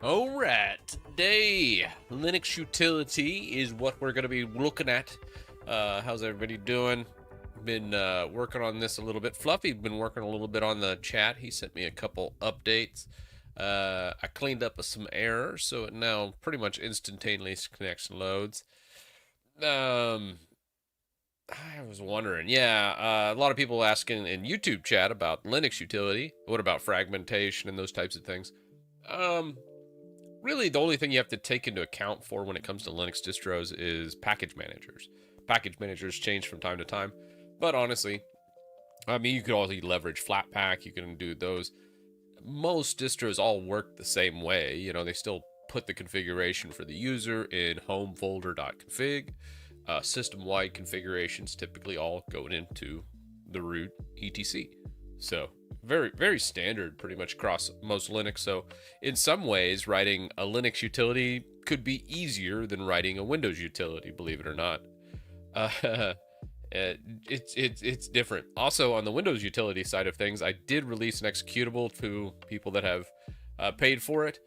Alright, today, Linux utility is what we're going to be looking at. How's everybody doing? Been working on this a little bit. Fluffy been working a little bit on the chat. He sent me a couple updates. I cleaned up some errors, so it now pretty much instantaneously connects and loads. I was wondering, yeah, a lot of people asking in YouTube chat about Linux utility. What about fragmentation and those types of things? Really, the only thing you have to take into account for when it comes to Linux distros is package managers. Package managers change from time to time, but honestly, I mean, you could also leverage Flatpak. You can do those. Most distros all work the same way. You know, they still put the configuration for the user in home folder.config. System-wide configurations typically all go into the root etc. So very, very standard pretty much across most Linux. So in some ways, writing a Linux utility could be easier than writing a Windows utility, believe it or not. It's different. Also, on the Windows utility side of things, I did release an executable to people that have paid for it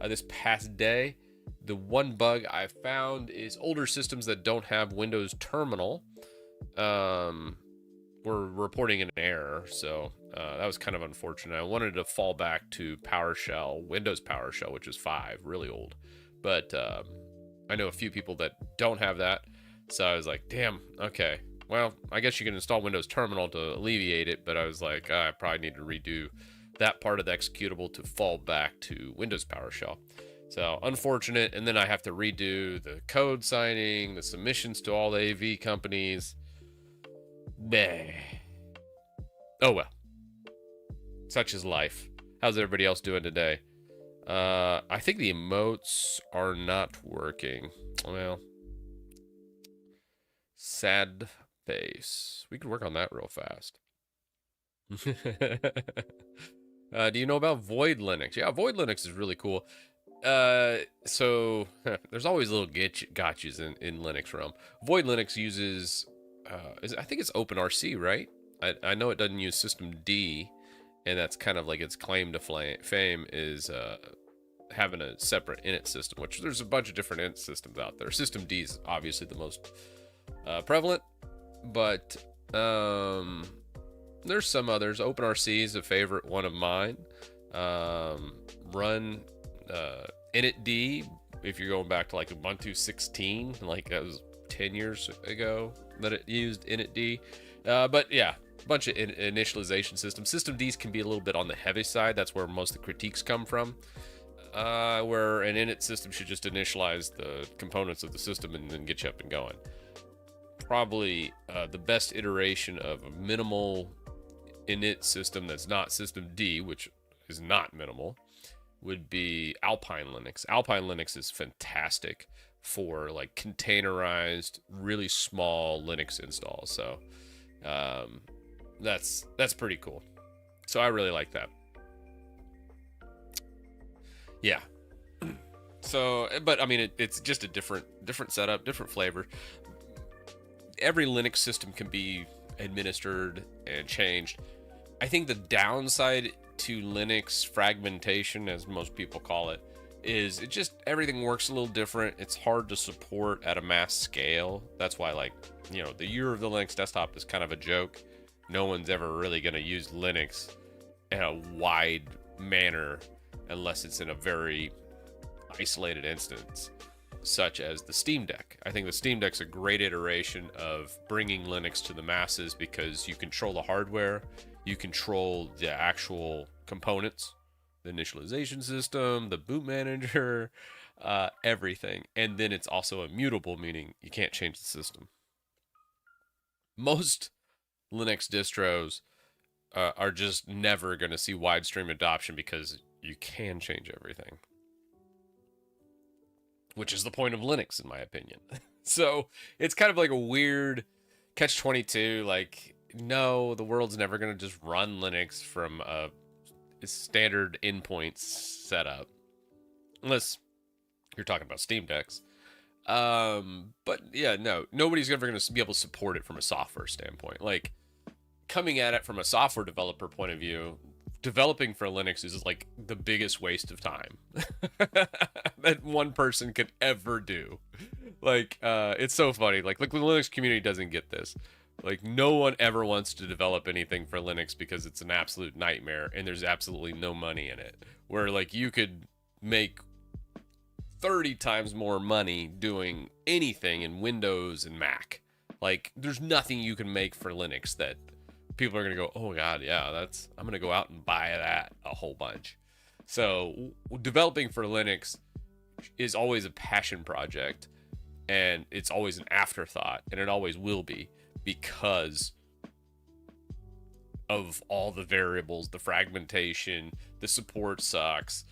this past day. The one bug I found is older systems that don't have Windows Terminal were reporting an error, so that was kind of unfortunate. I wanted to fall back to PowerShell, Windows PowerShell, which is 5, really old. But I know a few people that don't have that, so I was like, damn, okay. Well, I guess you can install Windows Terminal to alleviate it, but I was like, I probably need to redo that part of the executable to fall back to Windows PowerShell. So unfortunate, and then I have to redo the code signing, the submissions to all the AV companies. Bleh. Oh well. Such is life. How's everybody else doing today? I think the emotes are not working. Well, sad face. We could work on that real fast. Do you know about Void Linux? Yeah, Void Linux is really cool. So there's always little gotchas in Linux realm. Void Linux uses, I think it's OpenRC, right? I know it doesn't use systemd, and that's kind of like its claim to fame is having a separate init system, which there's a bunch of different init systems out there. Systemd is obviously the most prevalent, but there's some others. OpenRC is a favorite one of mine. Run initd, if you're going back to like Ubuntu 16, like that was 10 years ago that it used initd. But yeah, a bunch of initialization systems. Systemds can be a little bit on the heavy side. That's where most of the critiques come from. Where an init system should just initialize the components of the system and then get you up and going. Probably the best iteration of a minimal init system that's not systemd, which is not minimal, would be Alpine Linux. Alpine Linux is fantastic for like containerized, really small Linux installs. So that's pretty cool. So I really like that. Yeah. So, but I mean, it's just a different setup, different flavor. Every Linux system can be administered and changed. I think the downside to Linux fragmentation, as most people call it, is it just everything works a little different. It's hard to support at a mass scale. That's why, like, you know, the year of the Linux desktop is kind of a joke. No one's ever really going to use Linux in a wide manner unless it's in a very isolated instance, such as the Steam Deck. I think the Steam Deck's a great iteration of bringing Linux to the masses because you control the hardware, you control the actual components, the initialization system, the boot manager, everything. And then it's also immutable, meaning you can't change the system. Most Linux distros are just never going to see widestream adoption because you can change everything, which is the point of Linux, in my opinion. So it's kind of like a weird catch-22. Like, no, the world's never going to just run Linux from a standard endpoints setup, unless you're talking about Steam Decks. But yeah, no, nobody's ever going to be able to support it from a software standpoint. Like, coming at it from a software developer point of view, developing for Linux is like the biggest waste of time that one person could ever do. Like, it's so funny. Like the Linux community doesn't get this. Like, no one ever wants to develop anything for Linux because it's an absolute nightmare and there's absolutely no money in it. Where, like, you could make 30 times more money doing anything in Windows and Mac. Like, there's nothing you can make for Linux that people are going to go, oh, God, yeah, I'm going to go out and buy that a whole bunch. So, developing for Linux is always a passion project, and it's always an afterthought, and it always will be, because of all the variables, the fragmentation, the support sucks,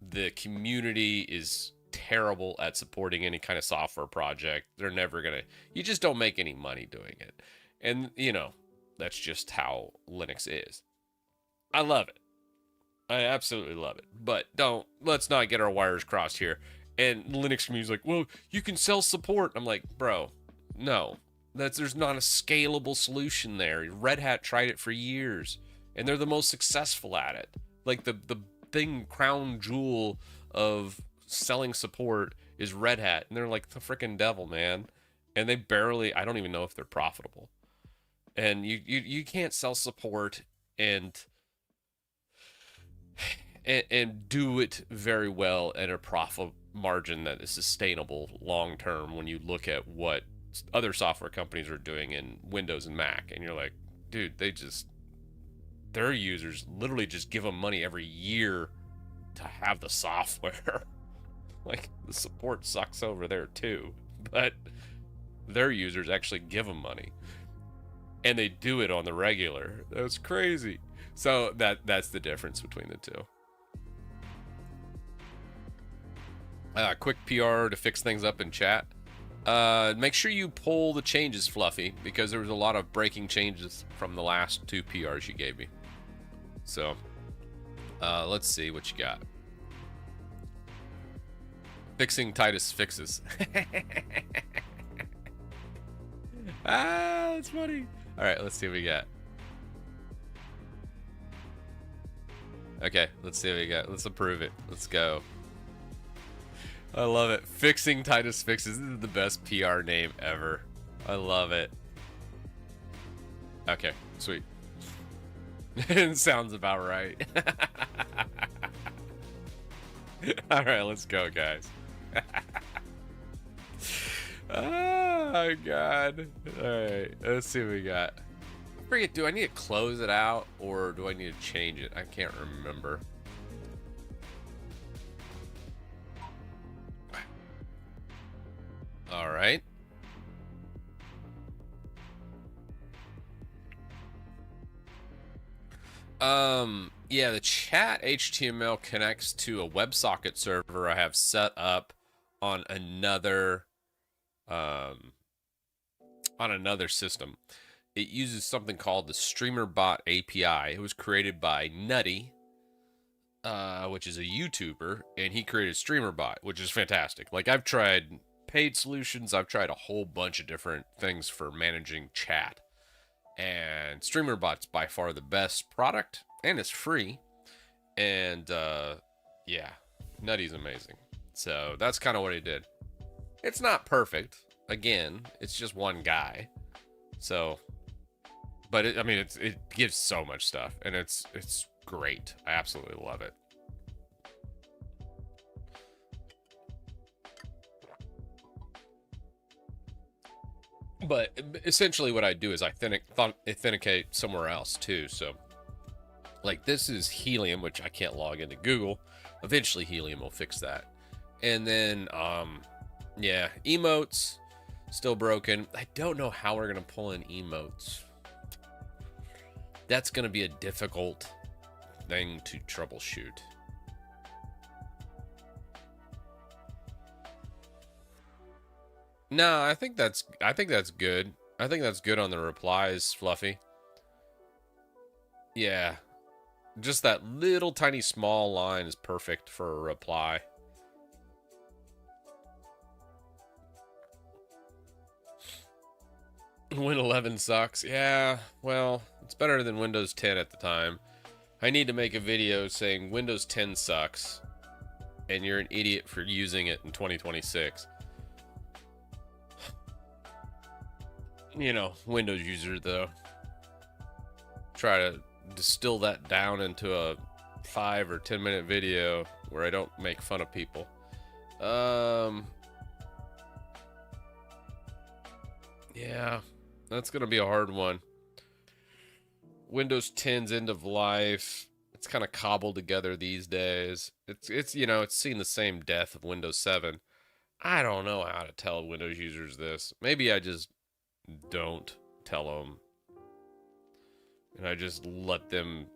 the community is terrible at supporting any kind of software project. They're never gonna, you just don't make any money doing it. And, you know, that's just how Linux is. I love it. I absolutely love it. But let's not get our wires crossed here. And Linux community's like, well, you can sell support. I'm like, bro, no. There's not a scalable solution there. Red Hat tried it for years, and they're the most successful at it. Like, the crown jewel of selling support is Red Hat, and they're like the freaking devil, man. And they barely, I don't even know if they're profitable. And you can't sell support and do it very well at a profit margin that is sustainable long term when you look at what other software companies are doing in Windows and Mac. And you're like, dude, their users literally just give them money every year to have the software. Like, the support sucks over there too, but their users actually give them money, and they do it on the regular. That's crazy. So that's the difference between the two. Quick PR to fix things up in chat. Make sure you pull the changes, Fluffy, because there was a lot of breaking changes from the last 2 PRs you gave me. So, let's see what you got. Fixing Titus fixes. That's funny. All right, let's see what we got. Okay, let's see what we got. Let's approve it. Let's go. I love it. Fixing Titus fixes. This is the best PR name ever. I love it. Okay, sweet. It sounds about right. All right, let's go, guys. Oh, God. All right, let's see what we got. I forget, do I need to close it out or do I need to change it? I can't remember. All right. Yeah, the chat HTML connects to a WebSocket server I have set up on another system. It uses something called the StreamerBot API. It was created by Nutty, which is a YouTuber, and he created StreamerBot, which is fantastic. Like, I've tried paid solutions, I've tried a whole bunch of different things for managing chat, and StreamerBot's by far the best product, and it's free. And yeah, Nutty's amazing. So that's kind of what he did. It's not perfect. Again, it's just one guy. So, but it gives so much stuff, and it's great. I absolutely love it. But essentially what I do is I authenticate somewhere else too. So, like, this is Helium, which I can't log into Google. Eventually Helium will fix that. And then, yeah, emotes, still broken. I don't know how we're going to pull in emotes. That's going to be a difficult thing to troubleshoot. No, I think that's good. I think that's good on the replies, Fluffy. Yeah. Just that little tiny small line is perfect for a reply. Win 11 sucks. Yeah, well, it's better than Windows 10 at the time. I need to make a video saying Windows 10 sucks, and you're an idiot for using it in 2026. You know, Windows user though. Try to distill that down into a 5 or 10 minute video where I don't make fun of people. Yeah, that's gonna be a hard one. Windows 10's end of life. It's kind of cobbled together these days. It's you know, it's seen the same death of Windows 7. I don't know how to tell Windows users this. Maybe I just don't tell them, and I just let them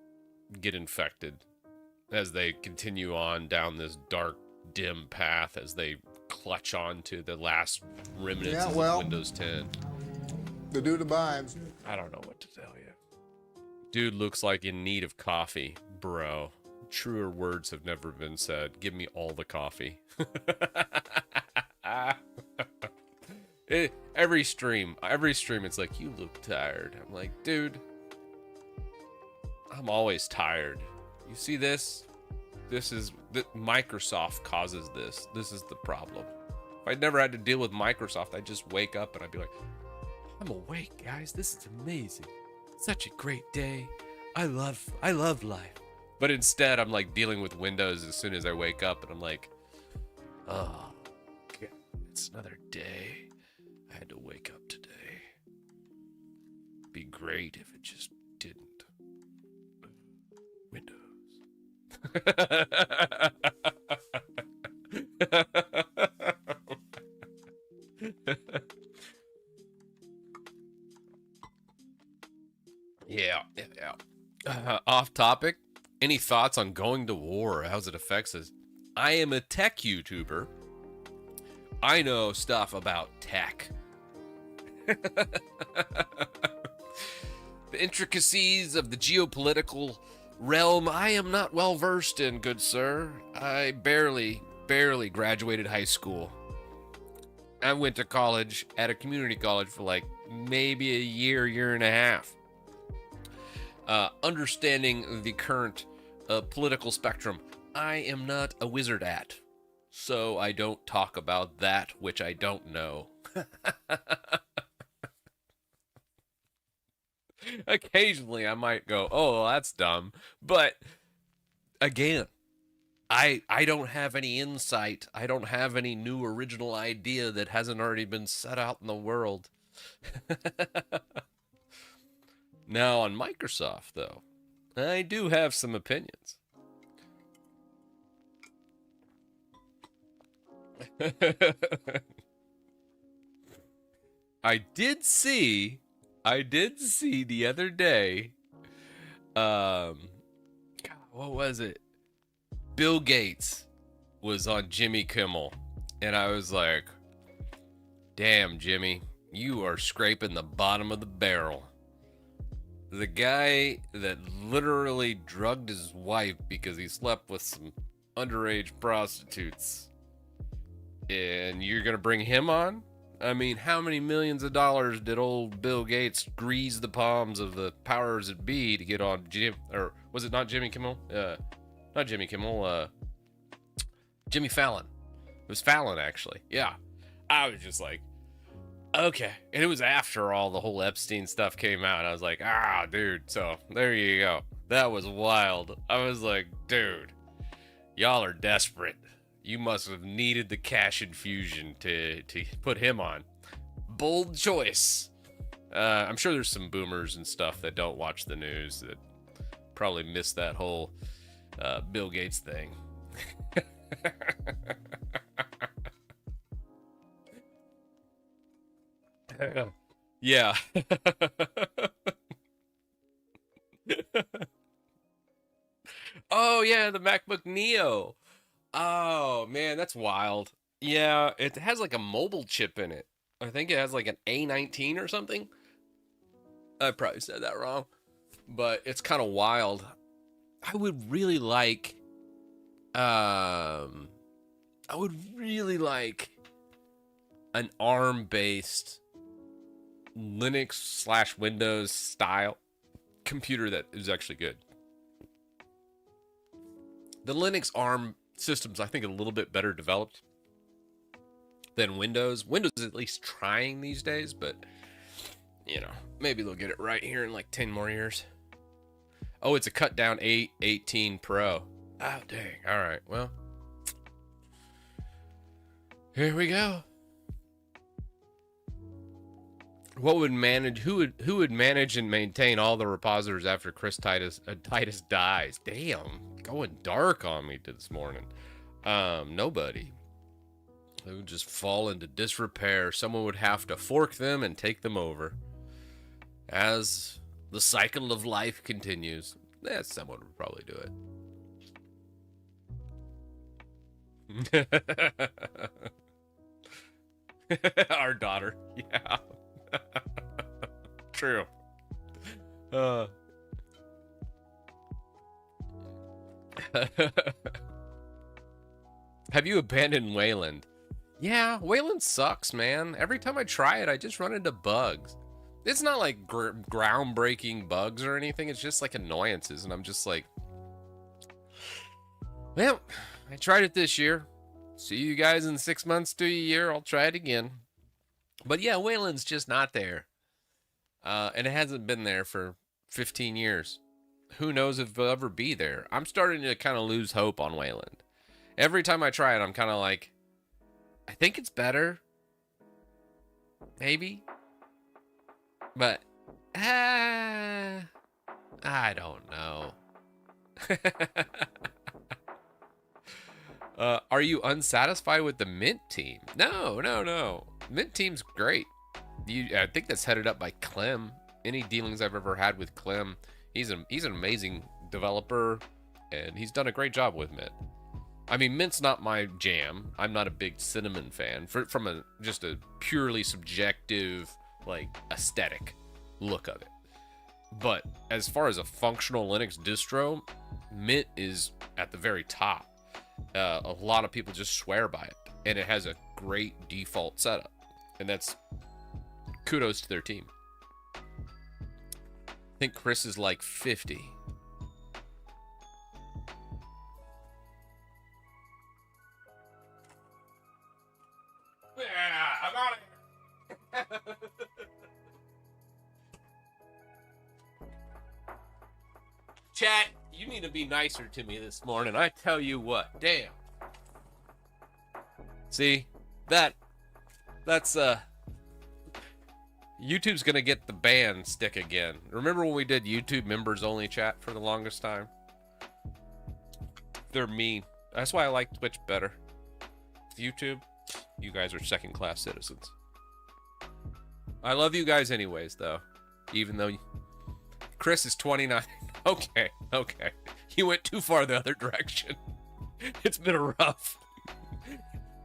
get infected as they continue on down this dark, dim path as they clutch on to the last remnants of Windows 10. The dude abides. I don't know what to tell you. Dude looks like in need of coffee, bro. Truer words have never been said. Give me all the coffee. Every stream, it's like, you look tired. I'm like, dude, I'm always tired. You see this? Microsoft causes this. This is the problem. If I'd never had to deal with Microsoft, I'd just wake up and I'd be like, I'm awake, guys. This is amazing. Such a great day. I love life. But instead, I'm like dealing with Windows as soon as I wake up, and I'm like, oh, God, it's another day. I had to wake up today. Be great if it just didn't. Windows. Yeah. Off topic. Any thoughts on going to war? How's it affects us? I am a tech YouTuber. I know stuff about tech. The intricacies of the geopolitical realm I am not well versed in, good sir. I barely graduated high school. I went to college at a community college for like maybe a year and a half. Understanding the current political spectrum, I am not a wizard at, so I don't talk about that which I don't know. Occasionally I might go, oh, that's dumb, but again, I don't have any insight. I don't have any new original idea that hasn't already been set out in the world. Now, on Microsoft, though, I do have some opinions. I did see the other day, God, what was it? Bill Gates was on Jimmy Kimmel, and I was like, damn, Jimmy, you are scraping the bottom of the barrel. The guy that literally drugged his wife because he slept with some underage prostitutes. And you're going to bring him on? I mean, how many millions of dollars did old Bill Gates grease the palms of the powers that be to get on or was it not Jimmy Kimmel? Not Jimmy Kimmel, Jimmy Fallon. It was Fallon, actually. Yeah. I was just like, okay. And it was after all the whole Epstein stuff came out. And I was like, dude. So there you go. That was wild. I was like, dude, y'all are desperate. You must have needed the cash infusion to put him on. Bold choice. I'm sure there's some boomers and stuff that don't watch the news that probably missed that whole Bill Gates thing. Yeah. Oh, yeah, the MacBook Neo. Oh, man, that's wild. Yeah, it has like a mobile chip in it. I think it has like an A19 or something. I probably said that wrong, but it's kind of wild. I would really like an ARM-based Linux/Windows style computer that is actually good. The Linux ARM system's, I think, a little bit better developed than Windows. Windows is at least trying these days, but, you know, maybe they'll get it right here in like 10 more years. Oh, it's a cut down 818 Pro. Oh, dang. All right, well, here we go. What would manage? Who would manage and maintain all the repositories after Titus dies? Damn, going dark on me this morning. Nobody. They would just fall into disrepair. Someone would have to fork them and take them over. As the cycle of life continues, someone would probably do it. Our daughter, yeah. True. Have you abandoned Wayland? Yeah, Wayland sucks, man. Every time I try it, I just run into bugs. It's not like groundbreaking bugs or anything. It's just like annoyances, and I'm just like, well, I tried it this year. See you guys in 6 months to a year. I'll try it again. But yeah, Wayland's just not there. And it hasn't been there for 15 years. Who knows if it'll ever be there. I'm starting to kind of lose hope on Wayland. Every time I try it, I'm kind of like, I think it's better. Maybe. But, I don't know. Are you unsatisfied with the Mint team? No. Mint team's great. I think that's headed up by Clem. Any dealings I've ever had with Clem, he's an amazing developer, and he's done a great job with Mint. I mean, Mint's not my jam. I'm not a big Cinnamon fan from just a purely subjective, like, aesthetic look of it. But as far as a functional Linux distro, Mint is at the very top. A lot of people just swear by it, and it has a great default setup, and that's kudos to their team. I think Chris is like 50. Yeah, I'm out of here. Chat, you need to be nicer to me this morning. I tell you what, damn. See, that's YouTube's gonna get the ban stick again. Remember when we did YouTube members only chat for the longest time? They're mean. That's why I like Twitch better. YouTube, you guys are second-class citizens. I love you guys anyways, though. Even though Chris is 29. Okay. You went too far the other direction. It's been a rough.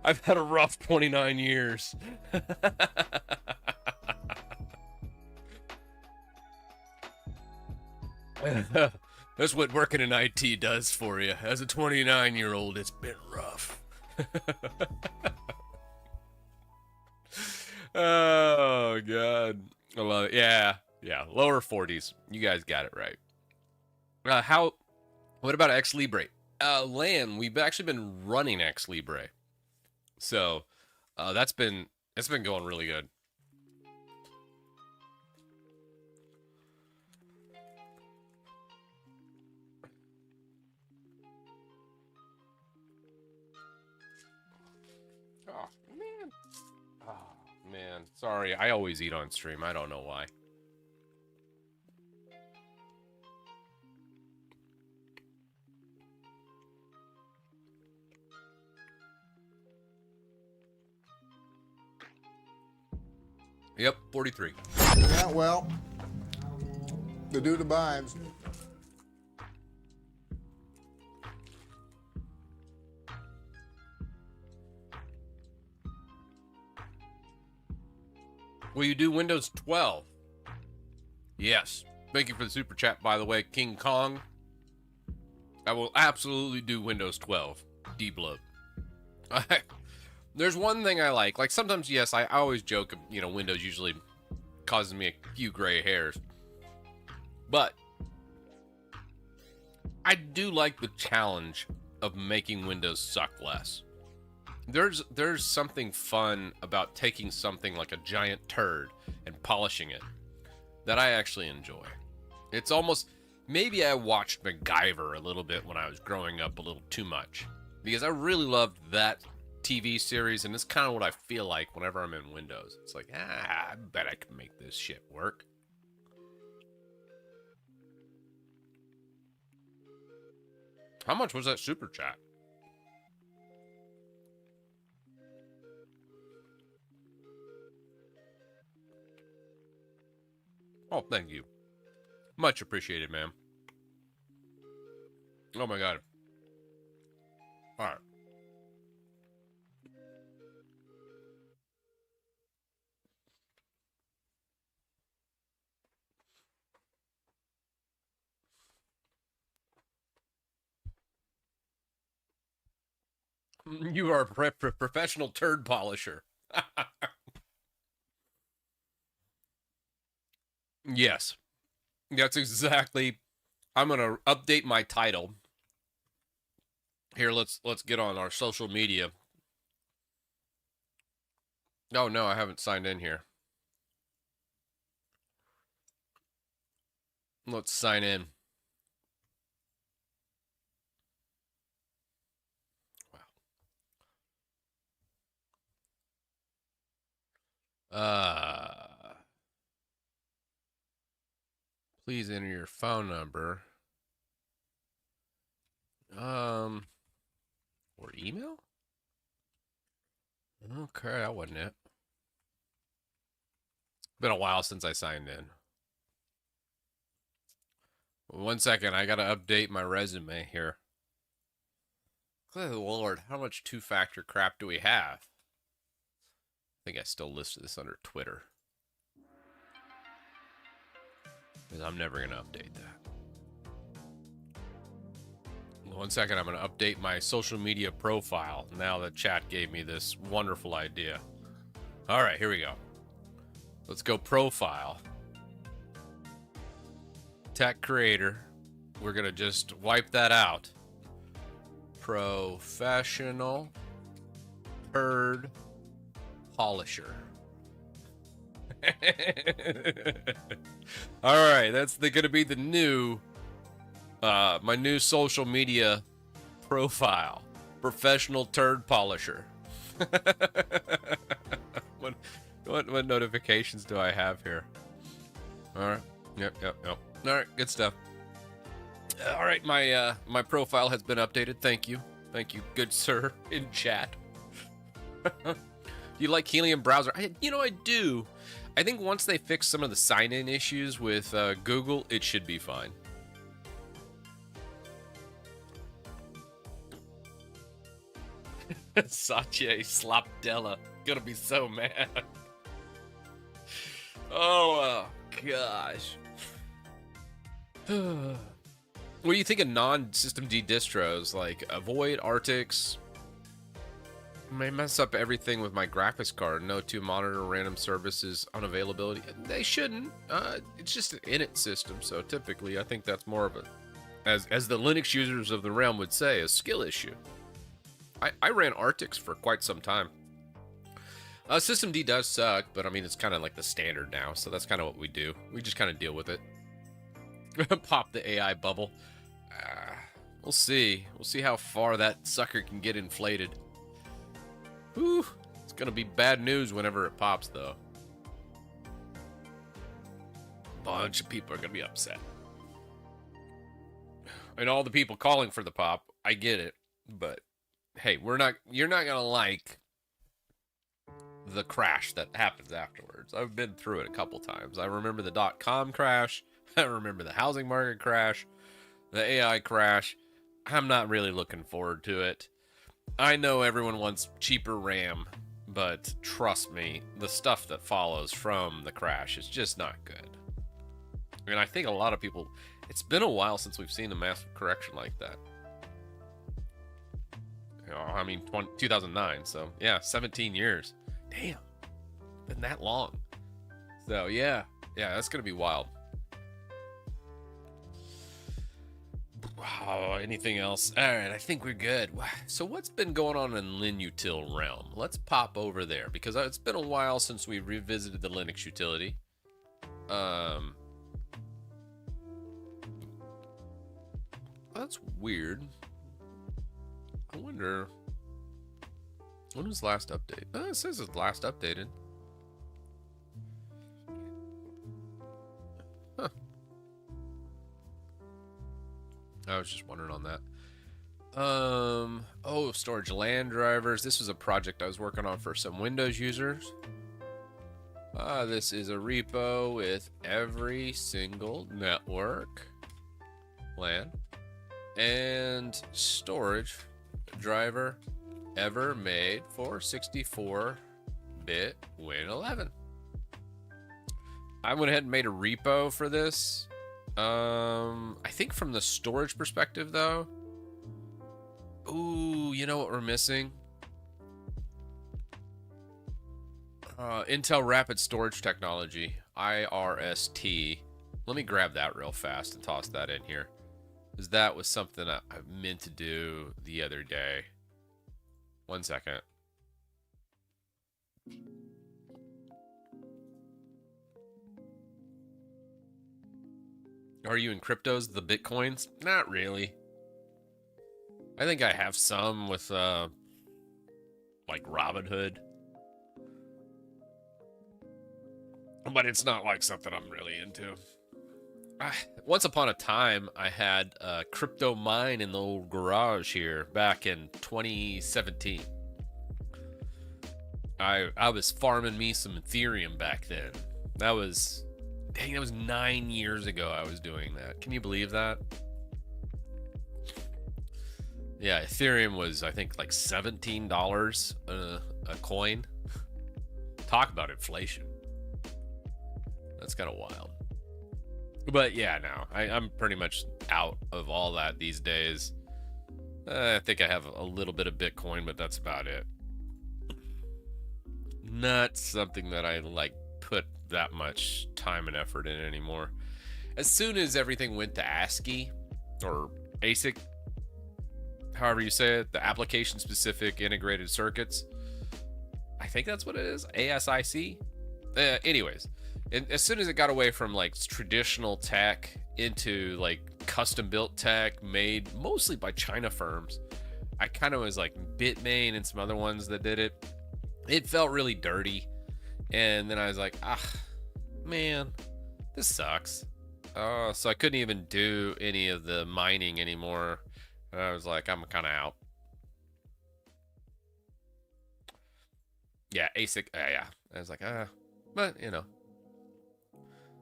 I've had a rough 29 years. That's what working in IT does for you. As a 29-year-old, it's been rough. Oh, God. I love it. Yeah. Lower 40s. You guys got it right. What about X Libre? LAN, we've actually been running X Libre. So, it's been going really good. Oh, man. Sorry, I always eat on stream. I don't know why. Yep, 43. Yeah, well, the dude abides. Will you do Windows 12? Yes. Thank you for the super chat, by the way, King Kong. I will absolutely do Windows 12. Debloat. There's one thing I like. Like, sometimes, yes, I always joke, Windows usually causes me a few gray hairs. But I do like the challenge of making Windows suck less. There's something fun about taking something like a giant turd and polishing it that I actually enjoy. It's almost, maybe I watched MacGyver a little bit when I was growing up a little too much, because I really loved that TV series, and it's kind of what I feel like whenever I'm in Windows. It's like, I bet I can make this shit work. How much was that super chat? Oh, thank you. Much appreciated, ma'am. Oh my god. All right. You are a professional turd polisher. Yes. That's exactly. I'm going to update my title. Here, let's get on our social media. Oh, no, I haven't signed in here. Let's sign in. Wow. Please enter your phone number. Or email? Okay, that wasn't it. Been a while since I signed in. 1 second, I gotta update my resume here. Good Lord, how much two-factor crap do we have? I think I still listed this under Twitter, because I'm never gonna update that. 1 second, I'm gonna update my social media profile now that chat gave me this wonderful idea. All right, here we go. Let's go profile. Tech creator. We're gonna just wipe that out. Professional turd polisher. All right, that's gonna be the new, my new social media profile. Professional turd polisher. What notifications do I have here? All right. Yep. All right, good stuff. All right, my profile has been updated. Thank you, good sir in chat. Do you like Helium browser? I do. I think once they fix some of the sign-in issues with Google, it should be fine. Satya Slapdella gonna be so mad. Oh gosh. What do you think of non-system D distros like Avoid, Artix? May mess up everything with my graphics card. No to monitor random services unavailability. They shouldn't. It's just an init system, so typically I think that's more of a, as the Linux users of the realm would say, a skill issue. I ran Artix for quite some time. System D does suck, but I mean it's kind of like the standard now, so that's kind of what we do. We just kind of deal with it. Pop the AI bubble. We'll see. We'll see how far that sucker can get inflated. Whew. It's gonna be bad news whenever it pops, though. Bunch of people are gonna be upset. And all the people calling for the pop, I get it, but hey, you're not gonna like the crash that happens afterwards. I've been through it a couple times. I remember the .com crash. I remember the housing market crash, the AI crash. I'm not really looking forward to it. I know everyone wants cheaper RAM, but trust me, the stuff that follows from the crash is just not good. And I think a lot of people, it's been a while since we've seen a massive correction like that. You know, I mean, 2009, so yeah, 17 years. Damn, been that long. So yeah, that's gonna be wild. Wow, anything else? All right, I think we're good. So what's been going on in LinUtil realm? Let's pop over there because it's been a while since we revisited the Linux utility. That's weird. I wonder when was last update? It says it's last updated. Huh. I was just wondering on that. Oh, storage LAN drivers. This was a project I was working on for some Windows users. This is a repo with every single network LAN and storage driver ever made for 64-bit Win11. I went ahead and made a repo for this. I think from the storage perspective, though. Ooh, you know what we're missing? Intel Rapid Storage Technology, IRST. Let me grab that real fast and toss that in here, because that was something I meant to do the other day. 1 second. Are you in cryptos, the bitcoins? Not really. I think I have some with like Robinhood, but it's not like something I'm really into. Once upon a time, I had a crypto mine in the old garage here back in 2017. I was farming me some Ethereum back then. That was, dang, that was 9 years ago I was doing that. Can you believe that? Yeah, Ethereum was, I think, like $17 a coin. Talk about inflation. That's kind of wild. But yeah, no, I'm pretty much out of all that these days. I think I have a little bit of Bitcoin, but that's about it. Not something that I like put that much time and effort in anymore. As soon as everything went to ASCII or ASIC, however you say it, the application specific integrated circuits, I think that's what it is, ASIC. Anyways, as soon as it got away from like traditional tech into like custom built tech made mostly by China firms, I kind of was like Bitmain and some other ones that did it. It felt really dirty. And then I was like, man, this sucks. So I couldn't even do any of the mining anymore. And I was like, I'm kind of out. Yeah, ASIC. Yeah. I was like, but you know,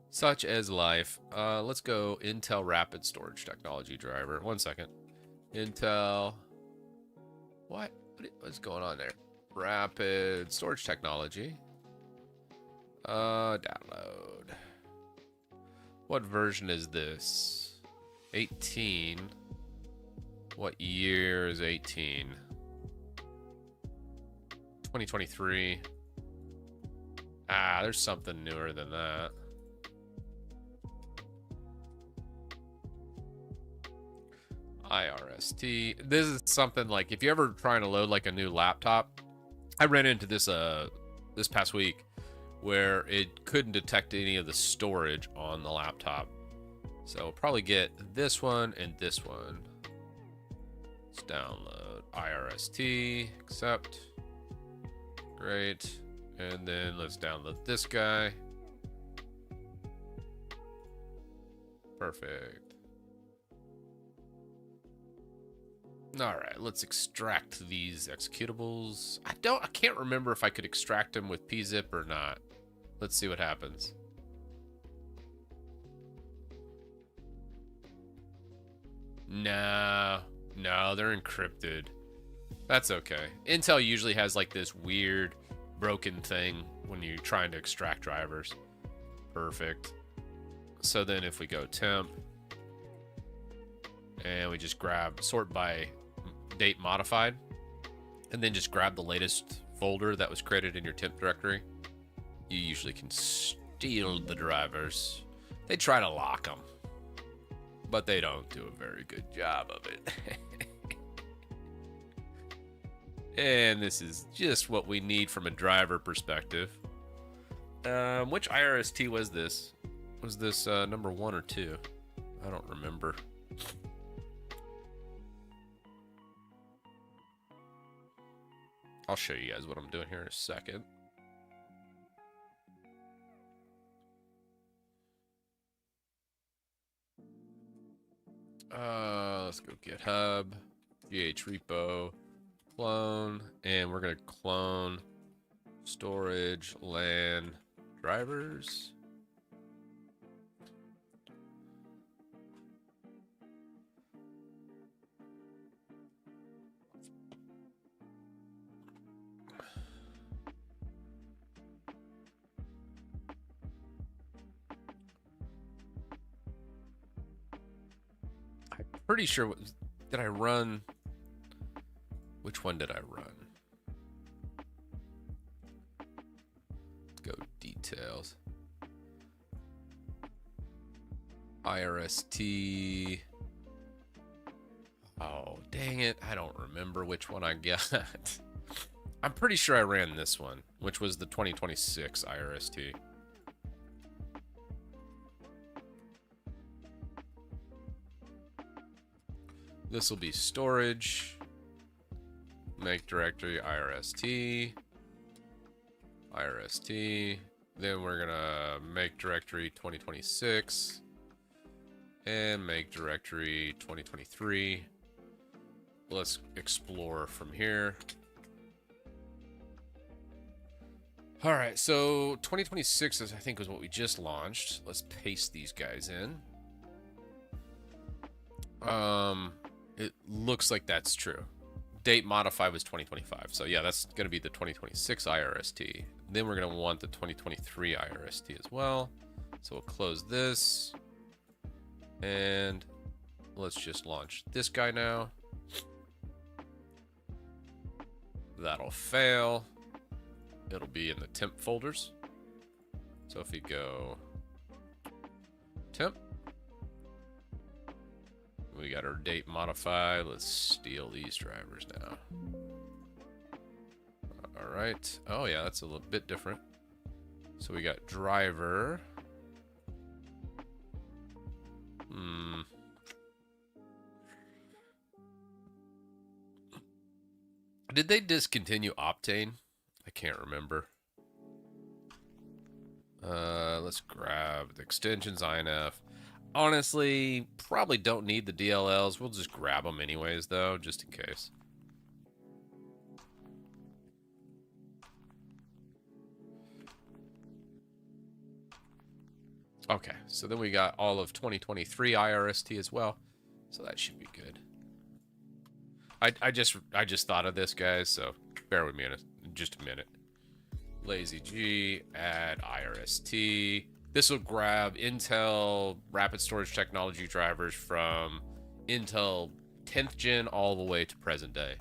such as life. Let's go Intel Rapid Storage Technology driver. 1 second. Intel. What's going on there? Rapid Storage Technology. Download. What version is this? 18. What year is 18? 2023. There's something newer than that. IRST. This is something like if you're ever trying to load like a new laptop. I ran into this this past week where it couldn't detect any of the storage on the laptop. So we'll probably get this one and this one. Let's download IRST, accept. Great. And then let's download this guy. Perfect. All right, let's extract these executables. I can't remember if I could extract them with pzip or not. Let's see what happens. No, they're encrypted. That's okay. Intel usually has like this weird broken thing when you're trying to extract drivers. Perfect. So then if we go temp and we just grab sort by date modified and then just grab the latest folder that was created in your temp directory, you usually can steal the drivers. They try to lock them. but they don't do a very good job of it. And this is just what we need from a driver perspective. Which IRST was this? Was this number 1 or 2? I don't remember. I'll show you guys what I'm doing here in a second. Let's go GitHub, Repo, clone, and we're gonna clone storage LAN drivers. I'm pretty sure. Did I run? Which one did I run? Let's go details. IRST. Oh, dang it. I don't remember which one I got. I'm pretty sure I ran this one, which was the 2026 IRST. This will be storage. Make directory IRST. IRST. Then we're gonna make directory 2026. And make directory 2023. Let's explore from here. All right, so 2026 is, I think, was what we just launched. Let's paste these guys in. It looks like that's true. Date modify was 2025. So yeah, that's going to be the 2026 IRST. Then we're going to want the 2023 IRST as well. So we'll close this. And let's just launch this guy now. That'll fail. It'll be in the temp folders. So if you go temp, we got our date modify. Let's steal these drivers now. All right. Oh yeah, that's a little bit different. So we got driver. Did they discontinue Optane? I can't remember. Let's grab the extensions INF. Honestly, probably don't need the DLLs. We'll just grab them anyways, though, just in case. Okay, so then we got all of 2023 IRST as well, so that should be good. I just thought of this, guys, so bear with me in just a minute. Lazy G, add IRST. This will grab Intel rapid storage technology drivers from Intel 10th gen all the way to present day.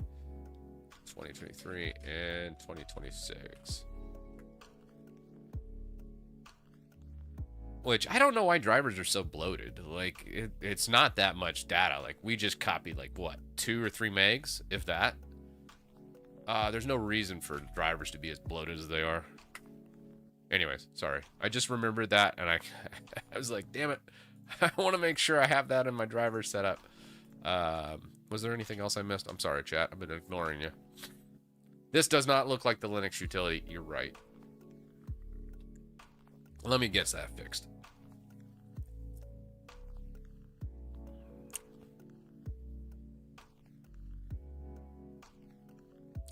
2023 and 2026. Which, I don't know why drivers are so bloated. Like, it's not that much data. Like, we just copied, like, what, 2 or 3 megs, if that? There's no reason for drivers to be as bloated as they are. Anyways, sorry. I just remembered that, and I was like, damn it. I want to make sure I have that in my driver setup. Was there anything else I missed? I'm sorry, chat. I've been ignoring you. This does not look like the Linux utility. You're right. Let me get that fixed.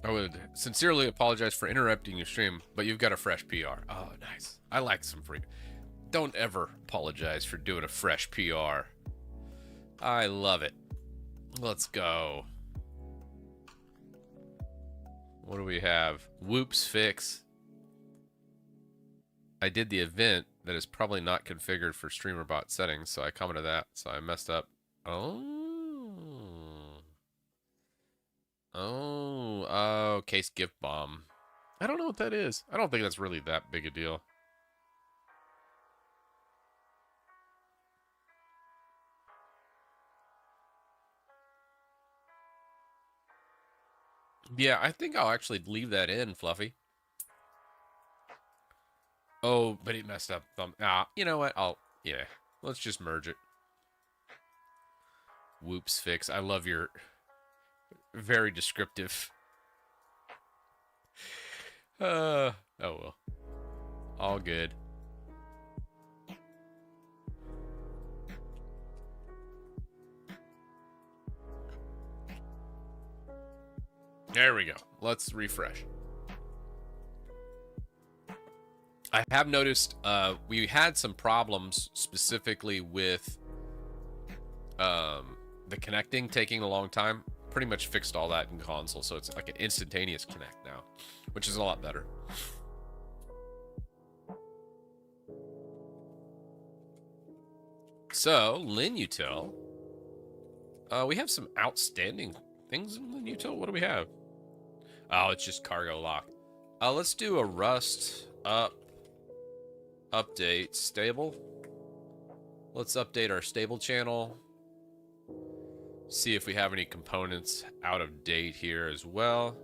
I would sincerely apologize for interrupting your stream, but you've got a fresh PR. Oh, nice. I like some free. Don't ever apologize for doing a fresh PR. I love it. Let's go. What do we have? Whoops fix. I did the event that is probably not configured for StreamerBot settings, so I commented that, so I messed up. Oh, case gift bomb. I don't know what that is. I don't think that's really that big a deal. Yeah, I think I'll actually leave that in, Fluffy. Oh, but it messed up. You know what? Yeah, let's just merge it. Whoops fix. I love your very descriptive. Oh well. All good. There we go. Let's refresh. I have noticed we had some problems specifically with the connecting taking a long time. Pretty much fixed all that in console, so it's like an instantaneous connect now, which is a lot better. So, LinUtil. We have some outstanding things in LinUtil. What do we have? Oh, it's just cargo lock. Let's do a Rust update stable. Let's update our stable channel. See if we have any components out of date here as well.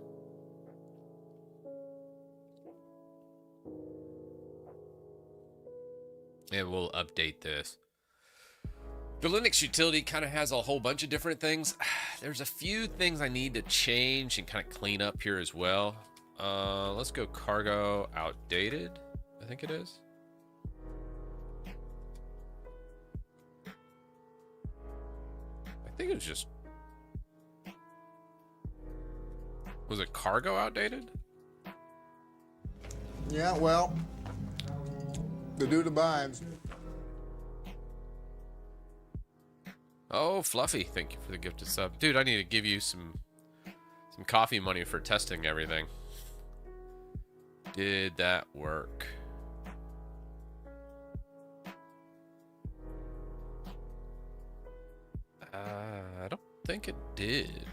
And we'll update this. The Linux utility kind of has a whole bunch of different things. There's a few things I need to change and kind of clean up here as well. Let's go cargo outdated, I think it is. I think it was just... Was it cargo outdated? Yeah, well, the dude abides. Oh, Fluffy, thank you for the gifted sub. Dude, I need to give you some coffee money for testing everything. Did that work? I don't think it did.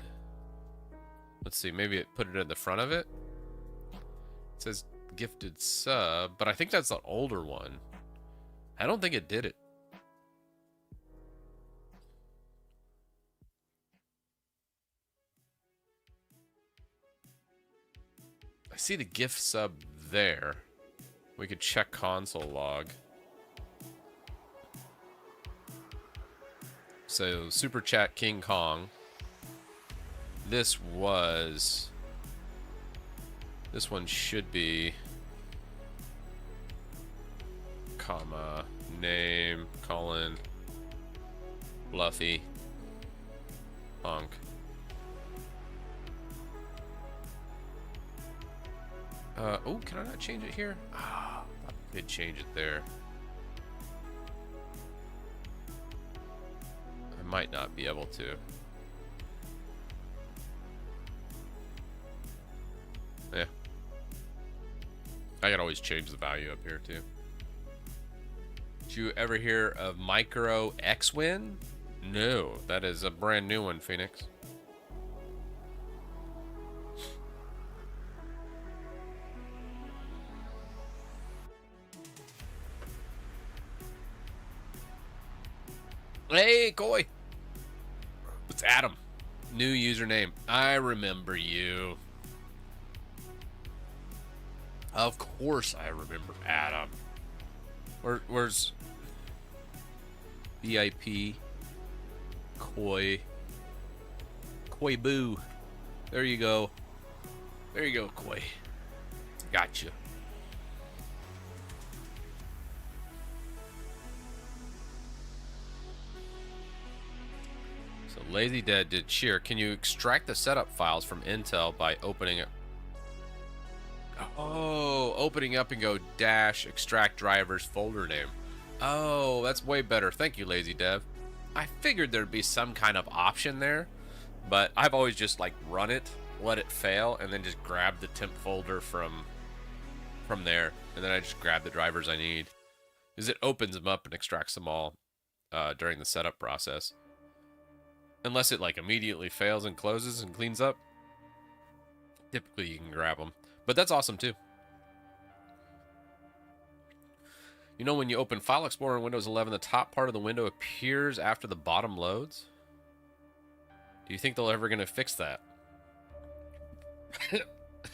Let's see, maybe it put it at the front of it. It says gifted sub, but I think that's an older one. I don't think it did it. I see the gift sub there. We could check console log. So, Super Chat King Kong. This one should be comma name colon Fluffy Punk. Oh, can I not change it here? Ah, I did change it there. I might not be able to. Yeah. I can always change the value up here too. Did you ever hear of Micro Xwin? No, that is a brand new one, Phoenix. Hey, Koi. It's Adam. New username. I remember you. Of course I remember Adam. Where's VIP? Koi Boo. There you go. There you go, Koi. Gotcha. So Lazy Dead did cheer. Can you extract the setup files from Intel by opening it? Oh, opening up and go dash extract drivers folder name. Oh, that's way better. Thank you, Lazy Dev. I figured there'd be some kind of option there, but I've always just like run it, let it fail, and then just grab the temp folder from there, and then I just grab the drivers I need, because it opens them up and extracts them all during the setup process. Unless it like immediately fails and closes and cleans up, typically you can grab them. But that's awesome too. You know, when you open File Explorer in Windows 11, the top part of the window appears after the bottom loads? Do you think they're ever going to fix that?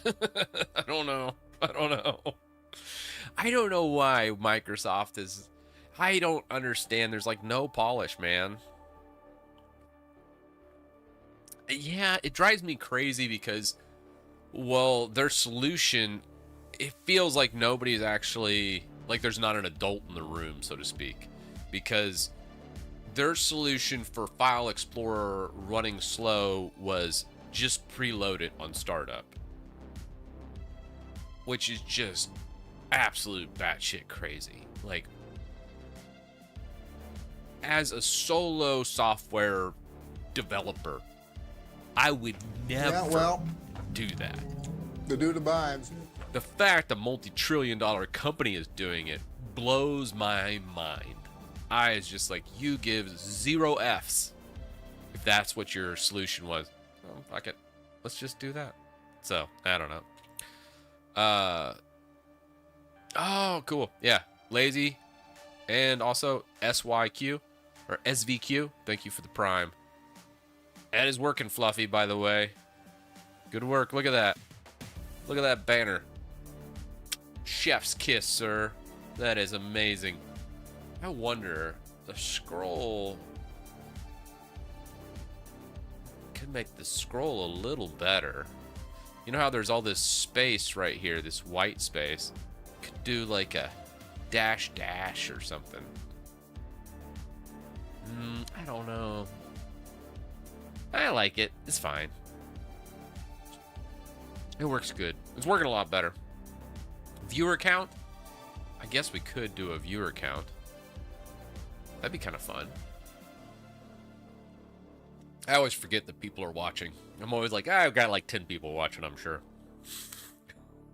I don't know. I don't know. I don't know why Microsoft is... I don't understand. There's like no polish, man. Yeah, it drives me crazy because, well, their solution, it feels like nobody's actually... Like there's not an adult in the room, so to speak. Because their solution for File Explorer running slow was just preload it on startup. Which is just absolute batshit crazy. Like, as a solo software developer, I would never do that. The dude abides. The fact a multi-trillion-dollar company is doing it blows my mind. I is just like, you give 0 Fs if that's what your solution was. Oh, fuck it. Let's just do that. So, I don't know. Oh, cool. Yeah. Lazy. And also SYQ or SVQ. Thank you for the prime. That is working, Fluffy, by the way. Good work. Look at that. Look at that banner. Chef's kiss, sir. That is amazing. I wonder, the scroll could make the scroll a little better. You know how there's all this space right here, this white space? Could do like a dash or something. I don't know. I like it. It's fine. It works good. It's working a lot better. Viewer count? I guess we could do a viewer count. That'd be kind of fun. I always forget that people are watching. I'm always like, I've got like 10 people watching, I'm sure.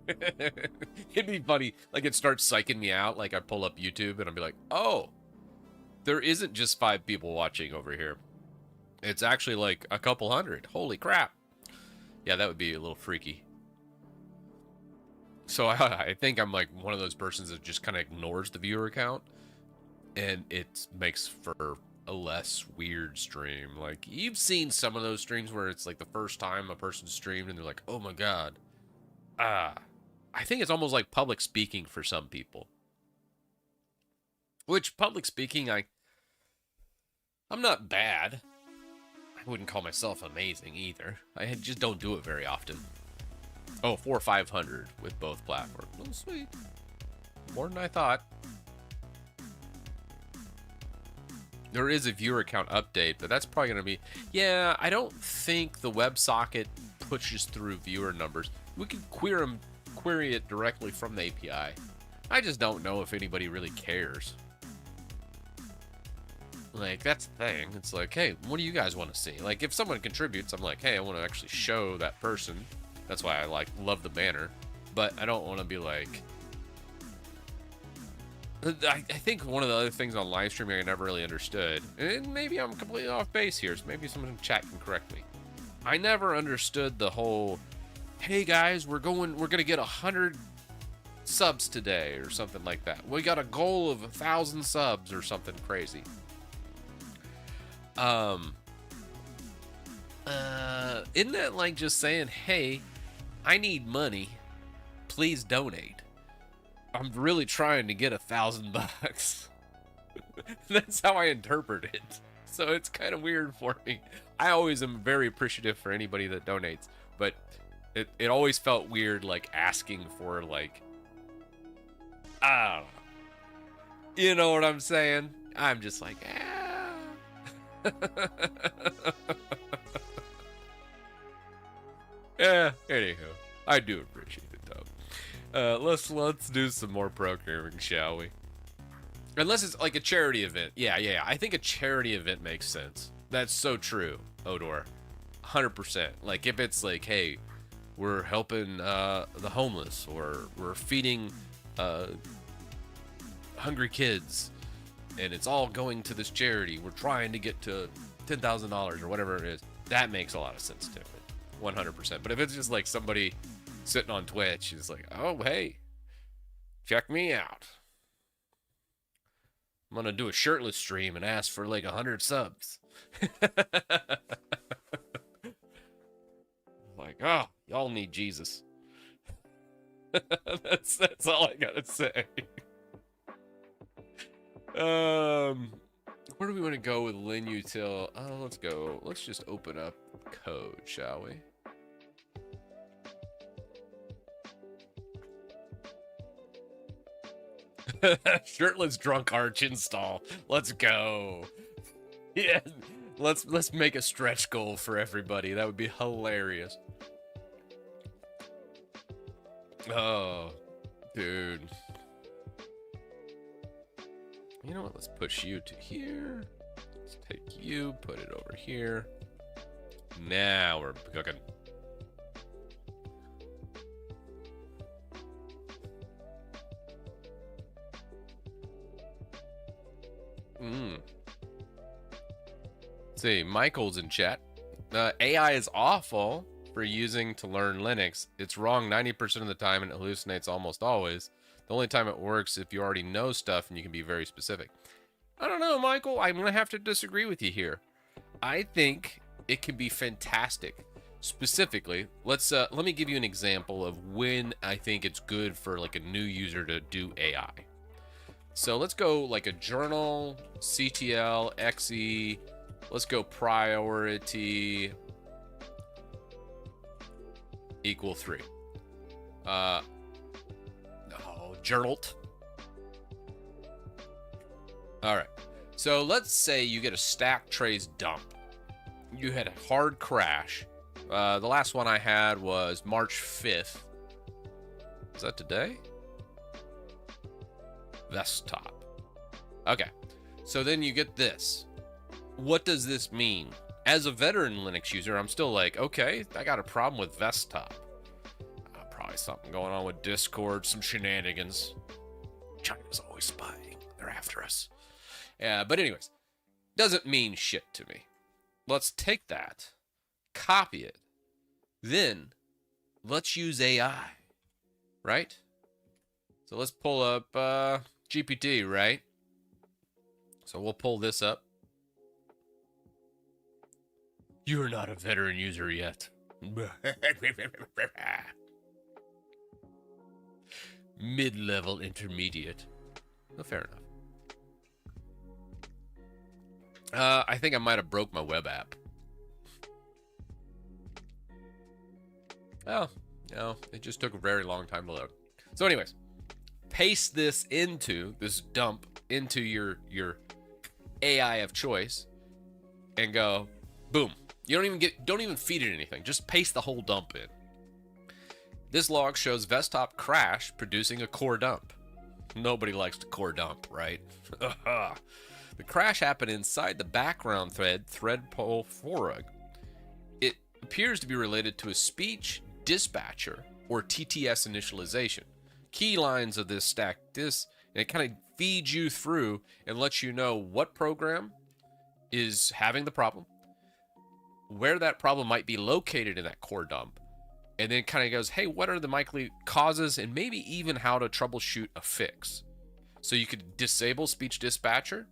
It'd be funny. Like, it starts psyching me out. Like, I pull up YouTube and I'll be like, oh, there isn't just 5 people watching over here. It's actually like a couple hundred. Holy crap. Yeah, that would be a little freaky. So I think I'm like one of those persons that just kind of ignores the viewer count. And it makes for a less weird stream. Like, you've seen some of those streams where it's like the first time a person streamed and they're like, oh my god. I think it's almost like public speaking for some people. Which, public speaking, I'm not bad. I wouldn't call myself amazing either. I just don't do it very often. Oh, 4 or 500 with both platforms. Oh, sweet. More than I thought. There is a viewer count update, but that's probably going to be... Yeah, I don't think the WebSocket pushes through viewer numbers. We could query it directly from the API. I just don't know if anybody really cares. Like, that's the thing. It's like, hey, what do you guys want to see? Like, if someone contributes, I'm like, hey, I want to actually show that person. That's why I love the banner. But I don't want to be like... I think one of the other things on live streaming I never really understood, and maybe I'm completely off base here, so maybe someone in chat can correct me. I never understood the whole, hey guys, we're gonna get 100 subs today or something like that. We got a goal of 1,000 subs or something crazy. Isn't that like just saying, hey, I need money, please donate? I'm really trying to get $1,000. That's how I interpret it. So it's kind of weird for me. I always am very appreciative for anybody that donates, but it always felt weird, like asking for like, I don't know. You know what I'm saying? I'm just like, ah. Yeah. Anyhow, I do appreciate it though. Let's do some more programming, shall we? Unless it's like a charity event. Yeah. I think a charity event makes sense. That's so true, Odor. 100%. Like, if it's like, hey, we're helping the homeless, or we're feeding hungry kids, and it's all going to this charity. We're trying to get to $10,000 or whatever it is. That makes a lot of sense to me. 100%. But if it's just like somebody sitting on Twitch, it's like, oh, hey, check me out. I'm gonna do a shirtless stream and ask for like 100 subs. Like, oh, Y'all need Jesus. That's all I gotta say. Where do we want to go with LinUtil? Let's go. Let's just open up code, shall we? Shirtless drunk arch install. Let's go. Yeah, let's make a stretch goal for everybody. That would be hilarious. Oh, dude. You know what? Let's push you to here. Let's take you, put it over here. Now we're cooking. See, Michael's in chat. AI is awful for using to learn Linux. It's wrong 90% of the time and it hallucinates almost always. The only time it works if you already know stuff and you can be very specific. I don't know, Michael. I'm going to have to disagree with you here. I think it can be fantastic. Specifically, let me give you an example of when I think it's good for like a new user to do AI. So let's go like a journal, CTL, XE. Let's go priority equal 3. Journalt. All right. So let's say you get a stack trace dump. You had a hard crash. The last one I had was March 5th. Is that today? Desktop. Okay. So then you get this. What does this mean? As a veteran Linux user, I'm still like, okay, I got a problem with Desktop. Probably something going on with Discord, some shenanigans. China's always spying. They're after us. Yeah, but anyways, doesn't mean shit to me. Let's take that, copy it, then let's use AI, right? So let's pull up GPT, right? So we'll pull this up. You're not a veteran user yet. Mid-level intermediate. Oh, fair enough. I think I might have broke my web app. Oh, no, it just took a very long time to load. So anyways, paste this dump into your AI of choice and go, boom. You don't even feed it anything. Just paste the whole dump in. This log shows Desktop crash producing a core dump. Nobody likes to core dump, right? The crash happened inside the background thread poll forug. It appears to be related to a speech dispatcher or TTS initialization. Key lines of this stack and it kind of feeds you through and lets you know what program is having the problem, where that problem might be located in that core dump, and then kind of goes, hey, what are the likely causes, and maybe even how to troubleshoot a fix. So you could disable speech dispatcher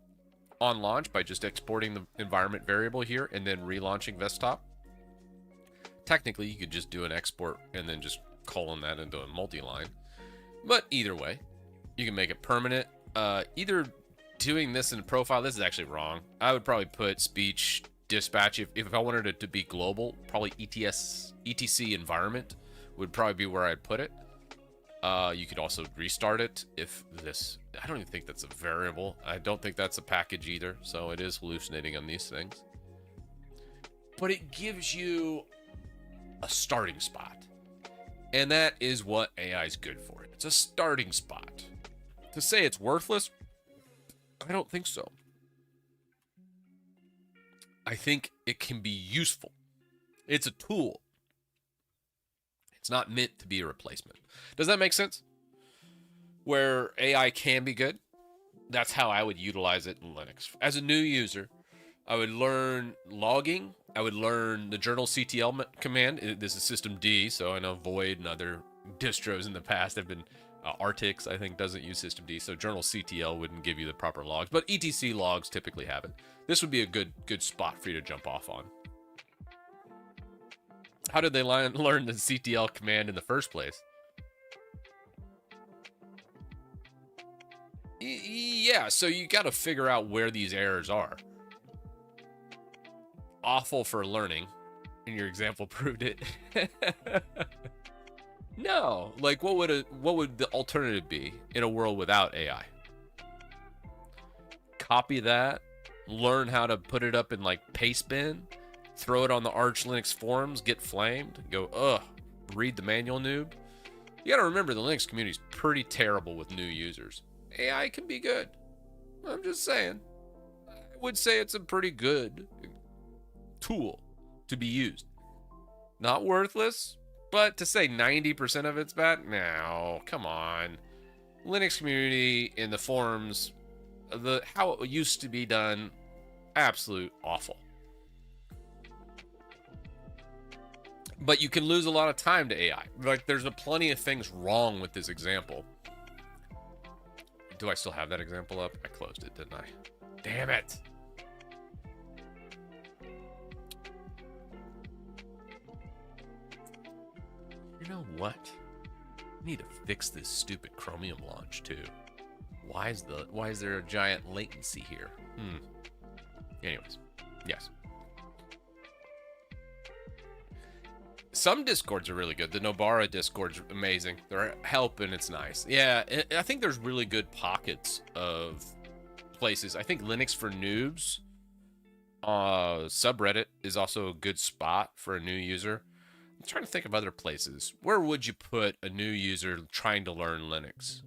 on launch by just exporting the environment variable here and then relaunching Desktop. Technically, you could just do an export and then just colon that into a multi-line. But either way, you can make it permanent. Either doing this in a profile, this is actually wrong. I would probably put speech dispatch, if I wanted it to be global, probably etc environment would probably be where I'd put it. You could also restart it if this, I don't even think that's a variable. I don't think that's a package either, so it is hallucinating on these things. But it gives you a starting spot. And that is what AI is good for. It's a starting spot. To say it's worthless, I don't think so. I think it can be useful. It's a tool. It's not meant to be a replacement. Does that make sense? Where AI can be good, that's how I would utilize it in Linux. As a new user, I would learn logging. I would learn the journalctl command. This is system D, so I know Void and other distros in the past have been Artix, I think, doesn't use system D, so journalctl wouldn't give you the proper logs, but etc logs typically have it. This would be a good spot for you to jump off on. How did they learn the CTL command in the first place? Yeah, so you got to figure out where these errors are. Awful for learning, and your example proved it. No, like what would the alternative be in a world without AI? Copy that, learn how to put it up in like Pastebin, throw it on the Arch Linux forums, get flamed, go, ugh, read the manual, noob. You gotta remember the Linux community is pretty terrible with new users. AI can be good. I'm just saying. I would say it's a pretty good tool to be used. Not worthless, but to say 90% of it's bad? No, come on. Linux community in the forums, how it used to be done, absolute awful. But you can lose a lot of time to AI. Like, there's plenty of things wrong with this example. Do I still have that example up? I closed it, didn't I? Damn it. You know what? I need to fix this stupid Chromium launch too. Why is there a giant latency here? Anyways, yes. Some Discords are really good. The Nobara Discord's amazing. They're helping. It's nice. Yeah, I think there's really good pockets of places. I think Linux for Noobs subreddit is also a good spot for a new user. I'm trying to think of other places. Where would you put a new user trying to learn Linux?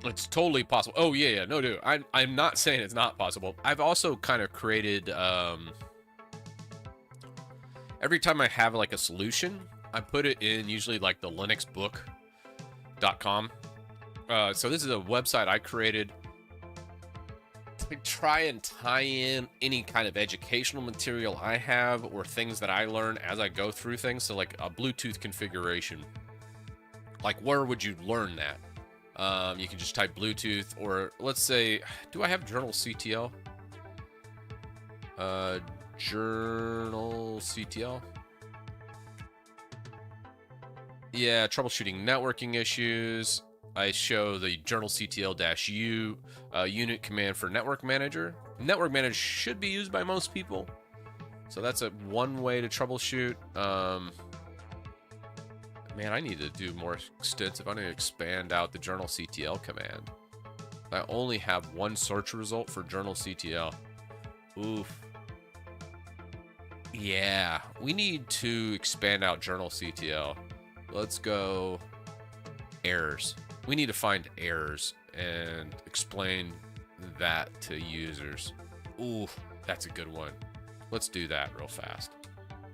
It's totally possible. Oh, yeah. No, dude. I'm not saying it's not possible. I've also kind of created... every time I have, like, a solution, I put it in usually, like, the linuxbook.com. So this is a website I created to try and tie in any kind of educational material I have or things that I learn as I go through things. So, like, a Bluetooth configuration. Like, where would you learn that? You can just type Bluetooth, or let's say, do I have journalctl? Journalctl. Yeah, troubleshooting networking issues. I show the journalctl-u unit command for network manager. Network manager should be used by most people, so that's one way to troubleshoot. Man, I need to do more extensive. I need to expand out the journalctl command. I only have one search result for journalctl. Oof. Yeah, we need to expand out journalctl. Let's go errors. We need to find errors and explain that to users. Ooh, that's a good one. Let's do that real fast.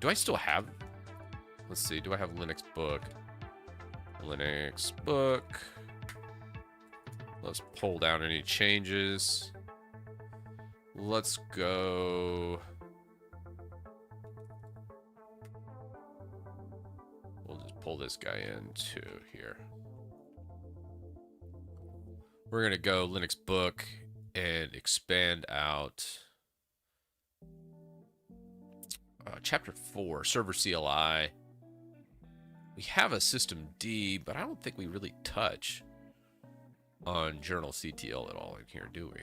Do I still have... Let's see, do I have Linux book? Linux book. Let's pull down any changes. Let's go... We'll just pull this guy into here. We're going to go Linux book and expand out chapter 4, server CLI. We have a system D, but I don't think we really touch on journalctl at all in here, do we?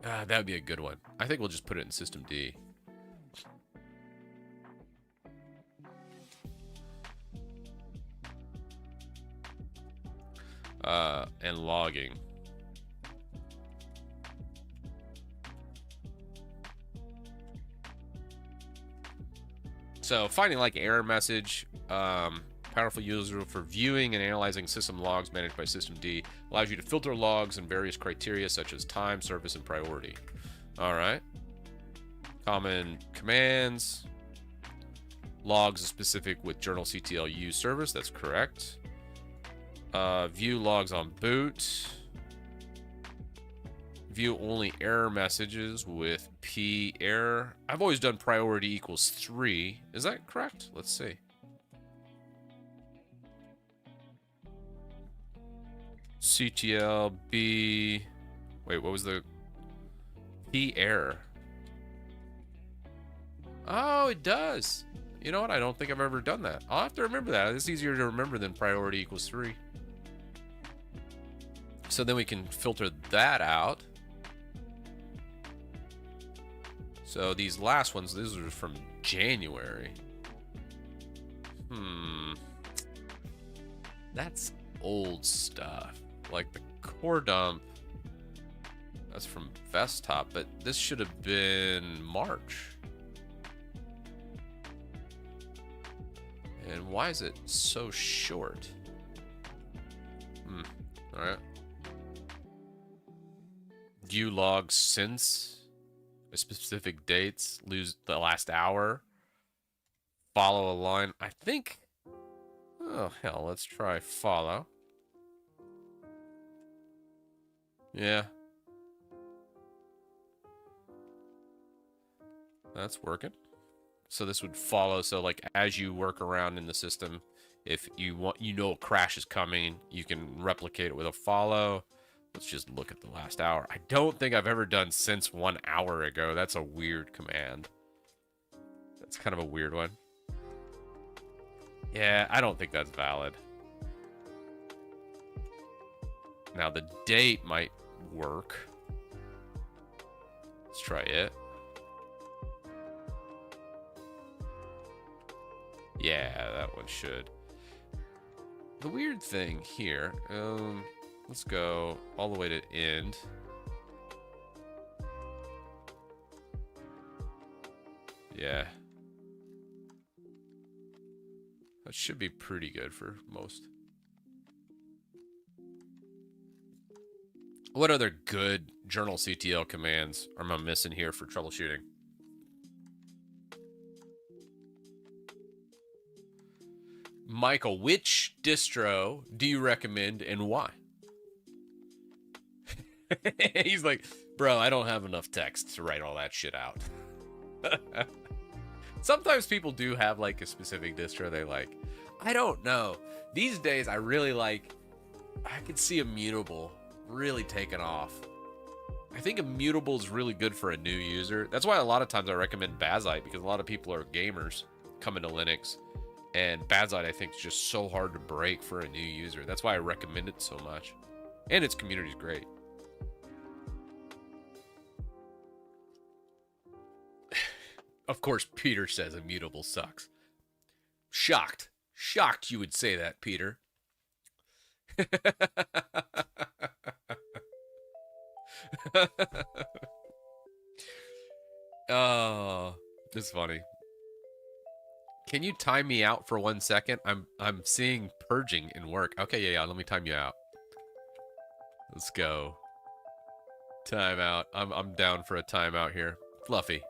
That would be a good one. I think we'll just put it in system D. And logging. So finding like error message, powerful user for viewing and analyzing system logs managed by system D, allows you to filter logs and various criteria such as time, service, and priority. All right. Common commands. Logs is specific with journalctl use service. That's correct. View logs on boot. View only error messages with P error. I've always done priority equals 3. Is that correct? Let's see. CTL B. Wait, what was the P error? Oh, it does. You know what? I don't think I've ever done that. I'll have to remember that. It's easier to remember than priority equals 3. So then we can filter that out. So these last ones, these are from January. That's old stuff. Like the core dump, that's from Vesttop, but this should have been March. And why is it so short? All right. View logs since a specific dates, lose the last hour, follow a line. I think, oh hell, let's try follow. Yeah. That's working. So this would follow. So like as you work around in the system, if you want, you know, a crash is coming, you can replicate it with a follow. Let's just look at the last hour. I don't think I've ever done since 1 hour ago. That's a weird command. That's kind of a weird one. Yeah, I don't think that's valid. Now the date might work. Let's try it. Yeah, that one should. The weird thing here, let's go all the way to end. Yeah. That should be pretty good for most. What other good journalctl commands am I missing here for troubleshooting? Michael, which distro do you recommend and why? He's like, bro, I don't have enough text to write all that shit out. Sometimes people do have like a specific distro they like. I don't know. These days, I really like, I could see Immutable really taking off. I think Immutable is really good for a new user. That's why a lot of times I recommend Bazite, because a lot of people are gamers coming to Linux. And Bazite, I think, is just so hard to break for a new user. That's why I recommend it so much. And its community is great. Of course, Peter says Immutable sucks. Shocked. Shocked you would say that, Peter. Oh, this is funny. Can you time me out for 1 second? I'm seeing purging in work. Okay, yeah, let me time you out. Let's go. Timeout. I'm down for a timeout here. Fluffy.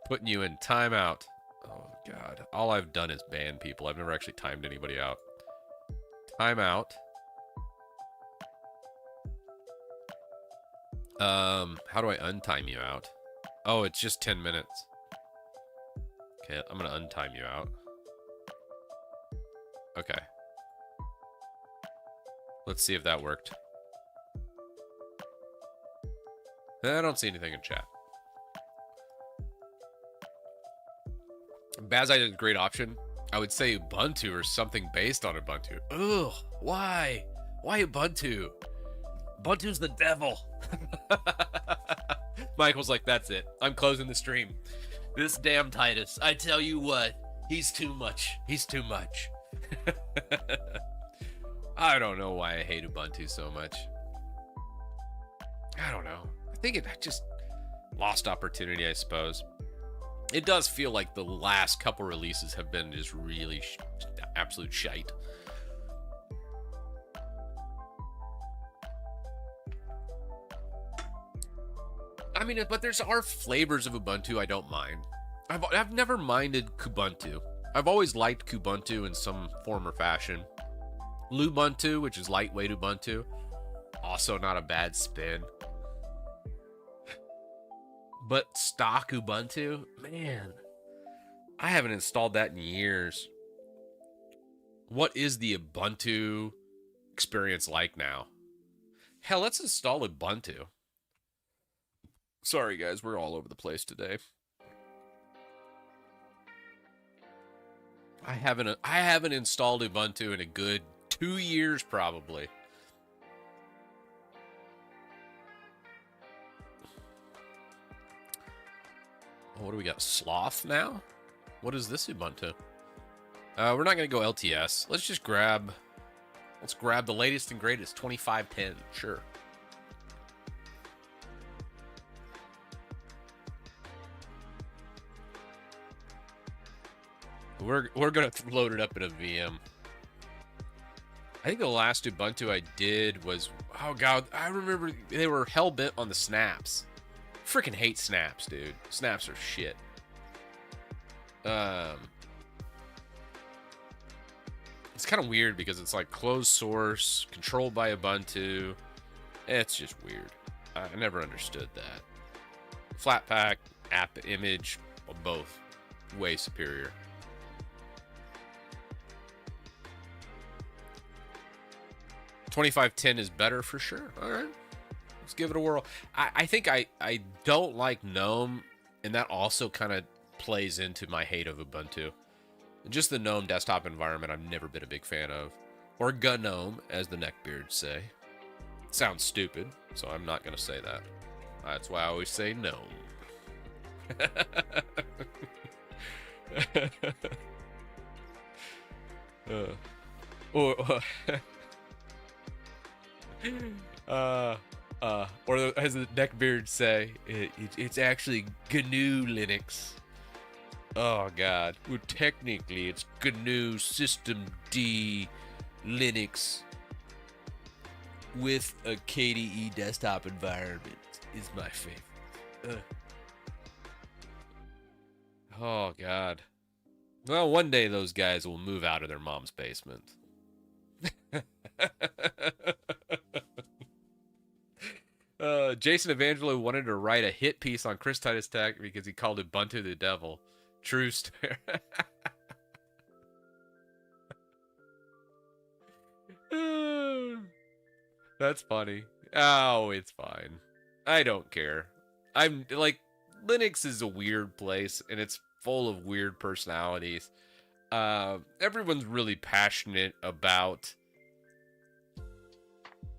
Putting you in timeout. Oh god. All I've done is ban people. I've never actually timed anybody out. Timeout. How do I untime you out? Oh, it's just 10 minutes. Okay, I'm gonna untime you out. Okay. Let's see if that worked. I don't see anything in chat. Bazite is a great option. I would say Ubuntu or something based on Ubuntu. Ugh, why? Why Ubuntu? Ubuntu's the devil. Michael's like, that's it. I'm closing the stream. This damn Titus, I tell you what, he's too much. He's too much. I don't know why I hate Ubuntu so much. I don't know. I think it just lost opportunity, I suppose. It does feel like the last couple releases have been just really absolute shite. I mean, but there's are flavors of Ubuntu I don't mind. I've never minded Kubuntu. I've always liked Kubuntu in some form or fashion. Lubuntu, which is lightweight Ubuntu, also not a bad spin. But stock Ubuntu, man, I haven't installed that in years. What is the Ubuntu experience like now? Hell, let's install Ubuntu. Sorry, guys, we're all over the place today. I haven't installed Ubuntu in a good 2 years, probably. Oh, what do we got? Sloth now? What is this Ubuntu? We're not gonna go LTS. Let's grab the latest and greatest 25.10. Sure. We're gonna load it up in a VM. I think the last Ubuntu I did was, oh god, I remember they were hell bent on the snaps. Freaking hate snaps, dude. Snaps are shit. It's kind of weird because it's like closed source, controlled by Ubuntu. It's just weird. I never understood that. Flatpak, app, image, both way superior. $25.10 is better for sure. All right, let's give it a whirl. I think I don't like GNOME, and that also kind of plays into my hate of Ubuntu. Just the GNOME desktop environment I've never been a big fan of. Or GNOME, as the neckbeards say. It sounds stupid, so I'm not going to say that. That's why I always say GNOME. Or as the neckbeards say, it's actually GNU Linux. Oh god. Well, technically it's GNU System D Linux with a KDE desktop environment is my favorite. Oh god. Well, one day those guys will move out of their mom's basement. Jason Evangelo wanted to write a hit piece on Chris Titus Tech because he called Ubuntu the devil. True story. That's funny. Oh, it's fine. I don't care. I'm like, Linux is a weird place and it's full of weird personalities. Everyone's really passionate about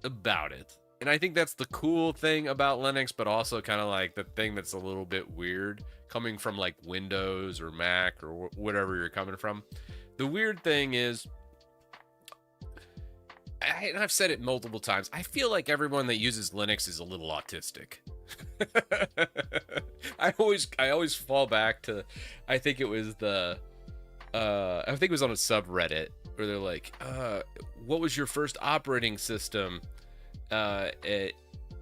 it. And I think that's the cool thing about Linux, but also kind of like the thing that's a little bit weird coming from like Windows or Mac or whatever you're coming from. The weird thing is, and I've said it multiple times, I feel like everyone that uses Linux is a little autistic. I always fall back to, I think it was on a subreddit where they're like, what was your first operating system? And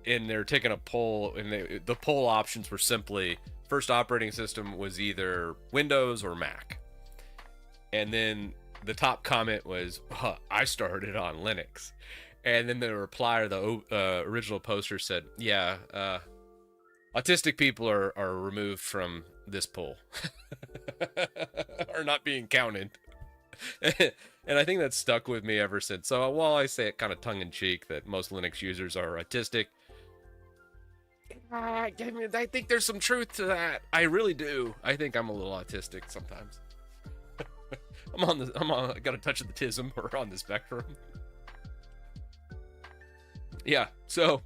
they're taking a poll, and the poll options were simply, first operating system was either Windows or Mac. And then the top comment was, I started on Linux. And then the reply, or the original poster said, yeah, autistic people are removed from this poll. Are not being counted. And I think that's stuck with me ever since. So while I say it kind of tongue-in-cheek that most Linux users are autistic, I think there's some truth to that. I really do. I think I'm a little autistic sometimes. I got a touch of the tism, or on the spectrum. Yeah, so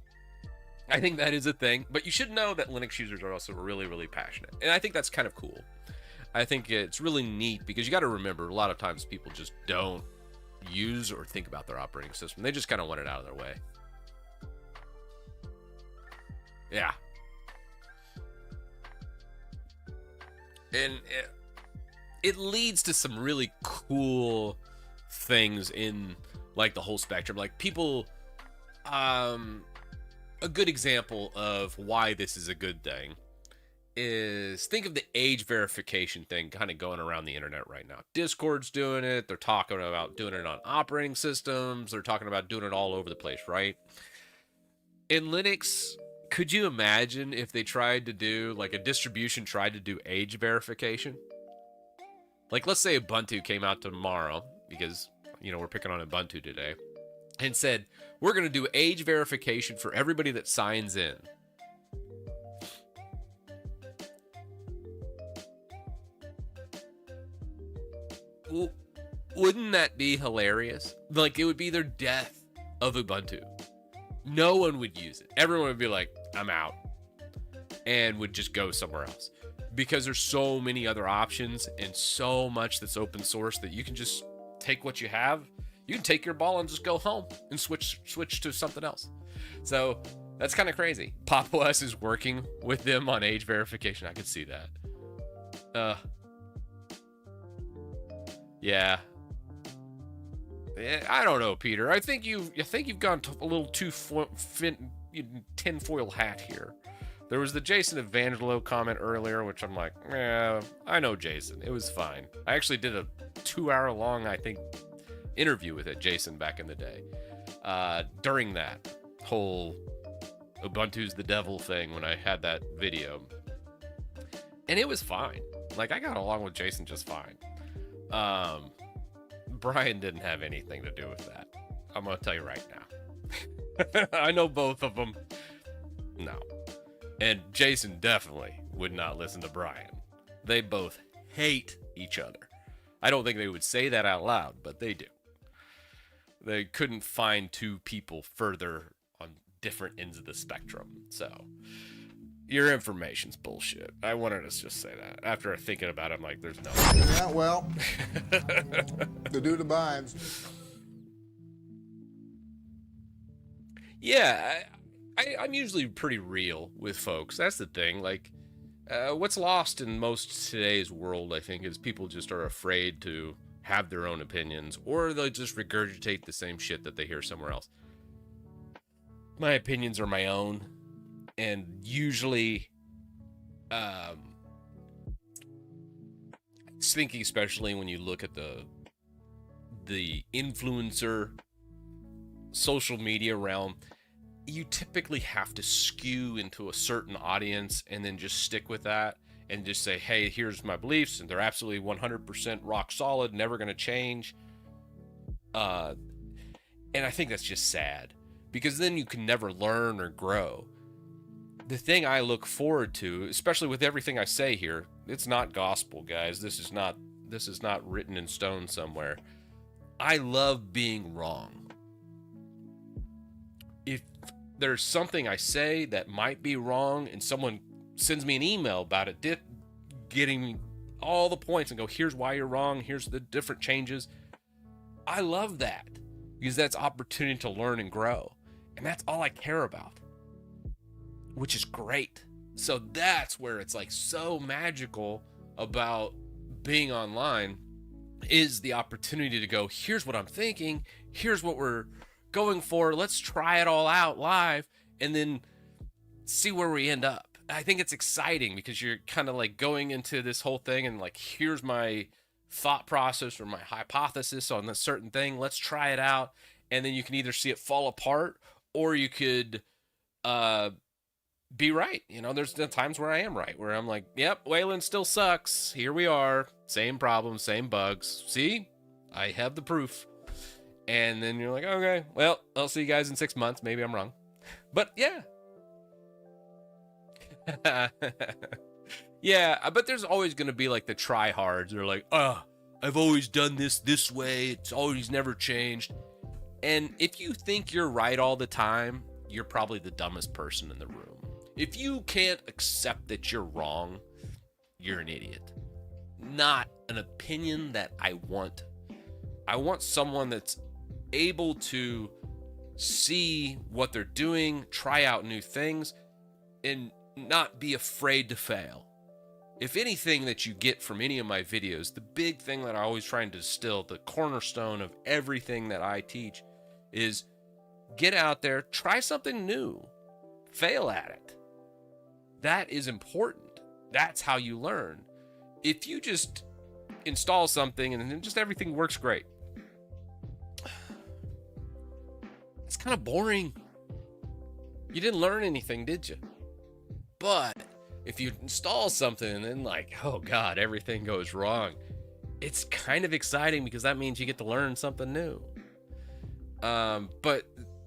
I think that is a thing. But you should know that Linux users are also really, really passionate. And I think that's kind of cool. I think it's really neat because you got to remember, a lot of times people just don't use or think about their operating system. They just kind of want it out of their way. Yeah. And it leads to some really cool things in like the whole spectrum. Like people, a good example of why this is a good thing is, think of the age verification thing kind of going around the internet right now. Discord's doing it. They're talking about doing it on operating systems. They're talking about doing it all over the place, right? In Linux, could you imagine if they tried to do, like a distribution tried to do age verification? Like, let's say Ubuntu came out tomorrow, because, we're picking on Ubuntu today. and said, we're going to do age verification for everybody that signs in. Well, wouldn't that be hilarious? Like, it would be their death of Ubuntu. No one would use it. Everyone would be like, I'm out. And would just go somewhere else. Because there's so many other options and so much that's open source that you can just take what you have. You can take your ball and just go home and switch to something else. So that's kind of crazy. Pop! OS is working with them on age verification. I could see that. Yeah. I don't know, Peter. I think you've gone a little too tinfoil hat here. There was the Jason Evangelo comment earlier, which I'm like, I know Jason. It was fine. I actually did a 2-hour-long, I think, interview with Jason back in the day. During that whole Ubuntu's the devil thing when I had that video. And it was fine. Like, I got along with Jason just fine. Brian didn't have anything to do with that. I'm going to tell you right now. I know both of them. No. And Jason definitely would not listen to Brian. They both hate each other. I don't think they would say that out loud, but they do. They couldn't find two people further on different ends of the spectrum. So, your information's bullshit. I wanted to just say that. After thinking about it, I'm like, there's no... Yeah, well, the dude abides. Yeah, I'm usually pretty real with folks. That's the thing. Like, what's lost in most today's world, I think, is people just are afraid to have their own opinions, or they'll just regurgitate the same shit that they hear somewhere else. My opinions are my own, and usually, thinking especially when you look at the influencer social media realm, you typically have to skew into a certain audience and then just stick with that and just say, hey, here's my beliefs, and they're absolutely 100% rock solid, never going to change. And I think that's just sad, because then you can never learn or grow. The thing I look forward to, especially with everything I say here, it's not gospel, guys. This is not written in stone somewhere. I love being wrong. If there's something I say that might be wrong and someone sends me an email about it, getting me all the points and go, here's why you're wrong, here's the different changes. I love that, because that's opportunity to learn and grow. And that's all I care about, which is great. So that's where it's like so magical about being online, is the opportunity to go, here's what I'm thinking, here's what we're going for, let's try it all out live, and then see where we end up. I think it's exciting because you're kind of like going into this whole thing and like, here's my thought process or my hypothesis on this certain thing, let's try it out. And then you can either see it fall apart, or you could be right. You know, there's times where I am right, where I'm like, yep, Wayland still sucks, here we are, same problems, same bugs, see, I have the proof. And then you're like, okay, well, I'll see you guys in 6 months. Maybe I'm wrong. But yeah. Yeah, but there's always going to be like the tryhards. They're like, I've always done this way. It's always never changed. And if you think you're right all the time, you're probably the dumbest person in the room. If you can't accept that you're wrong, you're an idiot. Not an opinion that I want. I want someone that's able to see what they're doing, try out new things, and not be afraid to fail. If anything that you get from any of my videos, the big thing that I always try and distill, the cornerstone of everything that I teach, is get out there, try something new, fail at it. That is important. That's how you learn. If you just install something and then just everything works great, it's kind of boring. You didn't learn anything, did you? But if you install something and then like, oh God, everything goes wrong, it's kind of exciting, because that means you get to learn something new. But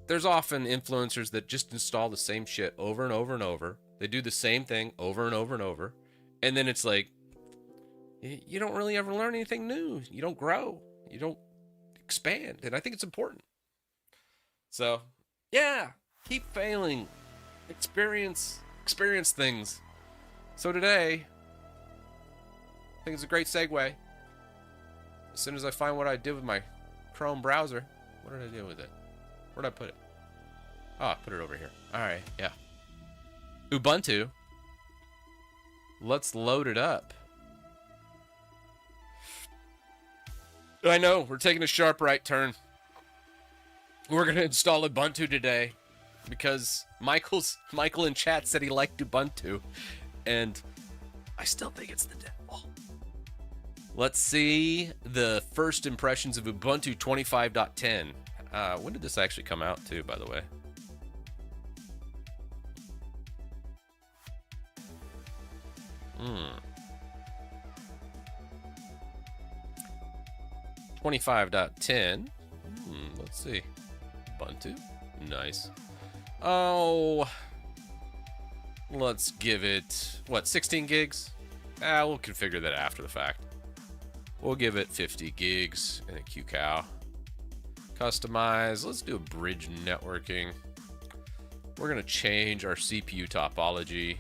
there's often influencers that just install the same shit over and over and over. They do the same thing over and over and over. And then it's like, you don't really ever learn anything new. You don't grow. You don't expand. And I think it's important. So, yeah, keep failing. Experience things. So today, I think it's a great segue. As soon as I find what I did with my Chrome browser, what did I do with it? Where'd I put it? Oh, I put it over here. All right, yeah. Ubuntu. Let's load it up. I know, we're taking a sharp right turn. We're going to install Ubuntu today because Michael in chat said he liked Ubuntu, and I still think it's the devil. Let's see the first impressions of Ubuntu 25.10. When did this actually come out too, by the way? Hmm. 25.10. Let's see. Ubuntu. Nice. Oh. Let's give it, what, 16 gigs? We'll configure that after the fact. We'll give it 50 gigs in a QCOW. Customize. Let's do a bridge networking. We're going to change our CPU topology.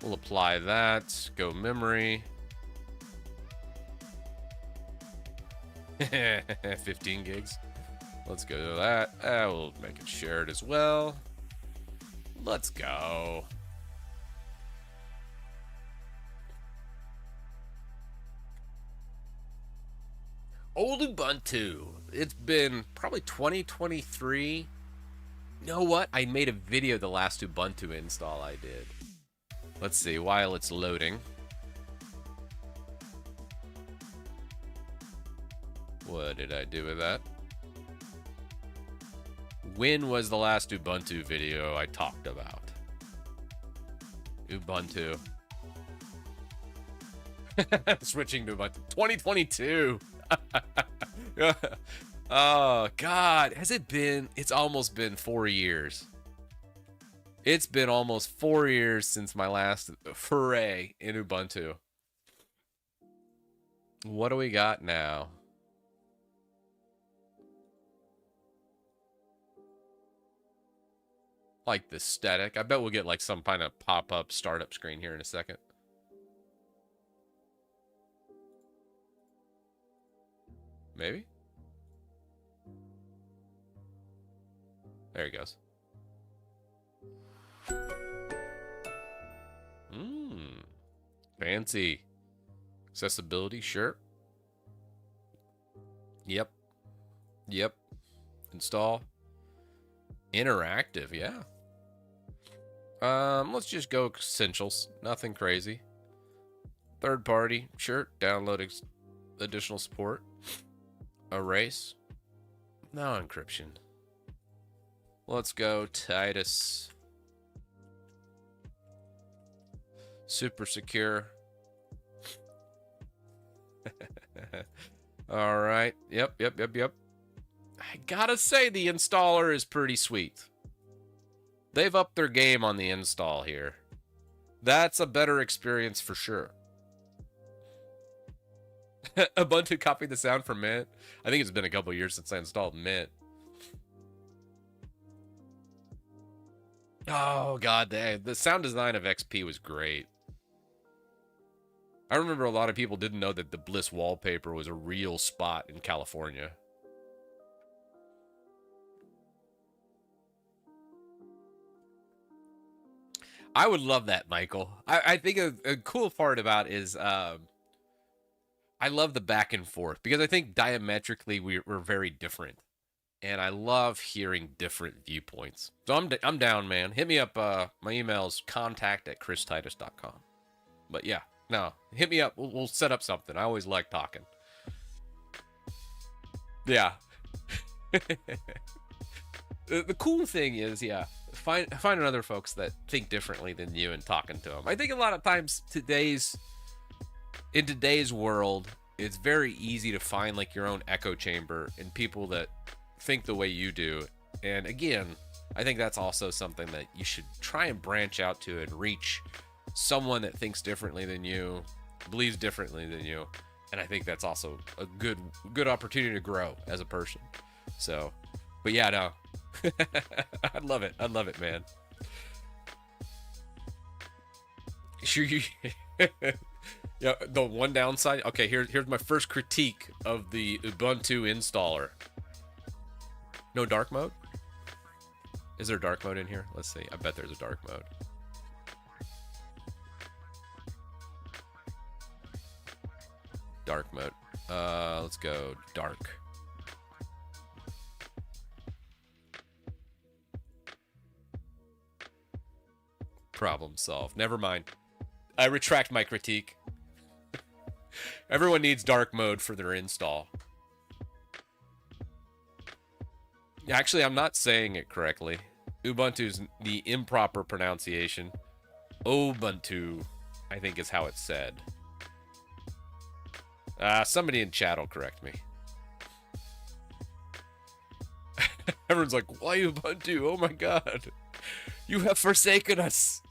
We'll apply that. Go memory. 15 gigs. Let's go to that. We'll make it shared as well. Let's go. Old Ubuntu. It's been probably 2023. You know what? I made a video the last Ubuntu install I did. Let's see, while it's loading. What did I do with that? When was the last Ubuntu video I talked about? Ubuntu. Switching to Ubuntu. 2022. Oh, God. Has it been? It's almost been 4 years. It's been almost 4 years since my last foray in Ubuntu. What do we got now? Like the static. I bet we'll get like some kind of pop-up startup screen here in a second. Maybe? There he goes. Fancy. Accessibility, sure. Yep. Install. Interactive, yeah. Let's just go essentials. Nothing crazy. Third party, sure. Download additional support. Erase. No encryption. Let's go Titus. Super secure. All right. Yep. I gotta say the installer is pretty sweet. They've upped their game on the install here. That's a better experience for sure. Ubuntu copied the sound from Mint. I think it's been a couple years since I installed Mint. Oh, God. The sound design of XP was great. I remember a lot of people didn't know that the Bliss wallpaper was a real spot in California. I would love that, Michael. I think a cool part about it is I love the back and forth because I think diametrically we're very different. And I love hearing different viewpoints. So I'm down, man. Hit me up. My email is contact@christitus.com. But yeah, no, hit me up. We'll set up something. I always like talking. Yeah. The cool thing is, yeah, find other folks that think differently than you and talking to them. I think a lot of times in today's world, it's very easy to find like your own echo chamber and people that think the way you do. And again, I think that's also something that you should try and branch out to and reach someone that thinks differently than you, believes differently than you. And I think that's also a good opportunity to grow as a person. So, but yeah, no. I love it, man. Sure you yeah, the one downside. Okay, here's my first critique of the Ubuntu installer. No dark mode? Is there dark mode in here? Let's see. I bet there's a dark mode. Dark mode. Let's go dark. Problem solved. Never mind. I retract my critique. Everyone needs dark mode for their install. Actually, I'm not saying it correctly. Ubuntu's the improper pronunciation. Ubuntu, I think is how it's said. Somebody in chat will correct me. Everyone's like, why Ubuntu? Oh my god. You have forsaken us.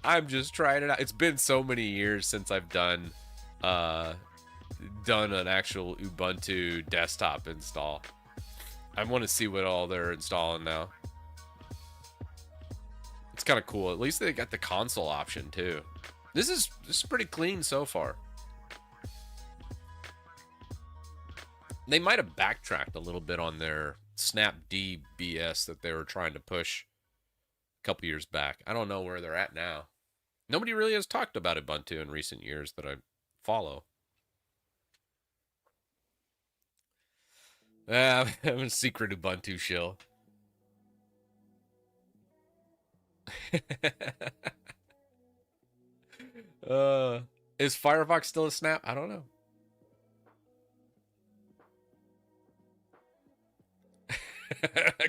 I'm just trying it out. It's been so many years since I've done an actual Ubuntu desktop install. I want to see what all they're installing now. It's kind of cool. At least they got the console option too. This is pretty clean so far. They might have backtracked a little bit on their snapd BS that they were trying to push a couple years back. I don't know where they're at now. Nobody really has talked about Ubuntu in recent years that I follow. I'm a secret Ubuntu shill. Is Firefox still a snap? I don't know.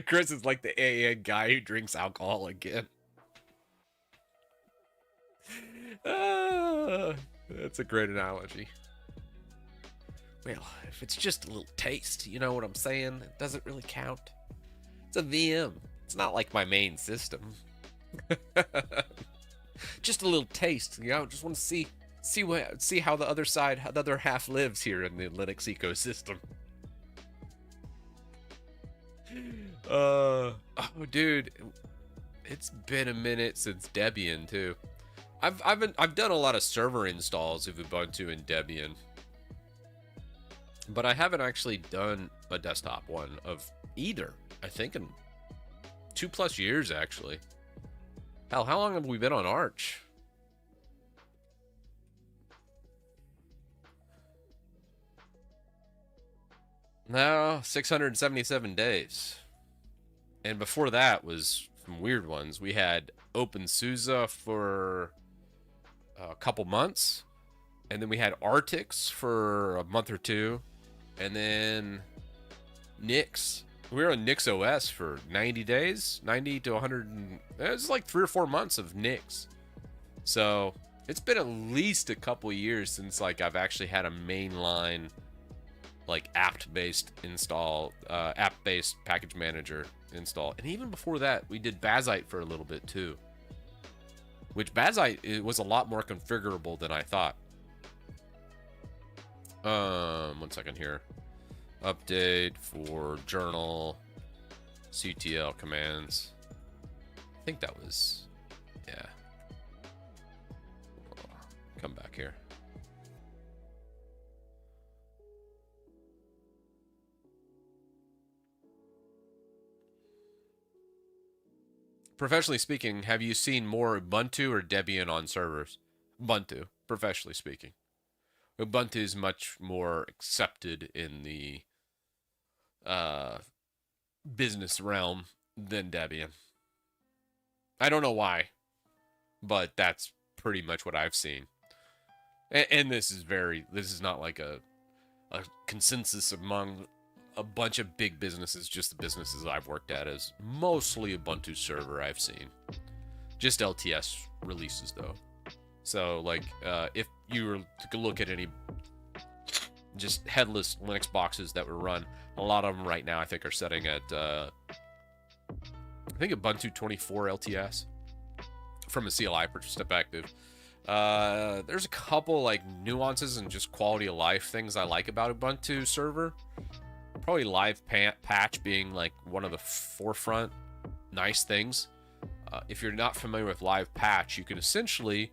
Chris is like the AA guy who drinks alcohol again. That's a great analogy. Well, if it's just a little taste, you know what I'm saying? It doesn't really count. It's a VM. It's not like my main system. Just a little taste, you know. Just want to see how the other side, how the other half lives here in the Linux ecosystem. Oh, dude, it's been a minute since Debian too. I've done a lot of server installs of Ubuntu and Debian, but I haven't actually done a desktop one of either. I think in 2+ years actually. Hell, how long have we been on Arch? Now 677 days. And before that was some weird ones. We had OpenSUSE for a couple months. And then we had Artix for a month or two. And then Nix. We were on Nix OS for 90 days. 90 to 100. It was like 3 or 4 months of Nix. So it's been at least a couple years since like I've actually had a mainline like apt-based install, app-based package manager install. And even before that, we did Bazite for a little bit too. Which Bazite, it was a lot more configurable than I thought. 1 second here. Update for journal CTL commands. I think that was, yeah. Come back here. Professionally speaking, have you seen more Ubuntu or Debian on servers? Ubuntu, professionally speaking. Ubuntu is much more accepted in the business realm than Debian. I don't know why, but that's pretty much what I've seen. And this is not like a consensus among a bunch of big businesses. Just the businesses I've worked at is mostly Ubuntu server I've seen. just LTS releases though. So like if you were to look at any just headless Linux boxes that were run, a lot of them right now I think are setting at I think Ubuntu 24 LTS from a CLI perspective. There's a couple like nuances and just quality of life things I like about Ubuntu server. Probably live patch being like one of the forefront nice things. If you're not familiar with live patch, you can essentially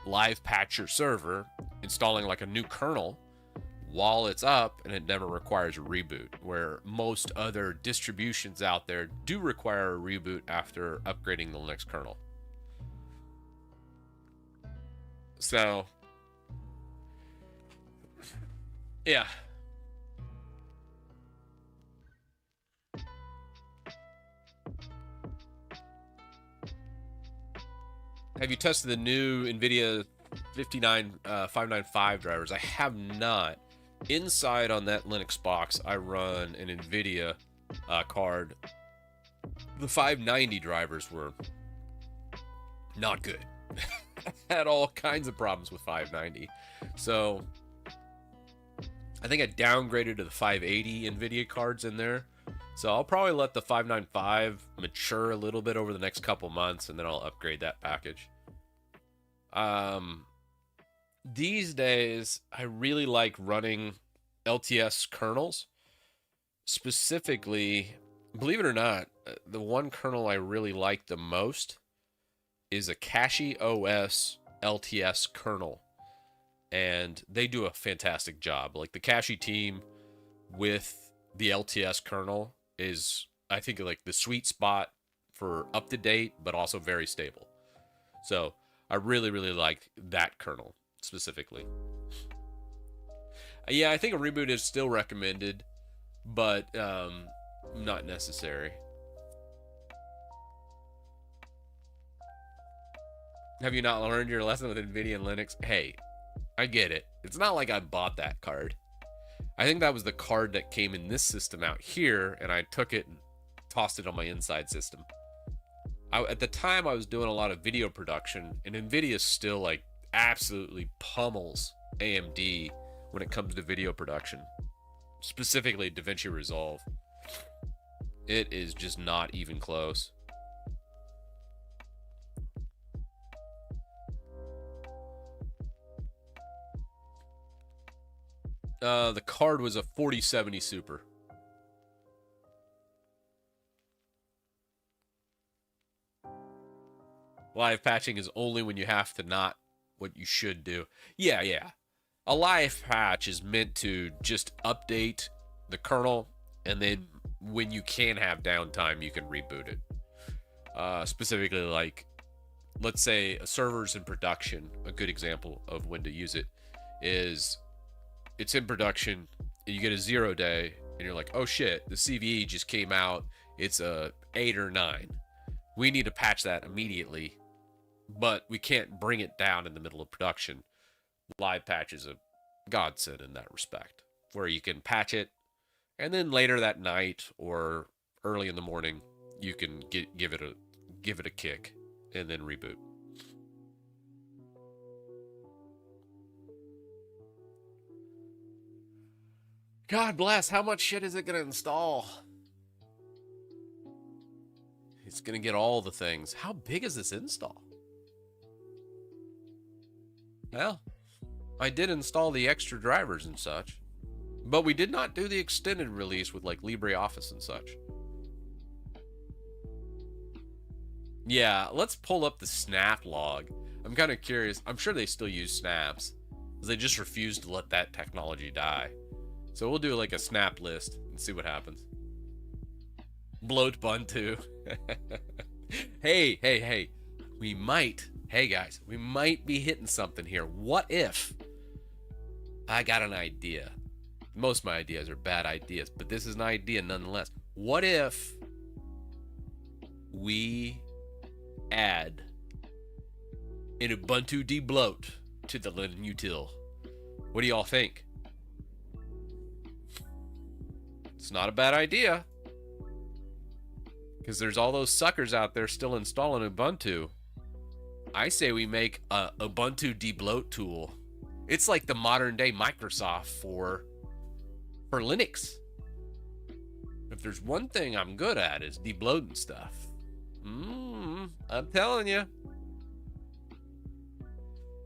live patch your server, installing like a new kernel while it's up, and it never requires a reboot, where most other distributions out there do require a reboot after upgrading the Linux kernel. So, yeah. Have you tested the new Nvidia 595 drivers? I have not. Inside on that Linux box, I run an Nvidia card. The 590 drivers were not good. Had all kinds of problems with 590. So I think I downgraded to the 580 Nvidia cards in there. So I'll probably let the 595 mature a little bit over the next couple months, and then I'll upgrade that package. These days, I really like running LTS kernels. Specifically, believe it or not, the one kernel I really like the most is a Cache OS LTS kernel. And they do a fantastic job. Like the Cache team with the LTS kernel is, I think, like the sweet spot for up to date, but also very stable. So I really, really like that kernel specifically. Yeah, I think a reboot is still recommended, but not necessary. Have you not learned your lesson with Nvidia and Linux? Hey, I get it. It's not like I bought that card. I think that was the card that came in this system out here, and I took it and tossed it on my inside system. At the time, I was doing a lot of video production, and Nvidia still like absolutely pummels AMD when it comes to video production, specifically DaVinci Resolve. It is just not even close. The card was a 4070 Super. Live patching is only when you have to, not what you should do. Yeah. A live patch is meant to just update the kernel, and then when you can have downtime, you can reboot it. Specifically, like, let's say a server's in production. A good example of when to use it is it's in production, you get a 0 day, and you're like, oh shit, the CVE just came out. It's a 8 or 9. We need to patch that immediately, but we can't bring it down in the middle of production. Live patch is a godsend in that respect, where you can patch it, and then later that night or early in the morning, you can give it a kick, and then reboot. God bless, how much shit is it going to install? It's going to get all the things. How big is this install? Well, I did install the extra drivers and such, but we did not do the extended release with like LibreOffice and such. Yeah, let's pull up the snap log. I'm kind of curious. I'm sure they still use snaps, because they just refuse to let that technology die. So we'll do like a snap list and see what happens. Bloat Ubuntu. Hey. Hey guys, we might be hitting something here. What if I got an idea? Most of my ideas are bad ideas, but this is an idea nonetheless. What if we add an Ubuntu Debloat to the LinUtil? What do y'all think? It's not a bad idea, because there's all those suckers out there still installing Ubuntu, I say we make a Ubuntu Debloat tool. It's like the modern day Microsoft for Linux. If there's one thing I'm good at, is debloating stuff. I'm telling you.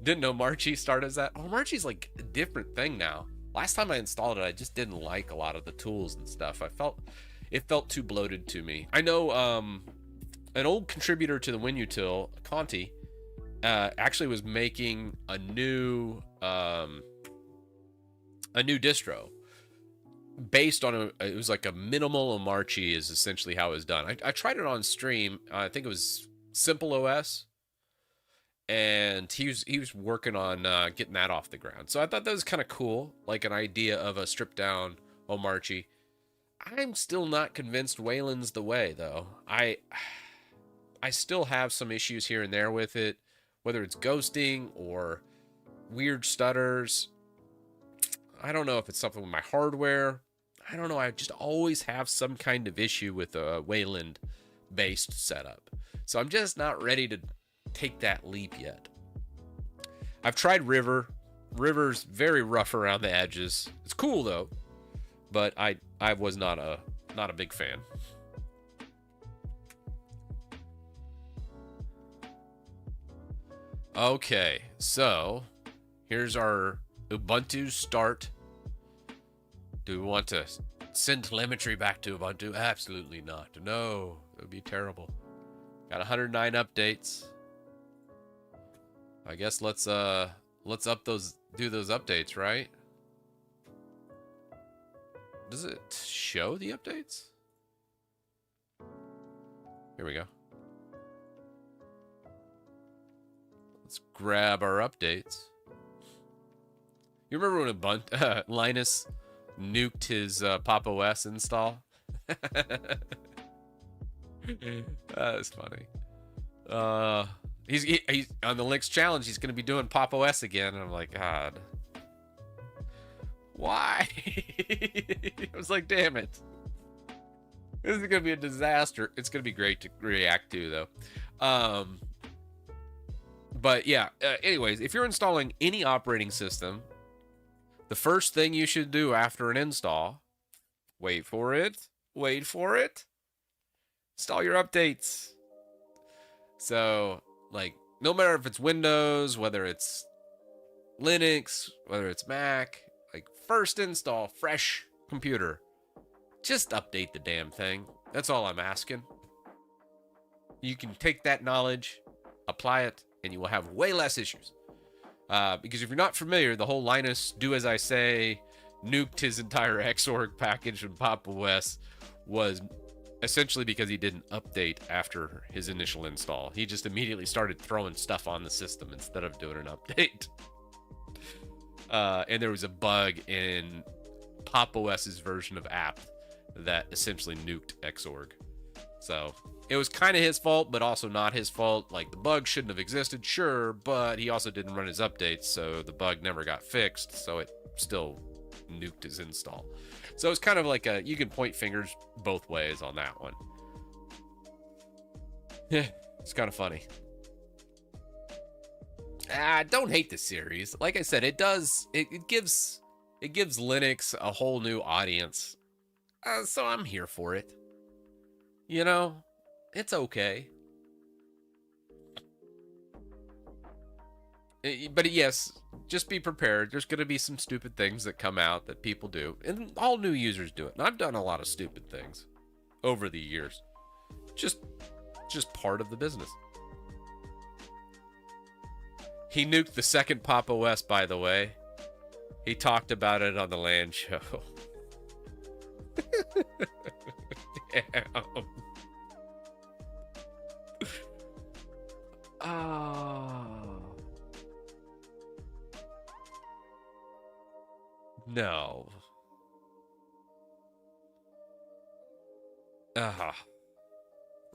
Didn't know Marchi started as that. Oh, Marchi's like a different thing now. Last time I installed it, I just didn't like a lot of the tools and stuff. It felt too bloated to me. I know an old contributor to the WinUtil, Conti, actually was making a new distro based on it was like a minimal Amarchi is essentially how it was done. I tried it on stream. I think it was Simple OS, and he was working on getting that off the ground. So I thought that was kind of cool, like an idea of a stripped down Omarchi. I'm still not convinced Wayland's the way, though. I still have some issues here and there with it, whether it's ghosting or weird stutters. I don't know if it's something with my hardware. I don't know. I just always have some kind of issue with a Wayland-based setup. So I'm just not ready to take that leap yet. I've tried River. River's very rough around the edges. It's cool though, but I was not a big fan. Okay, so here's our Ubuntu start. Do we want to send telemetry back to Ubuntu? Absolutely not. No, it would be terrible. Got 109 updates. I guess let's do those updates, right? Does it show the updates? Here we go. Let's grab our updates. You remember when Ubuntu Linus nuked his Pop! OS install? That was funny. He's on the Linux challenge. He's going to be doing Pop! OS again, and I'm like, God, why? I was like, damn it. This is going to be a disaster. It's going to be great to react to, though. But yeah, anyways, if you're installing any operating system, the first thing you should do after an install, wait for it, install your updates. So, like, no matter if it's Windows, whether it's Linux, whether it's Mac, like, first install, fresh computer. Just update the damn thing. That's all I'm asking. You can take that knowledge, apply it, and you will have way less issues. Because if you're not familiar, the whole Linus do as I say, nuked his entire Xorg package from Pop! OS was essentially because he didn't update after his initial install. He just immediately started throwing stuff on the system instead of doing an update. And there was a bug in Pop! OS's version of apt that essentially nuked Xorg. So it was kind of his fault, but also not his fault. Like, the bug shouldn't have existed, sure, but he also didn't run his updates, so the bug never got fixed, so it still nuked his install. So it's kind of like you can point fingers both ways on that one. Yeah, it's kind of funny. Don't hate the series. Like I said, it gives Linux a whole new audience. So I'm here for it. You know, it's okay. But yes, just be prepared. There's going to be some stupid things that come out that people do. And all new users do it. And I've done a lot of stupid things over the years. Just part of the business. He nuked the second Pop! OS, by the way. He talked about it on the LAN show. Damn. Oh. No.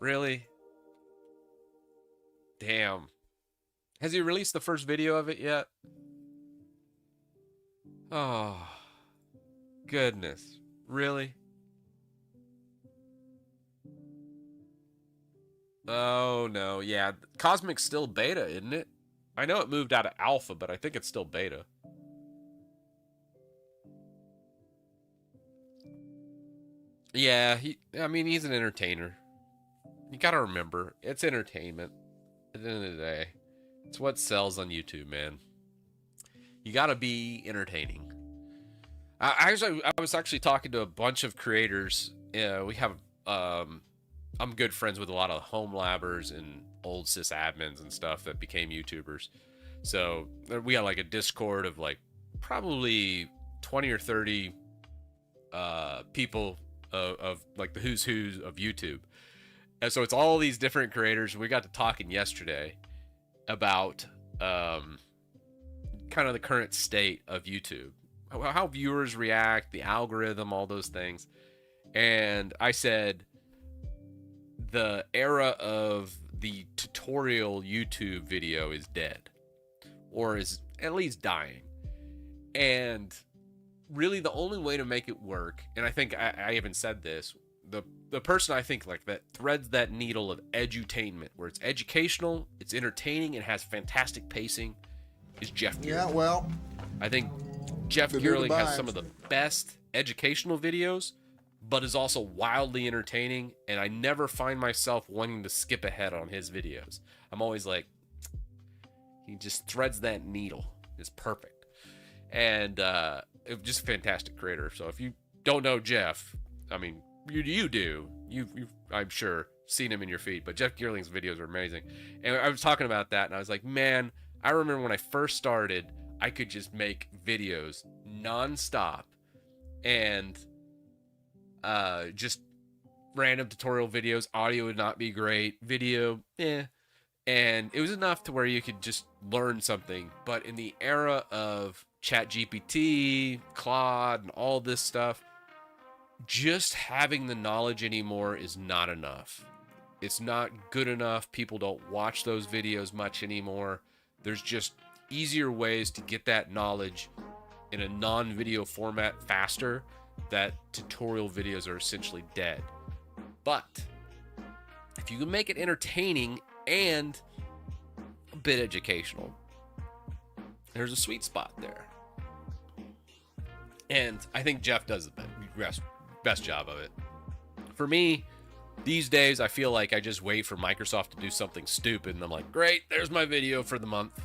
Really? Damn. Has he released the first video of it yet? Oh. Goodness. Really? Oh no, yeah, Cosmic's still beta, isn't it? I know it moved out of alpha, but I think it's still beta. Yeah, I mean, he's an entertainer. You gotta remember, it's entertainment. At the end of the day, it's what sells on YouTube, man. You gotta be entertaining. I was actually talking to a bunch of creators. We have, I'm good friends with a lot of home labbers and old sysadmins and stuff that became YouTubers. So we got like a Discord of like probably 20 or 30 people of like the who's who's of YouTube. And so it's all these different creators. We got to talking yesterday about kind of the current state of YouTube, how viewers react, the algorithm, all those things. And I said the era of the tutorial YouTube video is dead, or is at least dying. And really the only way to make it work, and I think I even said this, the person I think like that threads that needle of edutainment, where it's educational, it's entertaining, it has fantastic pacing, is Jeff Geerling. Yeah, well, I think Jeff Geerling has some of the best educational videos, but is also wildly entertaining, and I never find myself wanting to skip ahead on his videos. I'm always like, he just threads that needle. It's perfect. And just a fantastic creator. So if you don't know Jeff, I mean, you do. You've I'm sure seen him in your feed, but Jeff Geerling's videos are amazing. And I was talking about that, and I was like, man, I remember when I first started, I could just make videos nonstop, and just random tutorial videos. Audio would not be great. Video, and it was enough to where you could just learn something. But in the era of ChatGPT, Claude, and all this stuff, just having the knowledge anymore is not enough. It's not good enough. People don't watch those videos much anymore. There's just easier ways to get that knowledge in a non-video format faster. That tutorial videos are essentially dead. But if you can make it entertaining and a bit educational, there's a sweet spot there. And I think Jeff does the best job of it. For me, these days, I feel like I just wait for Microsoft to do something stupid, and I'm like, great, there's my video for the month.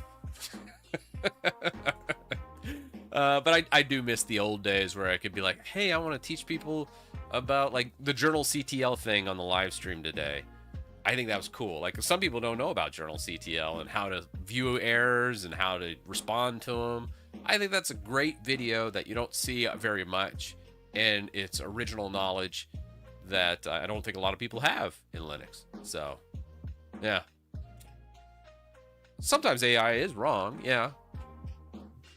But I do miss the old days where I could be like, hey, I want to teach people about like the journalctl thing on the live stream today. I think that was cool. Like, some people don't know about journalctl and how to view errors and how to respond to them. I think that's a great video that you don't see very much, and it's original knowledge that I don't think a lot of people have in Linux. So, yeah. Sometimes AI is wrong, yeah.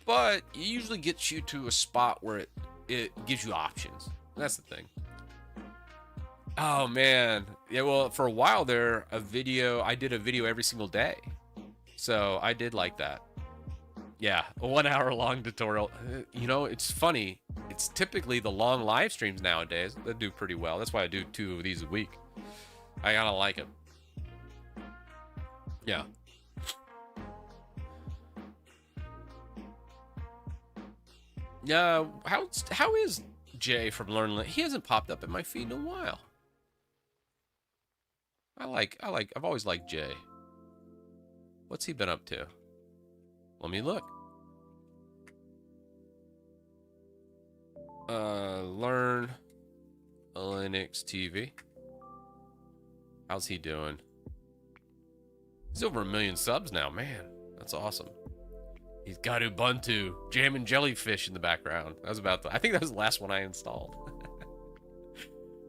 But it usually gets you to a spot where it gives you options. That's the thing. Oh, man. Yeah, well, for a while there, I did a video every single day. So I did like that. Yeah, a 1 hour long tutorial. You know, it's funny. It's typically the long live streams nowadays that do pretty well. That's why I do 2 of these a week. I gotta like it. Yeah. How is Jay from Learn? He hasn't popped up in my feed in a while. I've always liked Jay. What's he been up to? Let me look. Learn Linux TV. How's he doing? He's over 1 million subs now, man. That's awesome. He's got Ubuntu, jamming jellyfish in the background. That was I think that was the last one I installed.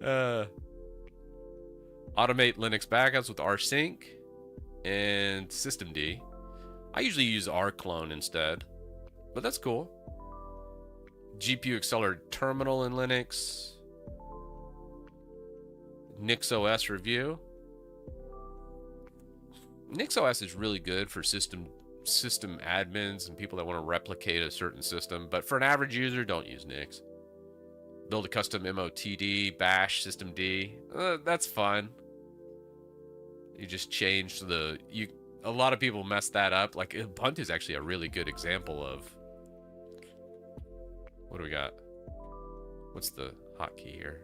Automate Linux backups with rsync and systemd. I usually use rclone instead, but that's cool. GPU accelerated terminal in Linux. NixOS review. NixOS is really good for system admins and people that want to replicate a certain system, but for an average user, don't use Nix. Build a custom MOTD, bash systemd. That's fun. You just change a lot of people mess that up. Like Ubuntu is actually a really good example of. What do we got? What's the hotkey here?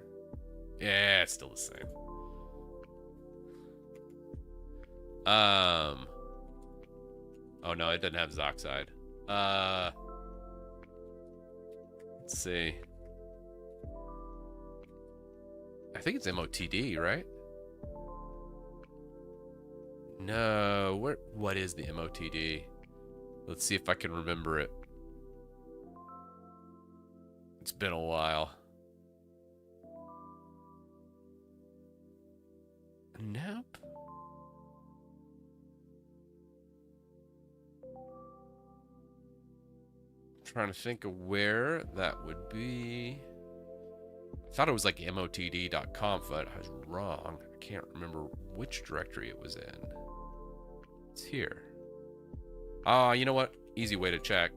Yeah, it's still the same. Oh no, it doesn't have Zoxide. Let's see. I think it's MOTD, right? No, what is the MOTD? Let's see if I can remember it. It's been a while. Nope. Trying to think of where that would be. I thought it was like motd.conf, but I was wrong. I can't remember which directory it was in. It's here. You know what? Easy way to check.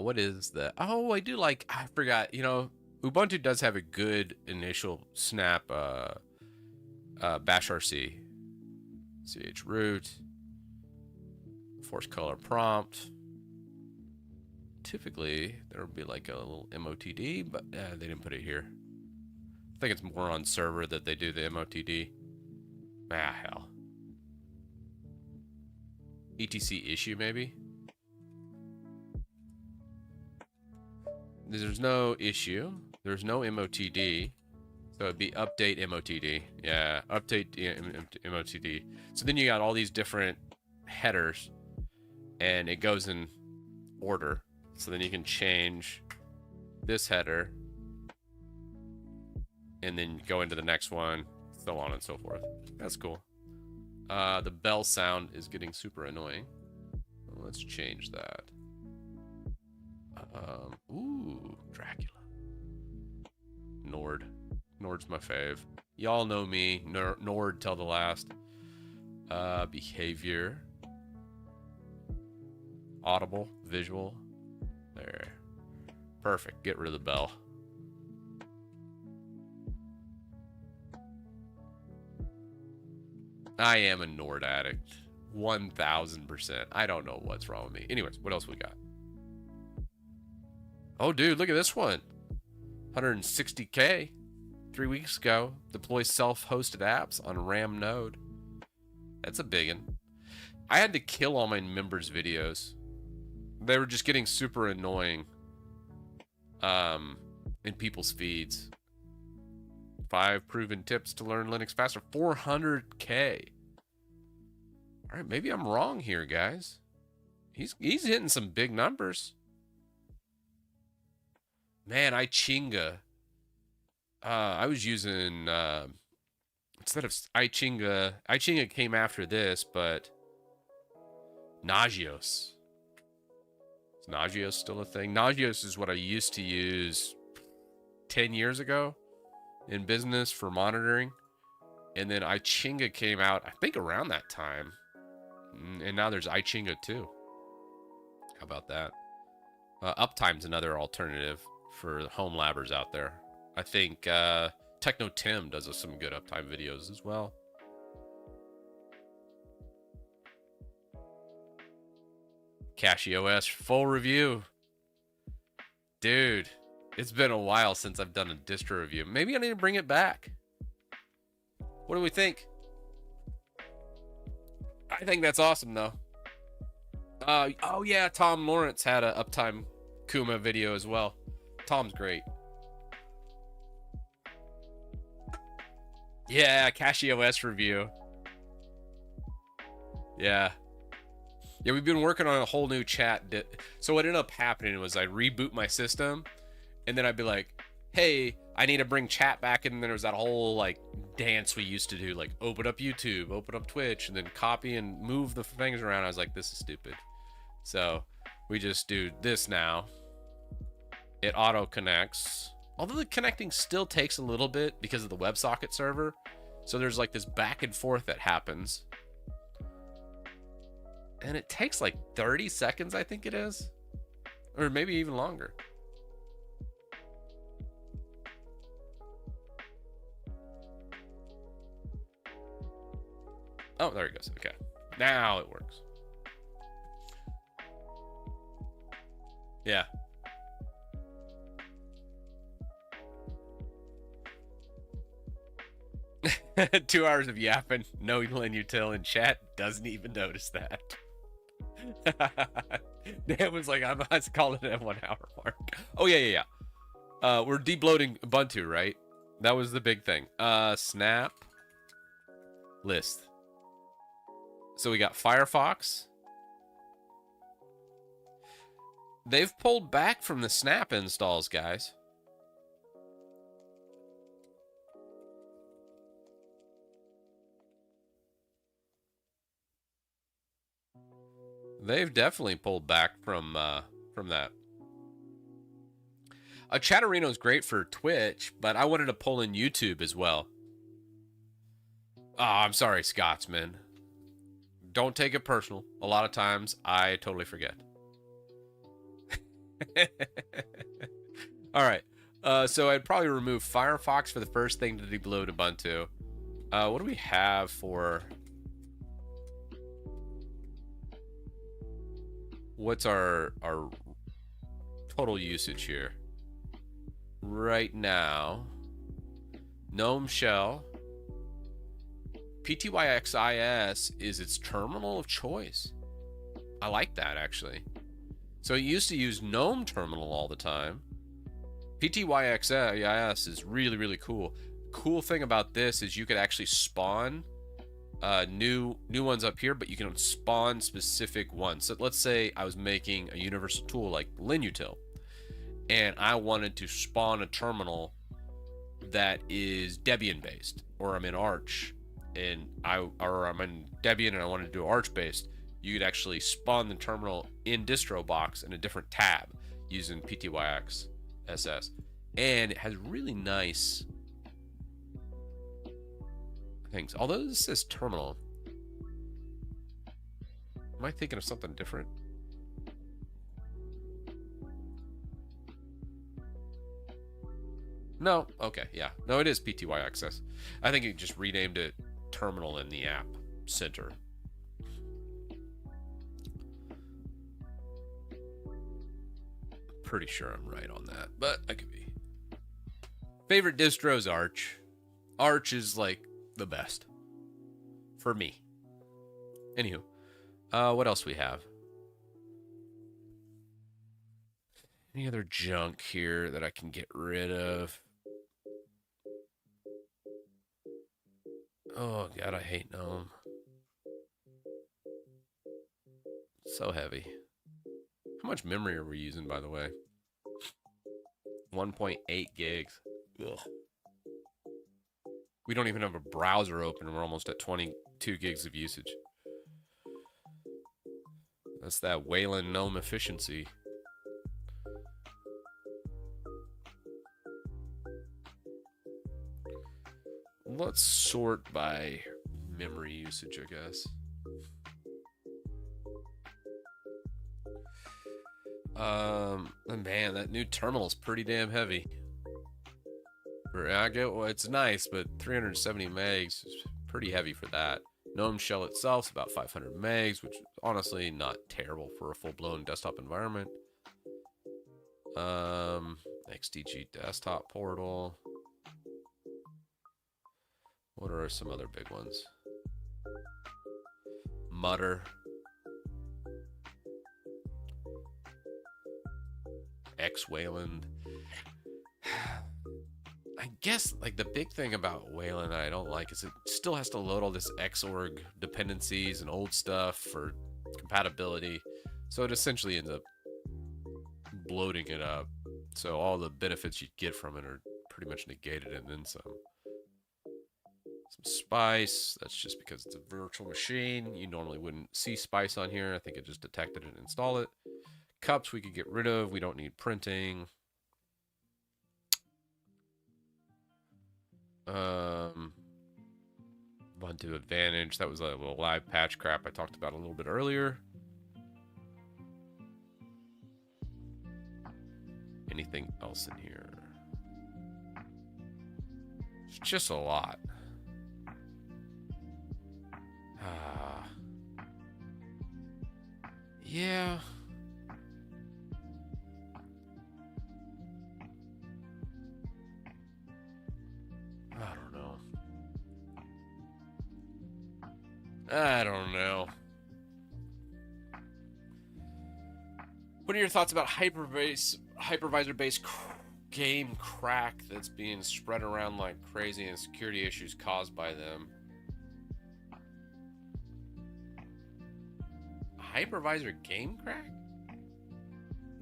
What is that? Oh, I do like, I forgot, you know, Ubuntu does have a good initial snap bash RC. chroot, force color prompt. Typically, there would be like a little MOTD, but they didn't put it here. I think it's more on server that they do the MOTD. Ah, hell. etc issue, maybe? There's no issue. There's no MOTD. So it'd be update MOTD. Yeah, update MOTD. So then you got all these different headers, and it goes in order. So then you can change this header, and then go into the next one, so on and so forth. That's cool. The bell sound is getting super annoying. Let's change that. Ooh, Dracula. Nord. Nord's my fave. Y'all know me. Nord till the last. Behavior. Audible. Visual. There. Perfect. Get rid of the bell. I am a Nord addict. 1000%. I don't know what's wrong with me. Anyways, what else we got? Oh, dude, look at this one. 160K. 3 weeks ago. Deploy self-hosted apps on RAM node. That's a big one. I had to kill all my members' videos. They were just getting super annoying in people's feeds. 5 proven tips to learn Linux faster. 400K. All right, maybe I'm wrong here, guys. He's hitting some big numbers. Man, iChinga. I was using instead of iChinga came after this, but Nagios. Is Nagios still a thing? Nagios is what I used to use 10 years ago in business for monitoring. And then iChinga came out, I think around that time. And now there's iChinga too. How about that? Uptime's another alternative for home labbers out there. I think Techno Tim does some good uptime videos as well. CachyOS full review. Dude, it's been a while since I've done a distro review. Maybe I need to bring it back. What do we think? I think that's awesome, though. Oh, yeah, Tom Lawrence had a Uptime Kuma video as well. Tom's great. Yeah, CachyOS review. Yeah. Yeah, we've been working on a whole new chat. So what ended up happening was I reboot my system, and then I'd be like, hey, I need to bring chat back, and there was that whole like dance we used to do, like open up YouTube, open up Twitch, and then copy and move the things around. I was like, this is stupid. So we just do this now. It auto connects. Although the connecting still takes a little bit because of the WebSocket server. So there's like this back and forth that happens. And it takes like 30 seconds, I think it is. Or maybe even longer. Oh, there it goes. Okay. Now it works. Yeah. 2 hours of yapping, no LinUtil, and chat doesn't even notice that. Dan was like, I'm calling it at 1 hour mark. Oh, yeah. We're debloating Ubuntu, right? That was the big thing. Snap list. So we got Firefox. They've pulled back from the snap installs, guys. They've definitely pulled back from that. Chatterino is great for Twitch, but I wanted to pull in YouTube as well. Oh, I'm sorry, Scotsman. Don't take it personal. A lot of times, I totally forget. All right. So I'd probably remove Firefox for the first thing to debloat Ubuntu. What do we have for... What's our total usage here? Right now, GNOME shell, PTYXIS is its terminal of choice. I like that, actually. So it used to use GNOME terminal all the time. PTYXIS is really, really cool. Cool thing about this is you could actually spawn new ones up here, but you can spawn specific ones. So let's say I was making a universal tool like LinUtil, and I wanted to spawn a terminal that is Debian based, or I'm in Arch, and I'm in Debian and I wanted to do Arch based. You could actually spawn the terminal in DistroBox in a different tab using PTYXIS, and it has really nice things. Although this says terminal, am I thinking of something different? No. Okay. Yeah. No, it is PTYXIS. I think it just renamed it terminal in the app center. Pretty sure I'm right on that, but I could be. Favorite distro is Arch. Arch is like the best for me. Anywho, what else we have? Any other junk here that I can get rid of? Oh god, I hate GNOME. So heavy. How much memory are we using, by the way? 1.8 gigs. Ugh. We don't even have a browser open, and we're almost at 22 gigs of usage. That's that Wayland GNOME efficiency. Let's sort by memory usage, I guess. Man, that new terminal is pretty damn heavy. Well, it's nice, but 370 megs is pretty heavy for that. GNOME shell itself is about 500 megs, which is honestly not terrible for a full-blown desktop environment. XDG desktop portal. What are some other big ones? Mutter. X Wayland. I guess like the big thing about Wayland I don't like is it still has to load all this Xorg dependencies and old stuff for compatibility. So it essentially ends up bloating it up. So all the benefits you get from it are pretty much negated it and then some. Some spice. That's just because it's a virtual machine. You normally wouldn't see spice on here. I think it just detected it and installed it. Cups we could get rid of. We don't need printing. Ubuntu Advantage. That was a little live patch crap I talked about a little bit earlier. Anything else in here? It's just a lot. Yeah. I don't know. I don't know. What are your thoughts about hypervisor-based game crack that's being spread around like crazy and security issues caused by them? Hypervisor game crack?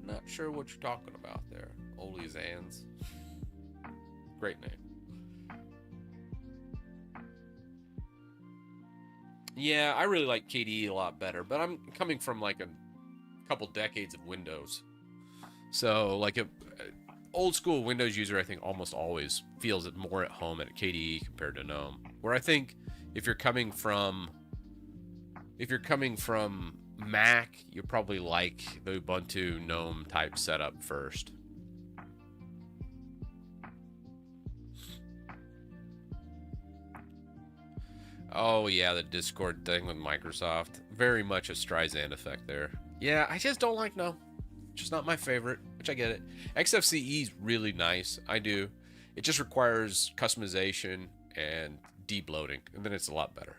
Not sure what you're talking about there. Oli Zans. Great name. Yeah, I really like KDE a lot better, but I'm coming from like a couple decades of Windows. So like a old school Windows user, I think almost always feels it more at home at KDE compared to GNOME. Where I think if you're coming from Mac, you probably like the Ubuntu GNOME type setup first. Oh yeah, the Discord thing with Microsoft. Very much a Streisand effect there. Yeah, I just don't like GNOME. Just not my favorite, which I get it. XFCE is really nice. I do. It just requires customization and debloating, and then it's a lot better.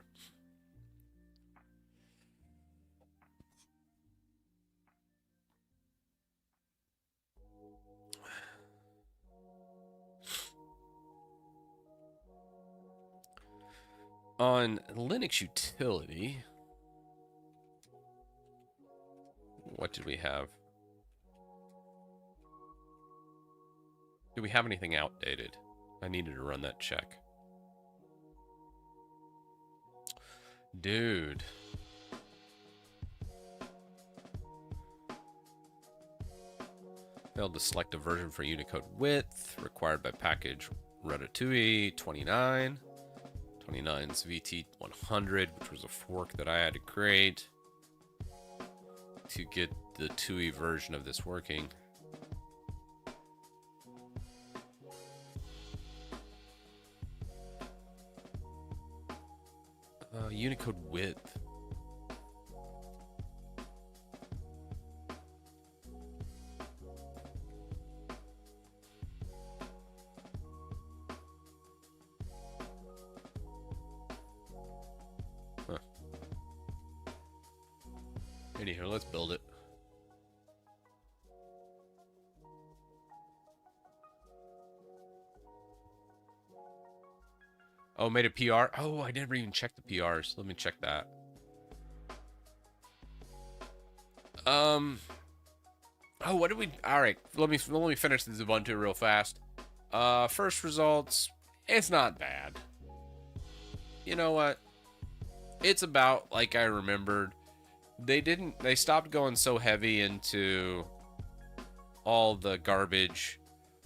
On Linux utility, what did we have? Do we have anything outdated? I needed to run that check. Dude. Failed to select a version for Unicode width, required by package Ratatouille 29. 29's VT100, which was a fork that I had to create to get the TUI version of this working. Unicode width. Huh. Anyhow, let's build it. Oh, made a PR? Oh, I never even checked the PRs. Let me check that. Oh, what did we... All right, let me finish this Ubuntu real fast. First results, it's not bad. You know what? It's about like I remembered. They stopped going so heavy into all the garbage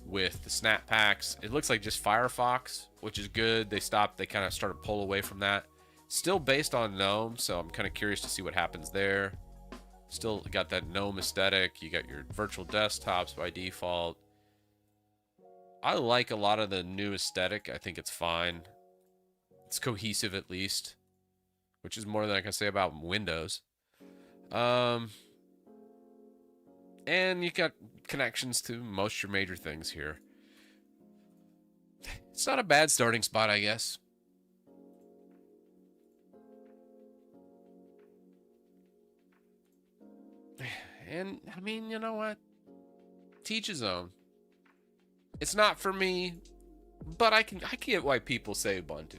with the snap packs. It looks like just Firefox, which is good. They kind of started to pull away from that. Still based on GNOME, so I'm kind of curious to see what happens there. Still got that GNOME aesthetic. You got your virtual desktops by default. I like a lot of the new aesthetic. I think it's fine. It's cohesive at least, which is more than I can say about Windows. And you got connections to most of your major things here. It's not a bad starting spot, I guess. And, I mean, you know what? Teach his own. It's not for me, but I get why people say Ubuntu.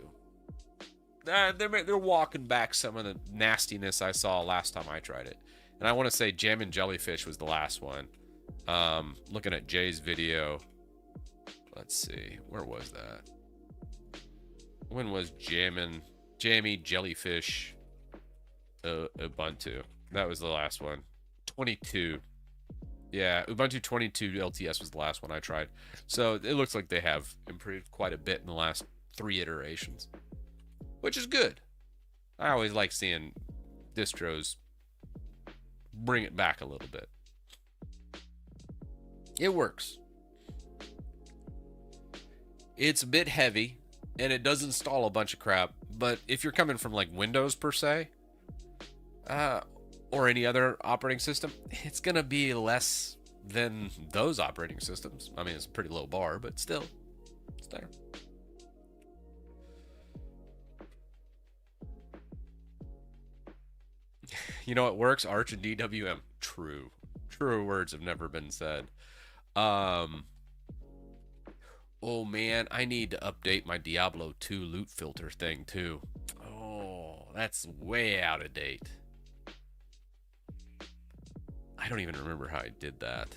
They're walking back some of the nastiness I saw last time I tried it. And I want to say Jam and Jellyfish was the last one. Looking at Jay's video. let's see, where was that? When was Jammy Jellyfish Ubuntu? That was the last one. 22. Yeah, Ubuntu 22 LTS was the last one I tried. So it looks like they have improved quite a bit in the last 3 iterations, which is good. I always like seeing distros bring it back a little bit. It works. It's a bit heavy, and it does install a bunch of crap, but if you're coming from like Windows per se, or any other operating system, it's going to be less than those operating systems. I mean, it's a pretty low bar, but still, it's there. You know what works? Arch and DWM. True. Truer words have never been said. Oh man, I need to update my Diablo 2 loot filter thing too. Oh, that's way out of date. I don't even remember how I did that.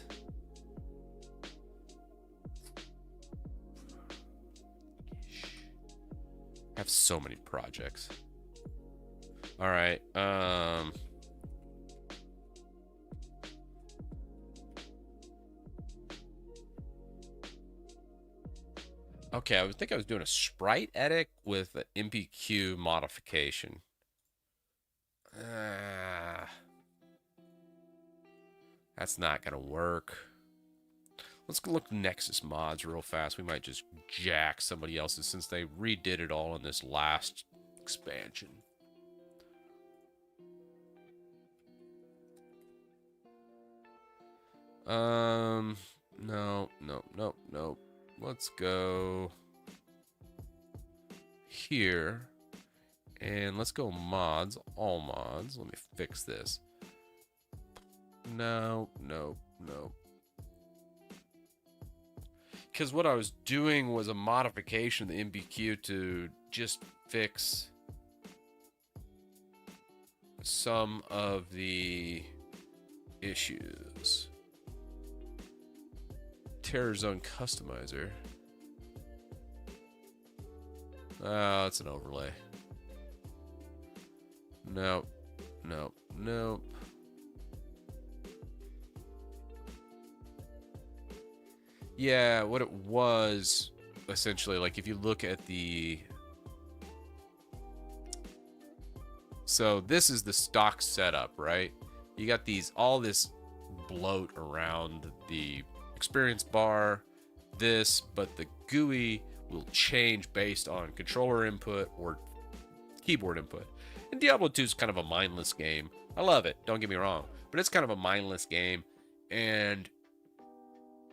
I have so many projects. All right. Okay, I think I was doing a sprite edit with an MPQ modification. That's not gonna work. Let's go look Nexus mods real fast. We might just jack somebody else's since they redid it all in this last expansion. No. Let's go here and let's go mods, all mods. Let me fix this. No. Because what I was doing was a modification of the MBQ to just fix some of the issues. Terror Zone Customizer. Oh, it's an overlay. Nope. Yeah, what it was essentially, like if you look at the... So this is the stock setup, right? You got all this bloat around the experience bar, but the GUI will change based on controller input or keyboard input. And Diablo 2 is kind of a mindless game. I love it, don't get me wrong, but it's kind of a mindless game, and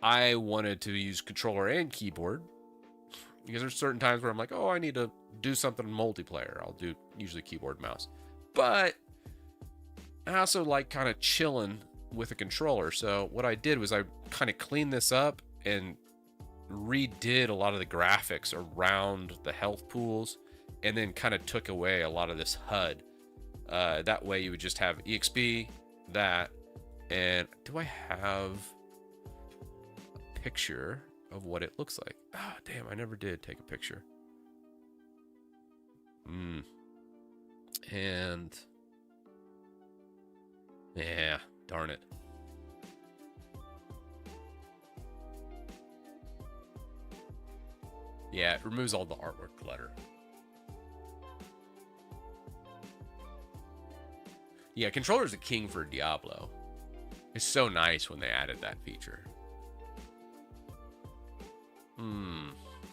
I wanted to use controller and keyboard because there's certain times where I'm like, oh, I need to do something multiplayer. I'll do usually keyboard mouse, but I also like kind of chilling with a controller. So what I did was I kind of cleaned this up and redid a lot of the graphics around the health pools, and then kind of took away a lot of this HUD. That way you would just have EXP, that, and do I have a picture of what it looks like? Ah, damn, I never did take a picture. And yeah, darn it. Yeah, it removes all the artwork clutter. Yeah, controller's a king for Diablo. It's so nice when they added that feature.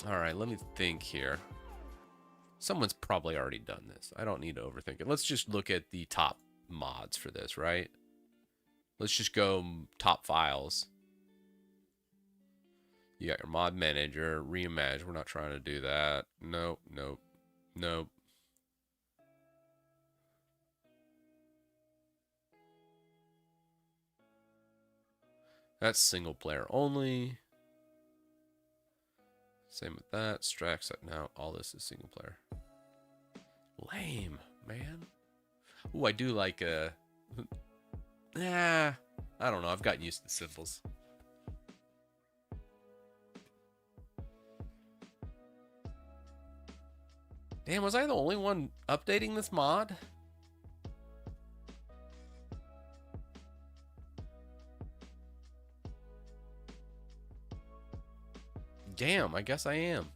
Alright, let me think here. Someone's probably already done this. I don't need to overthink it. Let's just look at the top mods for this, right? Let's just go top files. You got your mod manager, reimagine. We're not trying to do that. Nope. That's single player only. Same with that. Strax now. All this is single player. Lame, man. Ooh, I do like I don't know. I've gotten used to the symbols. Damn, was I the only one updating this mod? Damn, I guess I am.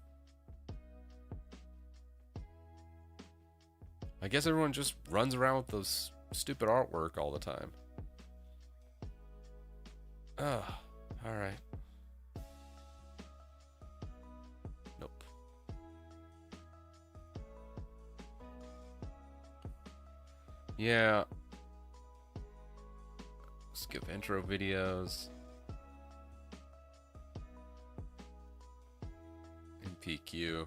I guess everyone just runs around with those stupid artwork all the time. Oh, alright. Nope. Yeah. Skip intro videos. NPQ.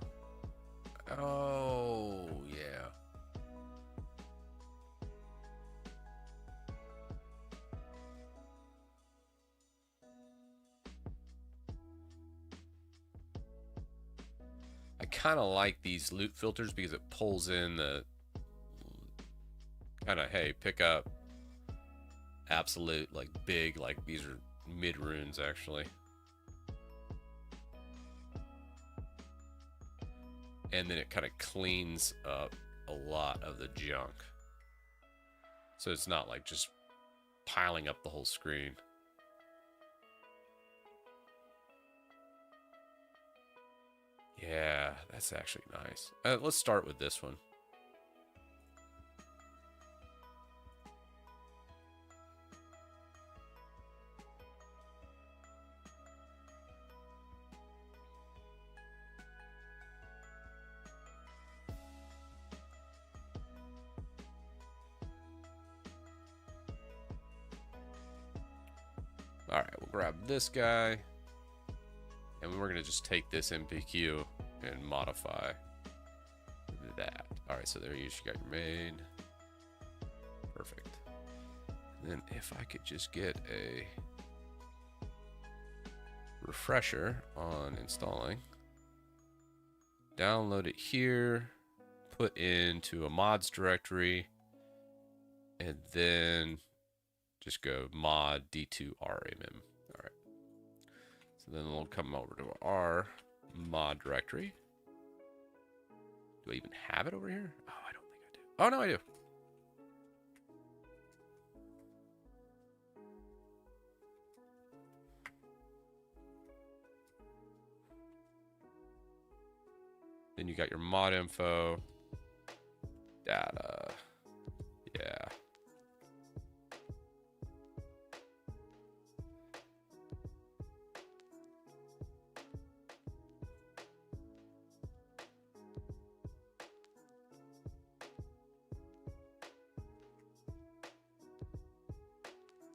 Oh, yeah. I kind of like these loot filters because it pulls in the kind of, hey, pick up absolute, like big, like these are mid runes actually. And then it kind of cleans up a lot of the junk. So it's not like just piling up the whole screen. Yeah, that's actually nice. Let's start with this one. All right, we'll grab this guy. And we're going to just take this MPQ and modify that. All right, so there you got your main. Perfect. And then if I could just get a refresher on installing. Download it here. Put into a mods directory. And then just go mod d2ramm. So then we'll come over to our mod directory. Do I even have it over here? Oh, I don't think I do. Oh, no, I do. Then you got your mod info, data. Yeah.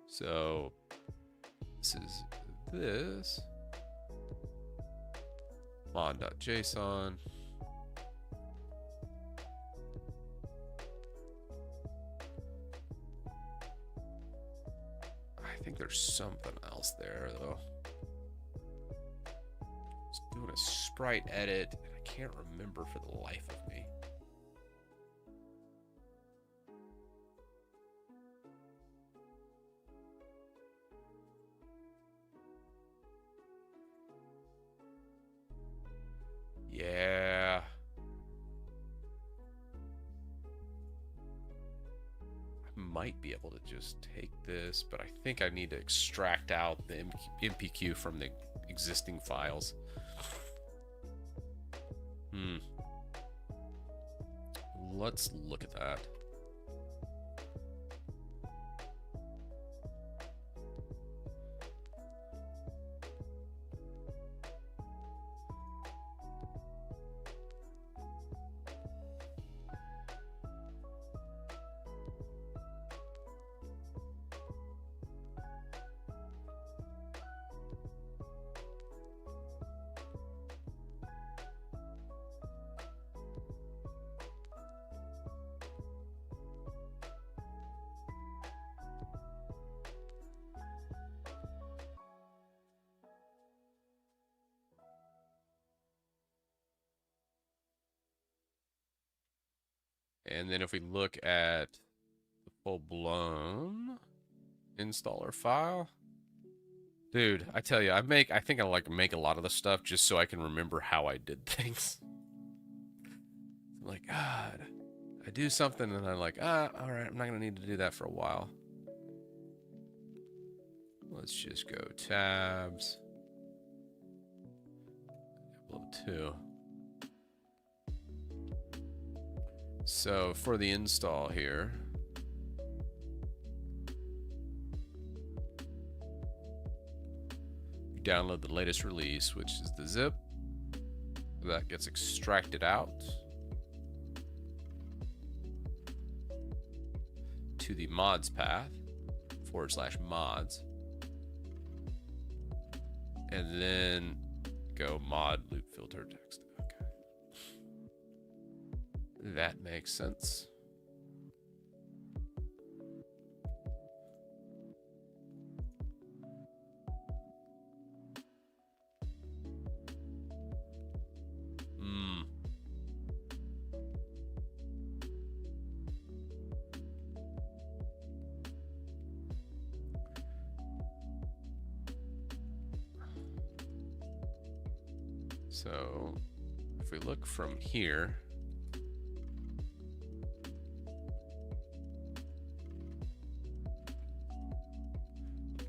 So this is this mod.json. I think there's something else there though. Just doing a sprite edit and I can't remember for the life of me. Yeah. I might be able to just take this, but I think I need to extract out the MPQ from the existing files. Let's look at that. And then if we look at the full-blown installer file, dude, I tell you, I think I like make a lot of the stuff just so I can remember how I did things. I'm like, God, I do something and I'm like, all right, I'm not gonna need to do that for a while. Let's just go tabs. Debloat 2. So for the install here, you download the latest release, which is the zip. That gets extracted out to the mods path, /mods. And then go mod loop filter text. Okay. That makes sense. So if we look from here,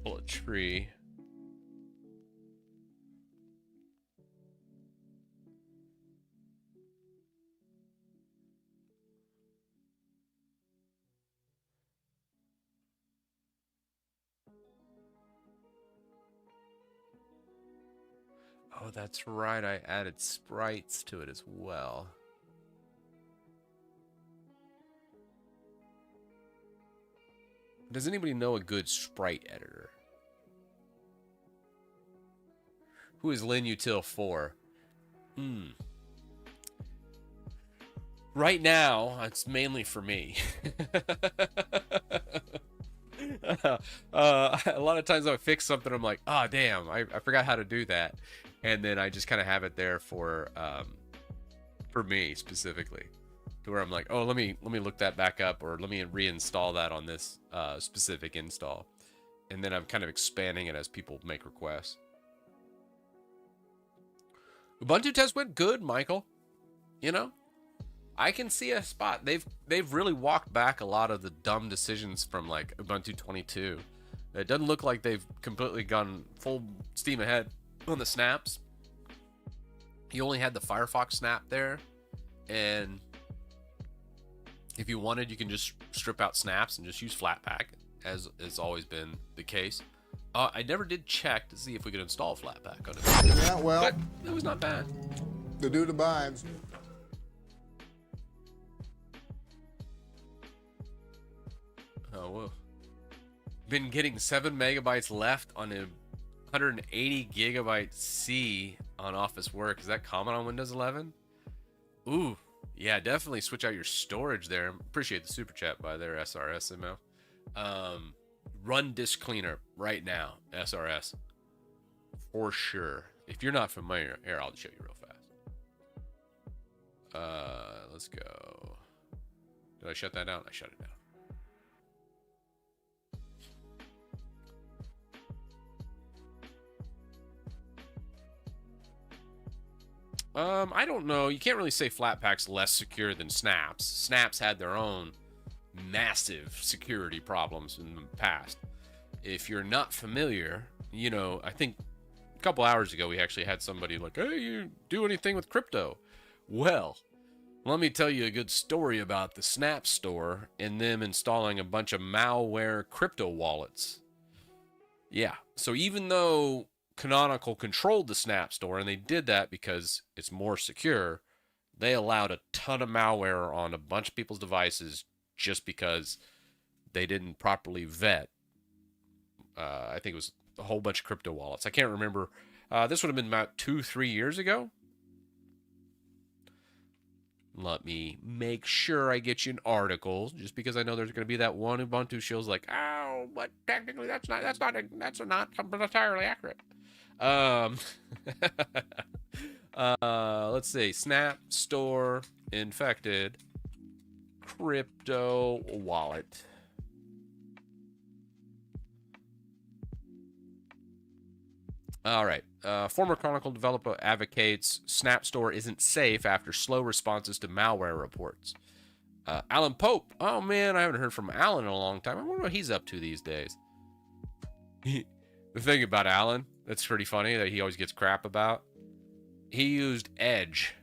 pull a tree. Oh, that's right. I added sprites to it as well. Does anybody know a good sprite editor? Who is LinUtil for? Right now, it's mainly for me. A lot of times I fix something, I'm like, oh damn, I forgot how to do that, and then I just kind of have it there for me specifically, to where I'm like, oh, let me look that back up, or let me reinstall that on this specific install, and then I'm kind of expanding it as people make requests. Ubuntu test went good, Michael. You know, I can see a spot. They've really walked back a lot of the dumb decisions from like Ubuntu 22. It doesn't look like they've completely gone full steam ahead on the snaps. You only had the Firefox snap there, and if you wanted, you can just strip out snaps and just use Flatpak, as has always been the case. I never did check to see if we could install Flatpak on it. Yeah, well, But it was not bad. the dude abides. Oh, whoa. Been getting 7 megabytes left on a 180 gigabyte C on Office Work. Is that common on Windows 11? Ooh, yeah, definitely switch out your storage there. Appreciate the super chat by there, SRSMO. Run disk cleaner right now, SRS. For sure. If you're not familiar, here, I'll show you real fast. Let's go. Did I shut that down? I shut it down. I don't know. You can't really say Flatpak's less secure than Snaps. Snaps had their own massive security problems in the past. If you're not familiar, you know, I think a couple hours ago we actually had somebody like, hey, you do anything with crypto? Well, let me tell you a good story about the Snap store and them installing a bunch of malware crypto wallets. Yeah, so even though Canonical controlled the Snap store, and they did that because it's more secure, they allowed a ton of malware on a bunch of people's devices just because they didn't properly vet. I think it was a whole bunch of crypto wallets. I can't remember. This would have been about 2-3 years ago. Let me make sure I get you an article, just because I know there's going to be that one Ubuntu show's like, oh, but technically that's not entirely accurate. Let's see. Snap store infected crypto wallet. All right. Former Chronicle developer advocates Snap Store isn't safe after slow responses to malware reports. Alan Pope. Oh man, I haven't heard from Alan in a long time. I wonder what he's up to these days. The thing about Alan that's pretty funny that he always gets crap about. He used Edge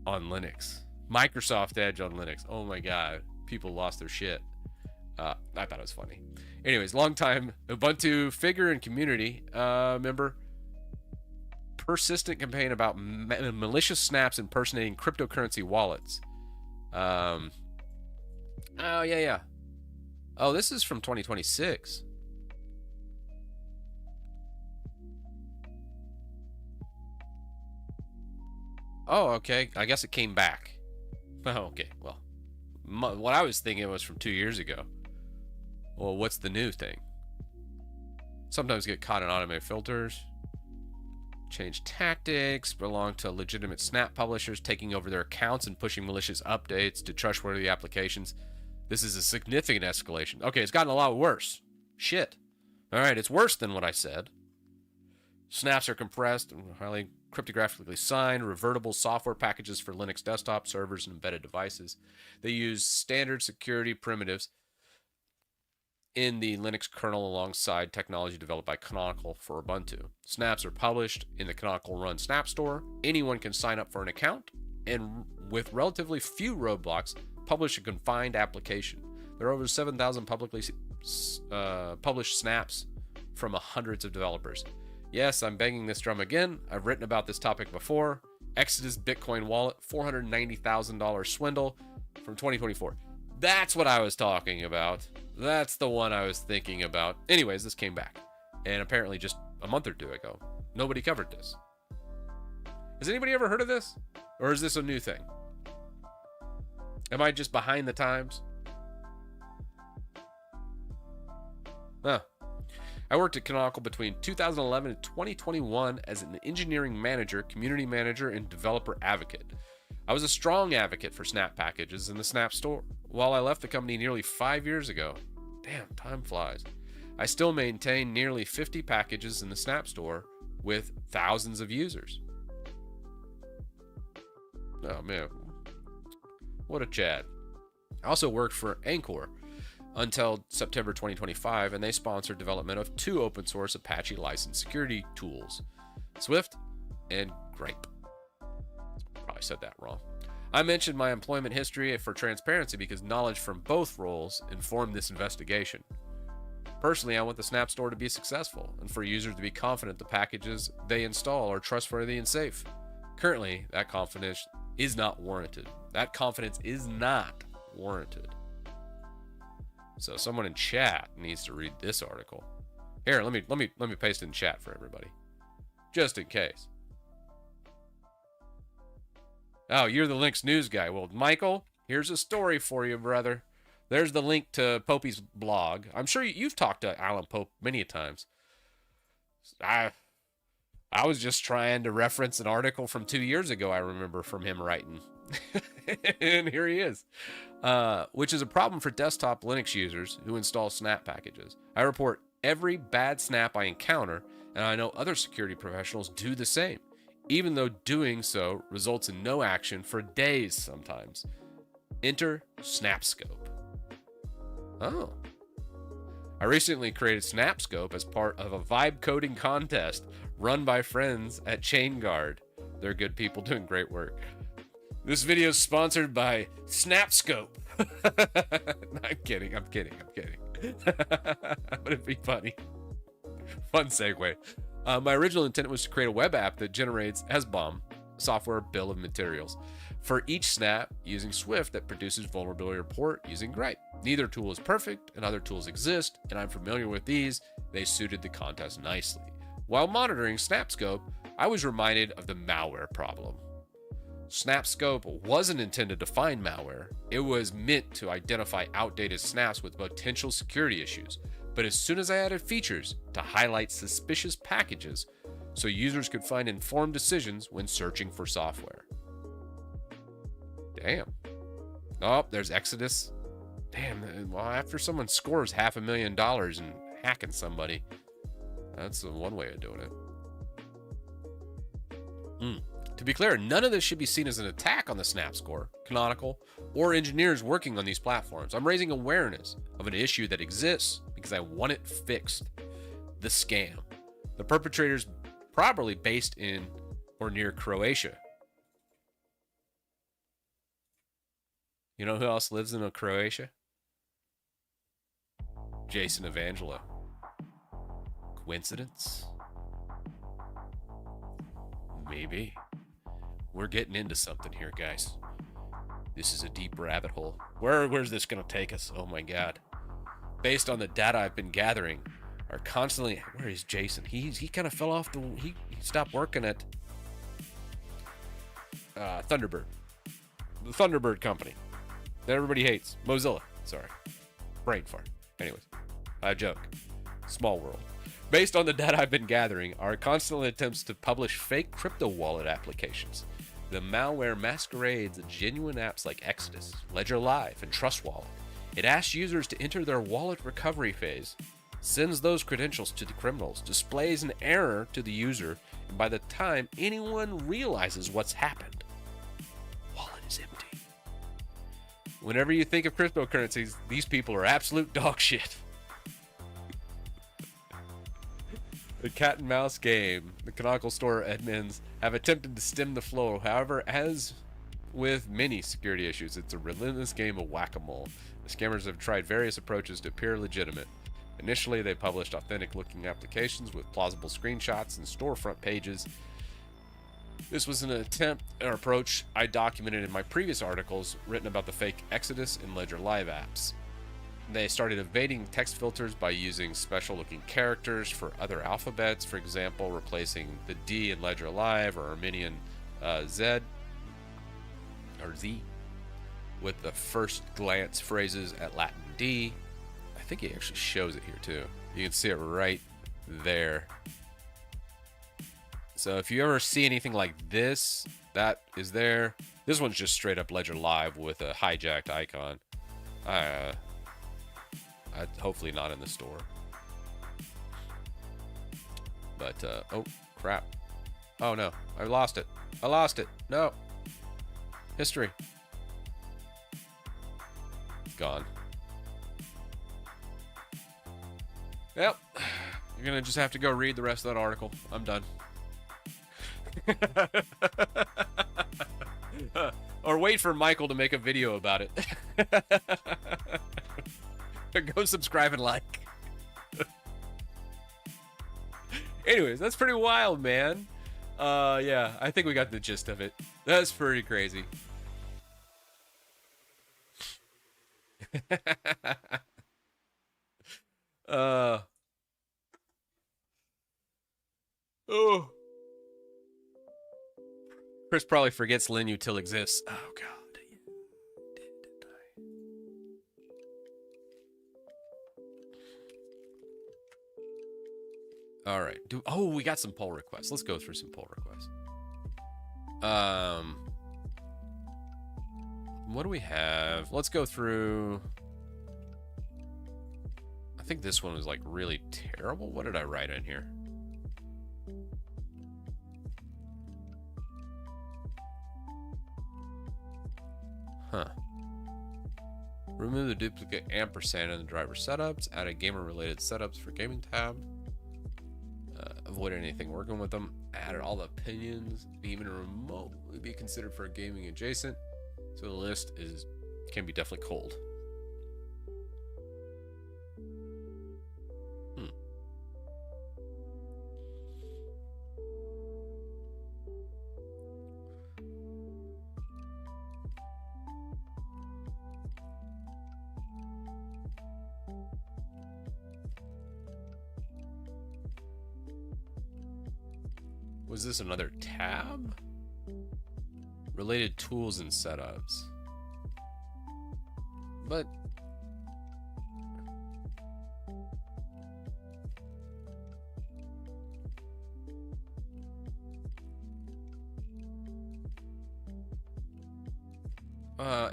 on Linux. Microsoft Edge on Linux. Oh my god, people lost their shit. I thought it was funny. Anyways, longtime Ubuntu figure and community member. Persistent campaign about malicious snaps impersonating cryptocurrency wallets. Oh yeah. Oh, this is from 2026. Oh, okay. I guess it came back. Oh, okay. Well, what I was thinking was from 2 years ago. Well, what's the new thing? Sometimes get caught in automated filters. Change tactics. Belong to legitimate snap publishers taking over their accounts and pushing malicious updates to trustworthy applications. This is a significant escalation. Okay, it's gotten a lot worse. Shit. All right, it's worse than what I said. Snaps are compressed and highly cryptographically signed, revertible software packages for Linux desktop servers and embedded devices. They use standard security primitives in the Linux kernel alongside technology developed by Canonical for Ubuntu. Snaps are published in the Canonical Run Snap Store. Anyone can sign up for an account and, with relatively few roadblocks, publish a confined application. There are over 7,000 publicly published snaps from hundreds of developers. Yes, I'm banging this drum again. I've written about this topic before. Exodus Bitcoin wallet, $490,000 swindle from 2024. That's what I was talking about. That's the one I was thinking about. Anyways, this came back. And apparently just a month or two ago. Nobody covered this. Has anybody ever heard of this? Or is this a new thing? Am I just behind the times? Huh. I worked at Canonical between 2011 and 2021 as an engineering manager, community manager, and developer advocate. I was a strong advocate for Snap packages in the Snap Store. While I left the company nearly 5 years ago, damn, time flies, I still maintain nearly 50 packages in the Snap Store with thousands of users. Oh man, what a Chad. I also worked for Anchor until September 2025, and they sponsored development of 2 open source Apache licensed security tools, Swift and Grape. Probably said that wrong. I mentioned my employment history for transparency because knowledge from both roles informed this investigation. Personally, I want the Snap Store to be successful and for users to be confident the packages they install are trustworthy and safe. Currently, that confidence is not warranted. So someone in chat needs to read this article. Here, let me paste it in chat for everybody, just in case. Oh, you're the Linux news guy. Well, Michael, here's a story for you, brother. There's the link to Popey's blog. I'm sure you've talked to Alan Pope many times. I was just trying to reference an article from 2 years ago I remember from him writing. And here he is. Which is a problem for desktop Linux users who install Snap packages. I report every bad snap I encounter, and I know other security professionals do the same, even though doing so results in no action for days sometimes. Enter SnapScope. Oh. I recently created SnapScope as part of a vibe coding contest run by friends at ChainGuard. They're good people doing great work. This video is sponsored by SnapScope. I'm kidding. Would it be funny? Fun segue. My original intent was to create a web app that generates SBOM, software bill of materials, for each snap using Swift that produces vulnerability report using Gripe. Neither tool is perfect, and other tools exist, and I'm familiar with these. They suited the contest nicely. While monitoring SnapScope, I was reminded of the malware problem. SnapScope wasn't intended to find malware. It was meant to identify outdated snaps with potential security issues. But as soon as I added features to highlight suspicious packages so users could find informed decisions when searching for software. Damn. Oh, there's Exodus. Damn, well, after someone scores $500,000 in hacking somebody, That's one way of doing it. To be clear, none of this should be seen as an attack on the Snap Score, Canonical, or engineers working on these platforms. I'm raising awareness of an issue that exists because I want it fixed. The scam. The perpetrator's probably based in or near Croatia. You know who else lives in Croatia? Jason Evangelo. Coincidence? Maybe. We're getting into something here, guys. This is a deep rabbit hole. Where's this going to take us? Oh my god. Based on the data I've been gathering, are constantly... Where is Jason? He kind of fell off the... He stopped working at Thunderbird. The Thunderbird company that everybody hates. Mozilla. Sorry. Brain fart. Anyways, I joke. Small world. Based on the data I've been gathering, are constant attempts to publish fake crypto wallet applications. The malware masquerades as genuine apps like Exodus, Ledger Live, and Trust Wallet. It asks users to enter their wallet recovery phase, sends those credentials to the criminals, displays an error to the user, and by the time anyone realizes what's happened, wallet is empty. Whenever you think of cryptocurrencies, these people are absolute dog shit. The cat and mouse game, the Canonical Store admins have attempted to stem the flow. However, as with many security issues, it's a relentless game of whack-a-mole. The scammers have tried various approaches to appear legitimate. Initially, they published authentic-looking applications with plausible screenshots and storefront pages. This was an attempt or approach I documented in my previous articles written about the fake Exodus and Ledger Live apps. They started evading text filters by using special-looking characters for other alphabets, for example, replacing the D in Ledger Live or Armenian Z or Z with the first glance phrases at Latin D. I think he actually shows it here too. You can see it right there. So if you ever see anything like this, that is there. This one's just straight up Ledger Live with a hijacked icon. Hopefully not in the store. But, oh, crap. Oh, no. I lost it. I lost it. No. History. It's gone. Yep. You're going to just have to go read the rest of that article. I'm done. Or wait for Michael to make a video about it. Go subscribe and like. Anyways, that's pretty wild, man. Yeah, I think we got the gist of it. That's pretty crazy. Oh. Chris probably forgets LinUtil exists. Oh, God. All right. Oh, we got some poll requests. Let's go through some poll requests. What do we have? Let's go through. I think this one was like really terrible. What did I write in here? Huh. Remove the duplicate ampersand in the driver setups. Add a gamer-related setups for gaming tab. Avoid anything working with them. Added all the opinions, even remotely be considered for a gaming adjacent. So the list can be definitely cold. Was this another tab? Related tools and setups. But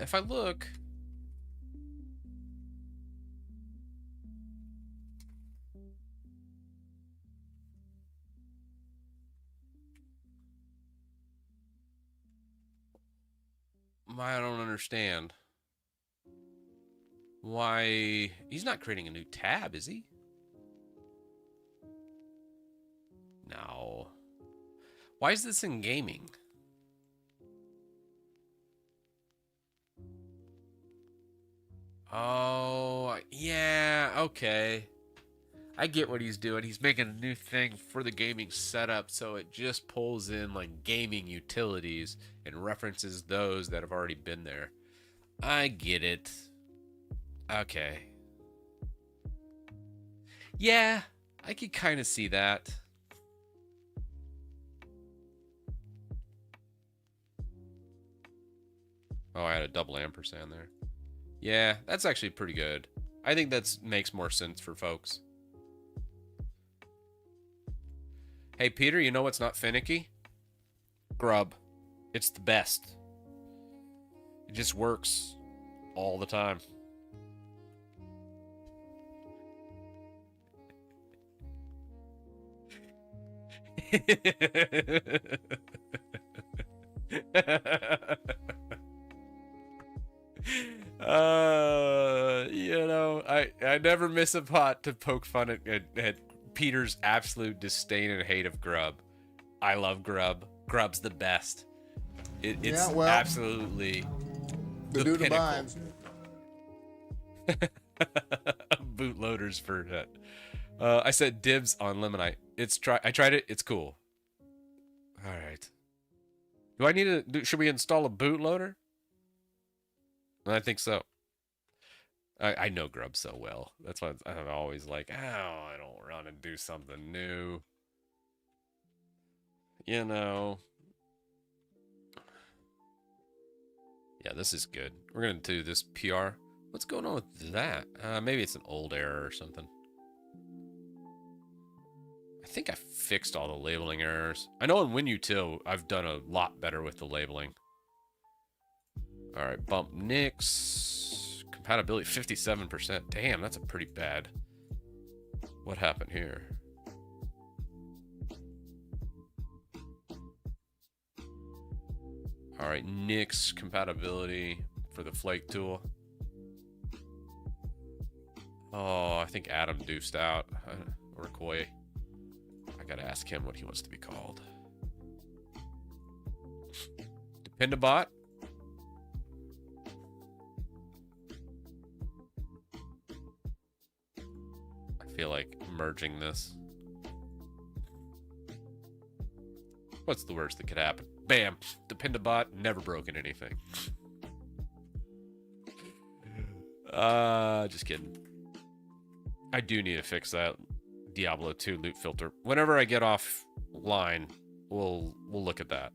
if I look, I don't understand. Why? He's not creating a new tab, is he? No. Why is this in gaming? Oh, yeah, okay. I get what he's doing. He's making a new thing for the gaming setup, so it just pulls in like gaming utilities and references those that have already been there. I get it. Okay. Yeah, I could kind of see that. Oh, I had a double ampersand there. Yeah, that's actually pretty good. I think that makes more sense for folks. Hey, Peter, you know what's not finicky? Grub. It's the best. It just works all the time. You know, I never miss a pot to poke fun at Peter's absolute disdain and hate of Grub. I love Grub. Grub's the best. It's Yeah, well, absolutely the dude pinnacle. Bootloaders for that. I said dibs on Limonite. I tried it. It's cool. All right. Do I need to? Should we install a bootloader? I think so. I know Grub so well. That's why I'm always like, oh, I don't want to do something new. You know. Yeah, this is good. We're going to do this PR. What's going on with that? Maybe it's an old error or something. I think I fixed all the labeling errors. I know in WinUtil, I've done a lot better with the labeling. All right, bump Nix. Compatibility 57%. Damn, that's a pretty bad. What happened here? All right, Nix compatibility for the flake tool. Oh, I think Adam deuced out. Or Koi. I gotta ask him what he wants to be called. Dependabot. I feel like merging this. What's the worst that could happen? Bam! Dependabot, never broken anything. Just kidding. I do need to fix that Diablo 2 loot filter. Whenever I get offline, we'll look at that.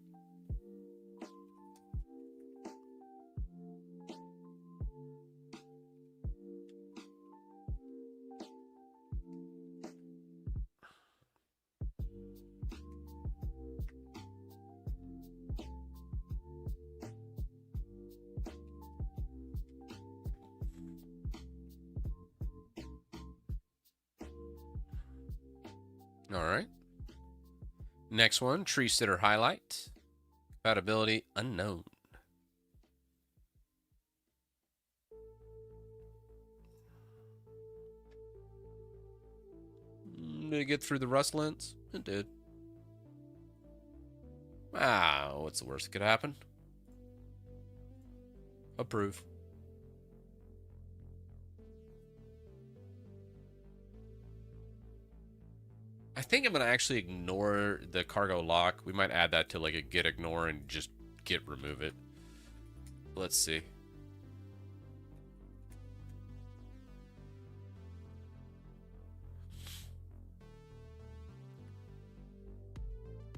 All right. Next one, tree sitter highlight. Compatibility unknown. Did it get through the rust lens? It did. Ah, what's the worst that could happen? Approve. I think I'm going to actually ignore the cargo lock. We might add that to like a git ignore and just git remove it. Let's see.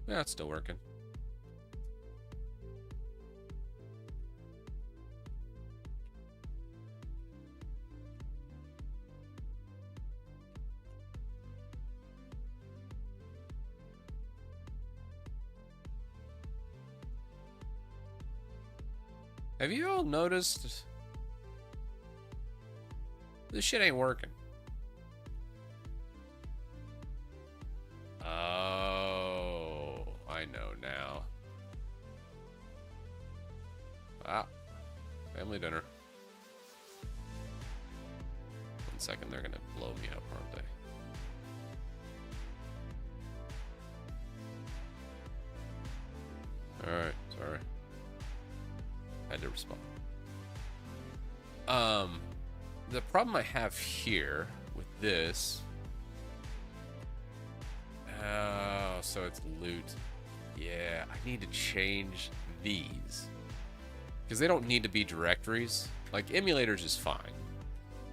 Yeah, it's still working. Have you all noticed this shit ain't working? Oh, I know now. Ah, second, they're gonna blow me up, aren't they? Alright, sorry. I had to respond. The problem I have here with this... Oh, so it's loot. Yeah, I need to change these. Because they don't need to be directories. Like, emulators is fine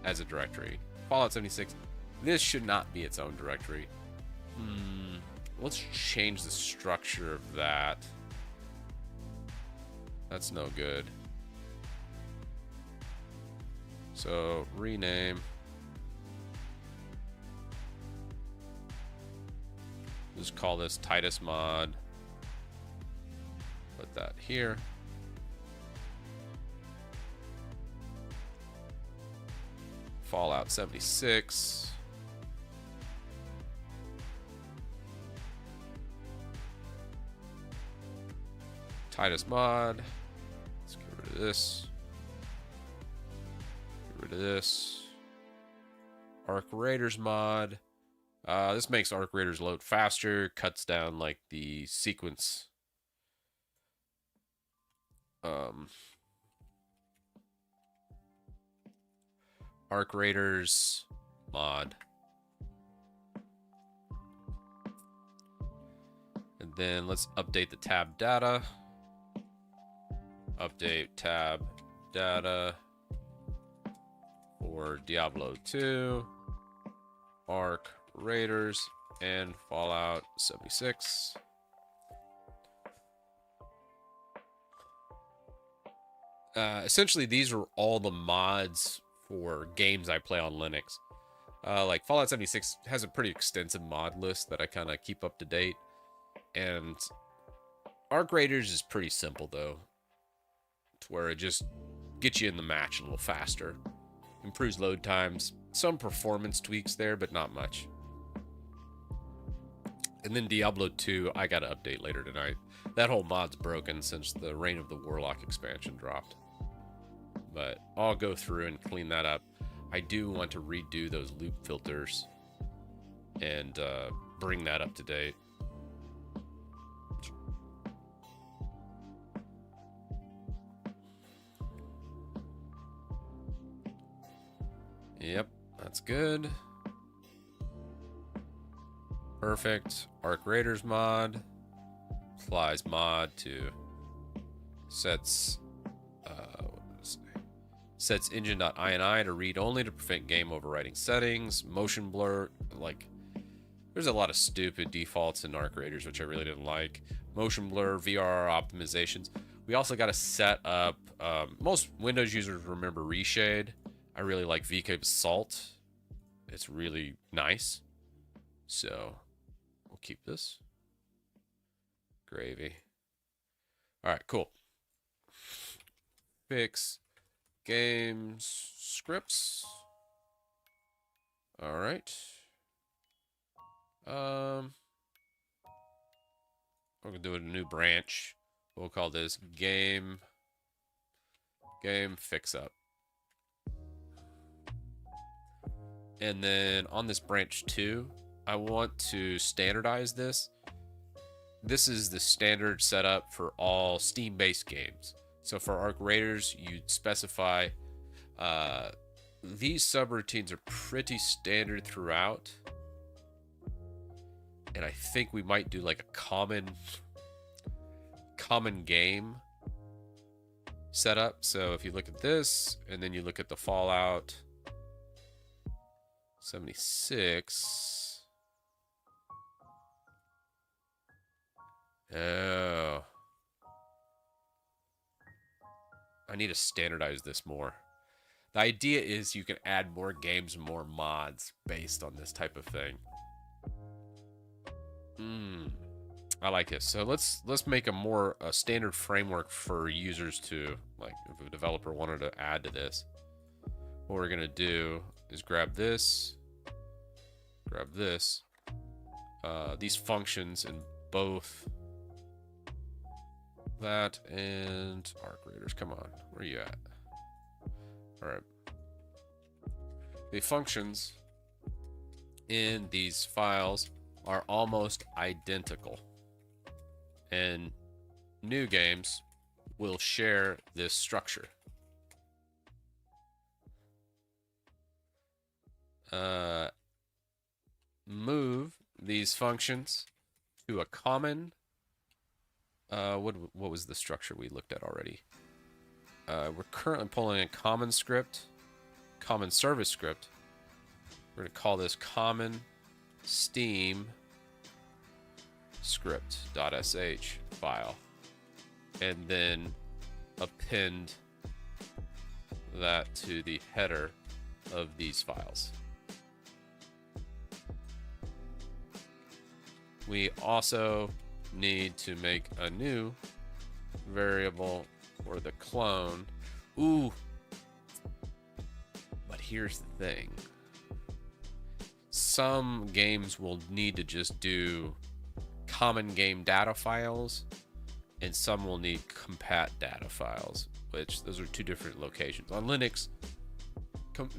as a directory. Fallout 76, this should not be its own directory. Let's change the structure of that. That's no good. So, rename. Just call this Titus mod. Put that here. Fallout 76. Titus mod. Let's get rid of this. Get rid of this. Arc Raiders mod. This makes Arc Raiders load faster, cuts down like the sequence. Arc Raiders mod. And then let's update the tab data. Update tab data for Diablo 2, Arc Raiders, and Fallout 76. Essentially, these are all the mods for games I play on Linux. Like Fallout 76 has a pretty extensive mod list that I kind of keep up to date. And Arc Raiders is pretty simple though, to where it just gets you in the match a little faster. Improves load times, some performance tweaks there, but not much. And then Diablo 2, I gotta update later tonight. That whole mod's broken since the Reign of the Warlock expansion dropped. But I'll go through and clean that up. I do want to redo those loop filters and bring that up to date. Yep, that's good. Perfect. Arc Raiders mod. Applies mod to sets sets engine.ini to read only to prevent game overwriting settings. Motion blur, like there's a lot of stupid defaults in Arc Raiders which I really didn't like. Motion blur, VRR optimizations. We also got to set up most Windows users remember reshade. I really like VK Salt. It's really nice. So we'll keep this. Gravy. All right, cool. Fix games scripts. All right. We're gonna do a new branch. We'll call this game fix up. And then on this branch 2, I want to standardize this. This is the standard setup for all Steam-based games. So for Arc Raiders, you'd specify these subroutines are pretty standard throughout. And I think we might do like a common game setup. So if you look at this, and then you look at the Fallout 76. Oh. I need to standardize this more. The idea is you can add more games and more mods based on this type of thing. I like this. So let's make a standard framework for users to, like, if a developer wanted to add to this. What we're gonna do is grab this, these functions in both that and Arc Raiders. Come on, where are you at? All right, the functions in these files are almost identical. And new games will share this structure. Move these functions to a common. What was the structure we looked at already? We're currently pulling a common script, common service script. We're going to call this common Steam script.sh file, and then append that to the header of these files. We also need to make a new variable for the clone. Ooh. But here's the thing. Some games will need to just do common game data files, and some will need compat data files, which those are two different locations. On Linux,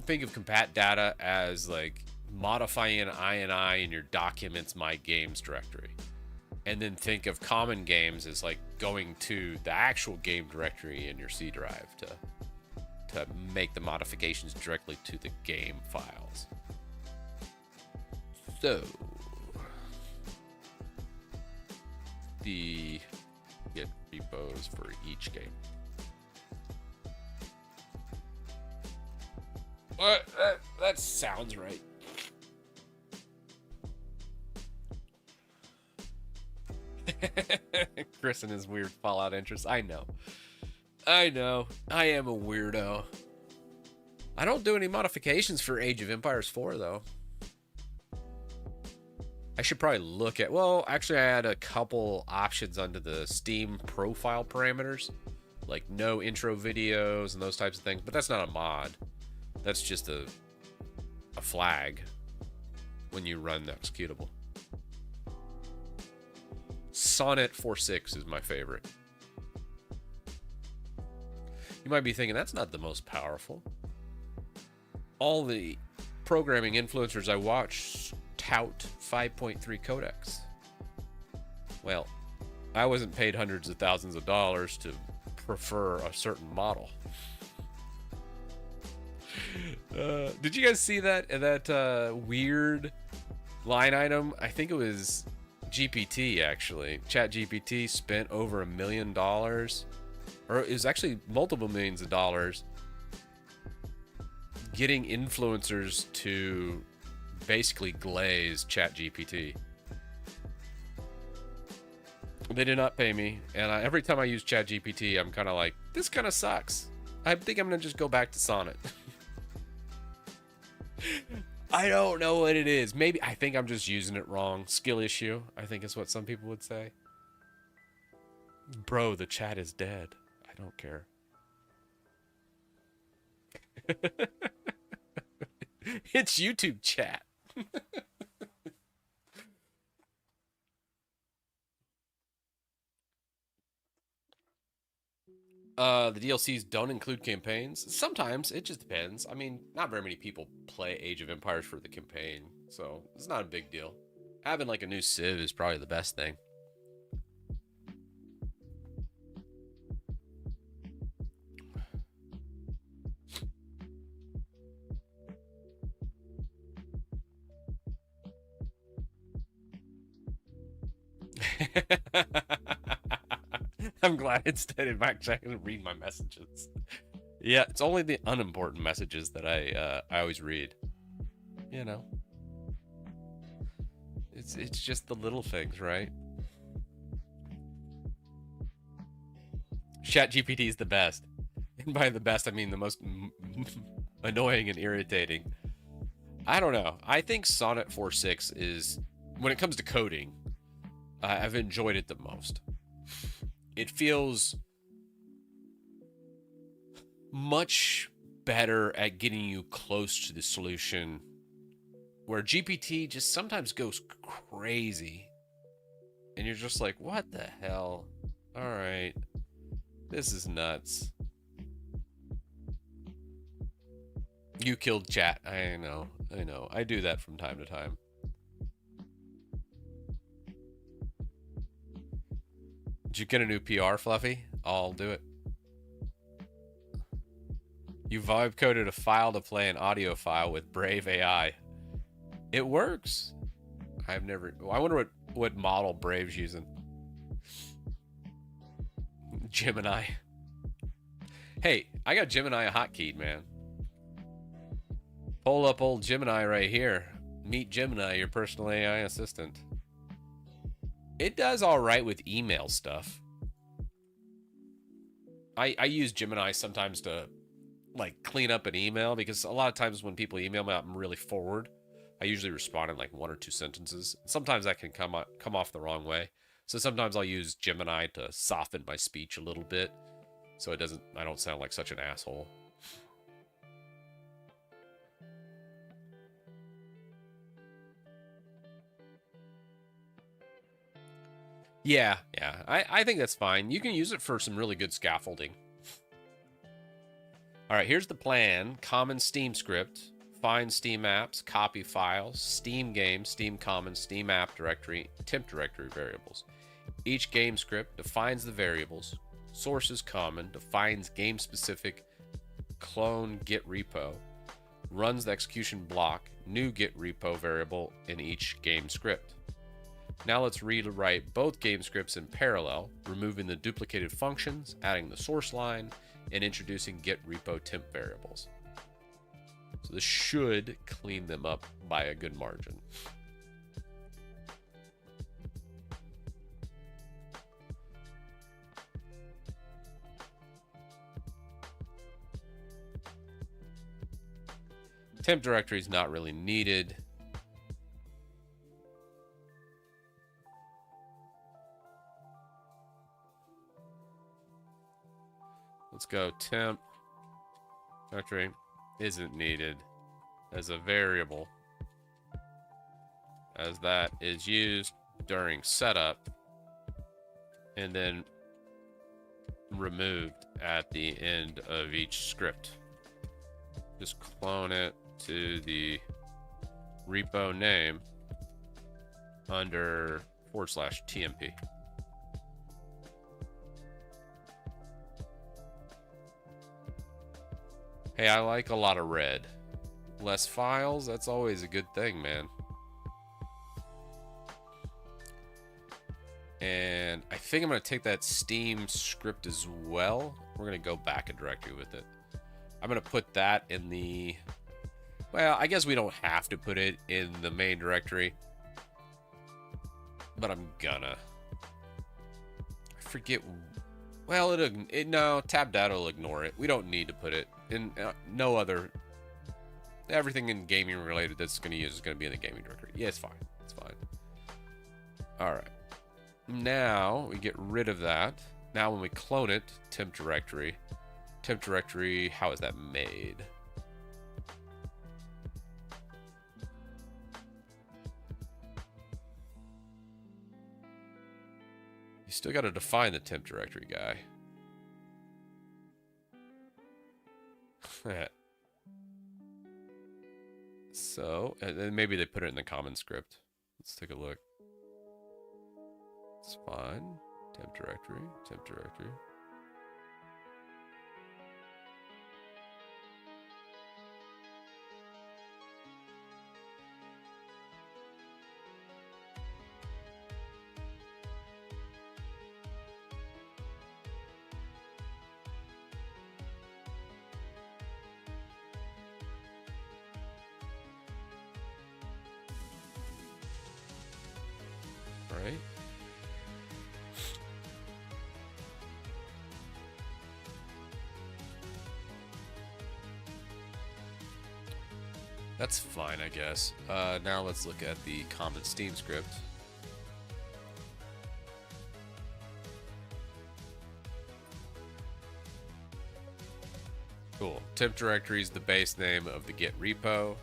think of compat data as like modifying an INI in your documents my games directory. And then think of common games as like going to the actual game directory in your C drive to make the modifications directly to the game files. So the get repos for each game. What? That sounds right. Chris and his weird Fallout interest. I know. I am a weirdo. I don't do any modifications for Age of Empires 4, though. I should probably look at... Well, actually, I had a couple options under the Steam profile parameters. Like no intro videos and those types of things. But that's not a mod. That's just a flag when you run the executable. Sonnet 4.6 is my favorite. You might be thinking, that's not the most powerful. All the programming influencers I watch tout 5.3 codecs. Well, I wasn't paid hundreds of thousands of dollars to prefer a certain model. Did you guys see that weird line item? I think it was GPT, actually. ChatGPT spent over $1 million, or it was actually multiple millions of dollars, getting influencers to basically glaze ChatGPT. They did not pay me, and every time I use ChatGPT, I'm kind of like, this kind of sucks. I think I'm gonna just go back to Sonnet. I don't know what it is. Maybe I think I'm just using it wrong. Skill issue, I think is what some people would say. Bro, the chat is dead. I don't care. It's YouTube chat. The DLCs don't include campaigns. Sometimes, it just depends. I mean, not very many people play Age of Empires for the campaign, so it's not a big deal. Having like a new Civ is probably the best thing. I'm glad instead of actually I can read my messages. Yeah, it's only the unimportant messages that I always read. You know, it's just the little things, right? ChatGPT is the best, and by the best I mean the most annoying and irritating. I don't know. I think Sonnet 4.6 is, when it comes to coding, I've enjoyed it the most. It feels much better at getting you close to the solution, where GPT just sometimes goes crazy and you're just like, what the hell? All right, this is nuts. You killed chat. I know. I do that from time to time. Did you get a new PR, Fluffy? I'll do it. You vibe coded a file to play an audio file with Brave AI. It works. I've never. I wonder what model Brave's using. Gemini. Hey, I got Gemini hotkeyed, man. Pull up old Gemini right here. Meet Gemini, your personal AI assistant. It does all right with email stuff. I use Gemini sometimes to like clean up an email, because a lot of times when people email me, I'm really forward. I usually respond in like 1 or 2 sentences. Sometimes that can come off the wrong way. So sometimes I'll use Gemini to soften my speech a little bit, so I don't sound like such an asshole. Yeah. I think that's fine. You can use it for some really good scaffolding. All right, here's the plan. Common Steam script. Find Steam apps, copy files, Steam game, Steam common, Steam app directory, temp directory variables. Each game script defines the variables. Source is common, defines game-specific clone git repo, runs the execution block, new git repo variable in each game script. Now let's read and write both game scripts in parallel, removing the duplicated functions, adding the source line, and introducing git repo temp variables. So this should clean them up by a good margin. Temp directory is not really needed. Let's go temp directory isn't needed as a variable, as that is used during setup and then removed at the end of each script. Just clone it to the repo name under /tmp. Hey, I like a lot of red. Less files, that's always a good thing, man. And I think I'm going to take that Steam script as well. We're going to go back a directory with it. I'm going to put that in the... Well, I guess we don't have to put it in the main directory, but I'm gonna. I forget. Well, no, tab data will ignore it. We don't need to put it in. No other. Everything in gaming related that's going to use is going to be in the gaming directory. Yeah, it's fine. It's fine. All right. Now we get rid of that. Now when we clone it, temp directory, how is that made? You still got to define the temp directory guy. So, and then maybe they put it in the common script. Let's take a look. It's fine. Temp directory, temp directory. Right. That's fine, I guess. Now let's look at the common Steam script. Cool. Temp directory is the base name of the Git repo.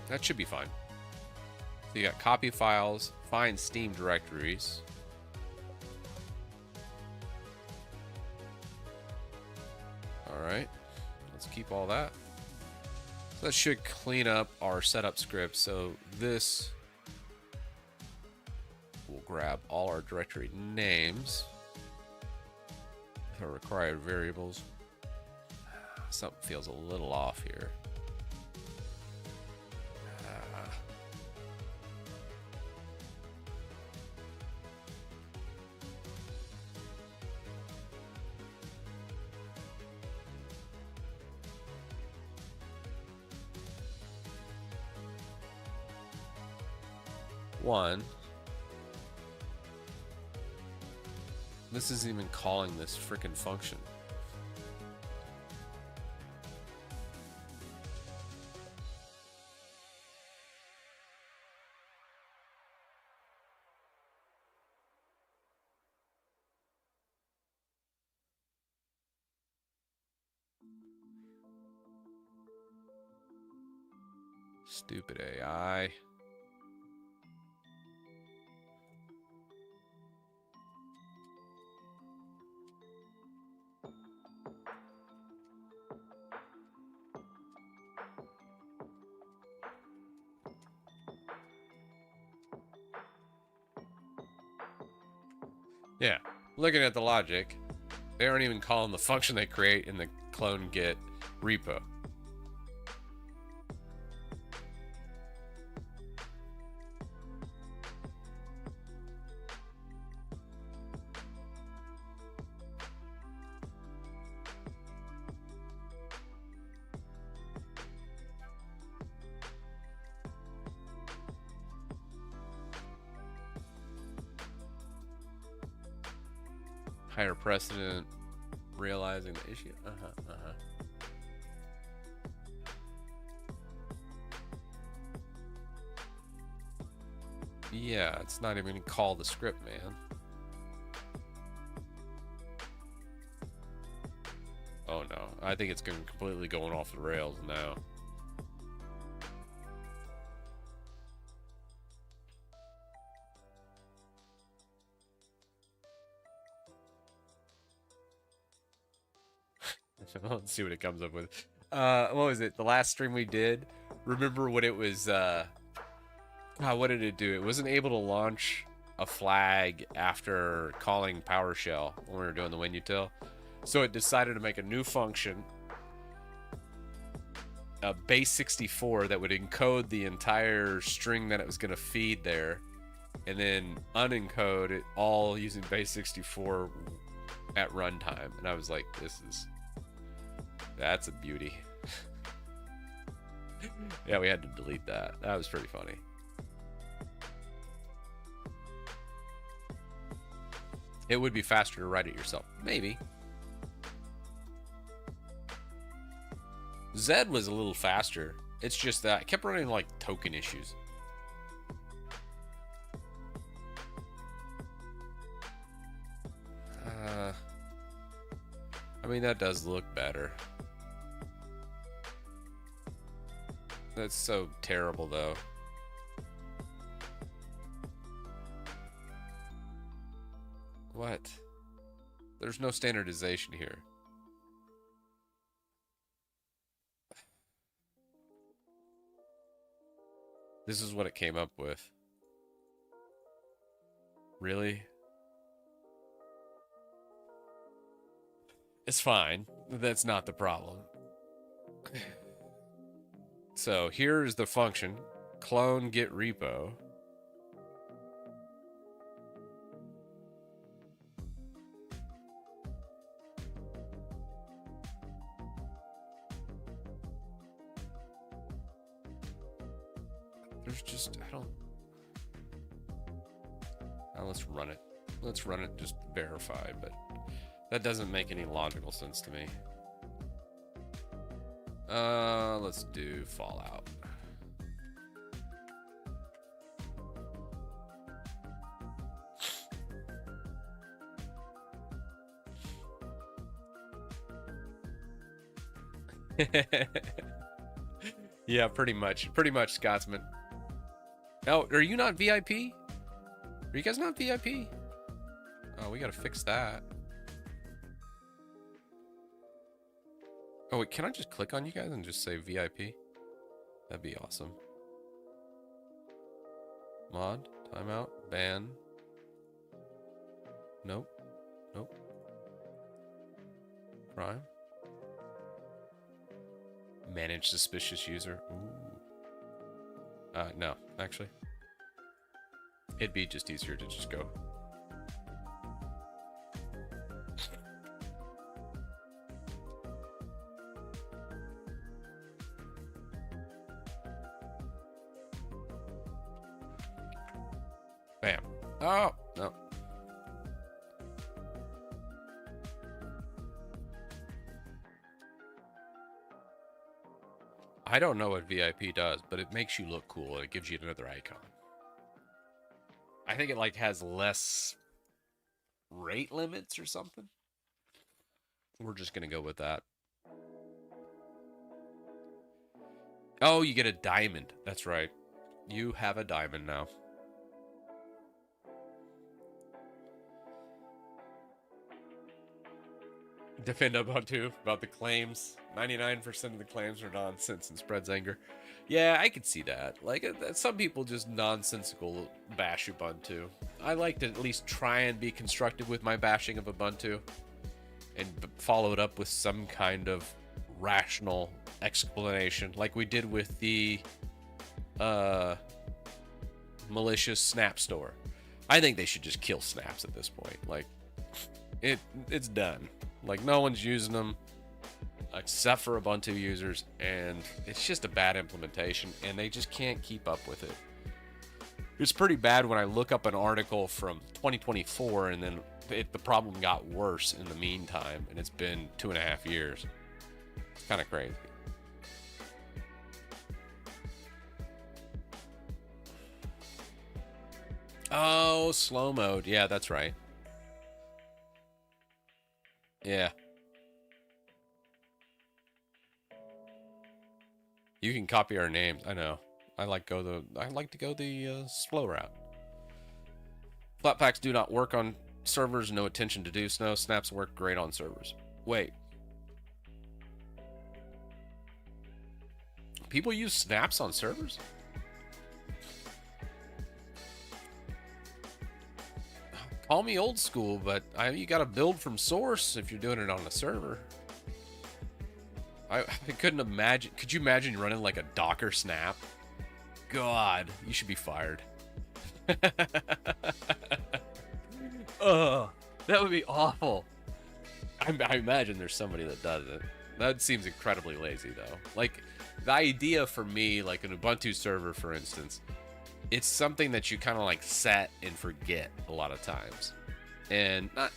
That should be fine. So you got copy files, find Steam directories. right, let's keep all that. So that should clean up our setup script. So this will grab all our directory names, the required variables. Something feels a little off here. One, this isn't even calling this frickin' function. Stupid AI. Yeah, looking at the logic, they aren't even calling the function they create in the clone git repo. Higher precedent, realizing the issue. Yeah, it's not even gonna call the script, man. Oh no, I think it's gonna completely going off the rails now. Let's see what it comes up with. What was it? The last stream we did? Remember what it was? What did it do? It wasn't able to launch a flag after calling PowerShell when we were doing the WinUtil. So it decided to make a new function, a base 64, that would encode the entire string that it was going to feed there, and then unencode it all using base 64 at runtime. And I was like, that's a beauty. Yeah, we had to delete that. That was pretty funny. It would be faster to write it yourself. Maybe. Zed was a little faster. It's just that I kept running like token issues. I mean, that does look better. That's so terrible, though. What? There's no standardization here. This is what it came up with. Really? It's fine. That's not the problem. So here's the function, clone git repo. There's just, now let's run it. Let's run it just to verify, but that doesn't make any logical sense to me. Let's do Fallout. Yeah, pretty much, Scotsman. Oh, are you not VIP? Are you guys not VIP? Oh, we gotta fix that. Oh, wait, can I just click on you guys and just say VIP? That'd be awesome. Mod, timeout, ban. Nope. Nope. Prime. Manage suspicious user. Ooh. No, actually. It'd be just easier to just go. Bam. Oh, no. I don't know what VIP does, but it makes you look cool. It gives you another icon. I think it like has less rate limits or something. We're just gonna go with that. Oh, you get a diamond. That's right. You have a diamond now. Defend Ubuntu about the claims. 99% of the claims are nonsense and spreads anger. Yeah, I could see that. Like, some people just nonsensical bash Ubuntu. I like to at least try and be constructive with my bashing of Ubuntu and follow it up with some kind of rational explanation, like we did with the malicious Snap store. I think they should just kill snaps at this point. Like, it's done. Like, no one's using them except for Ubuntu users, and it's just a bad implementation, and they just can't keep up with it. It's pretty bad when I look up an article from 2024, and then the problem got worse in the meantime, and it's been 2.5 years. It's kind of crazy. Oh, slow mode. Yeah, that's right. Yeah. You can copy our names. I know. I like to go the slow route. Flatpaks do not work on servers. No attention to do so. Snaps work great on servers. Wait. People use snaps on servers? Call me old school, but you got to build from source if you're doing it on a server. I couldn't imagine. Could you imagine running like a Docker snap? God, you should be fired. Ugh, that would be awful. I imagine there's somebody that does it. That seems incredibly lazy, though. Like, the idea for me, like an Ubuntu server, for instance, it's something that you kind of like set and forget a lot of times. And not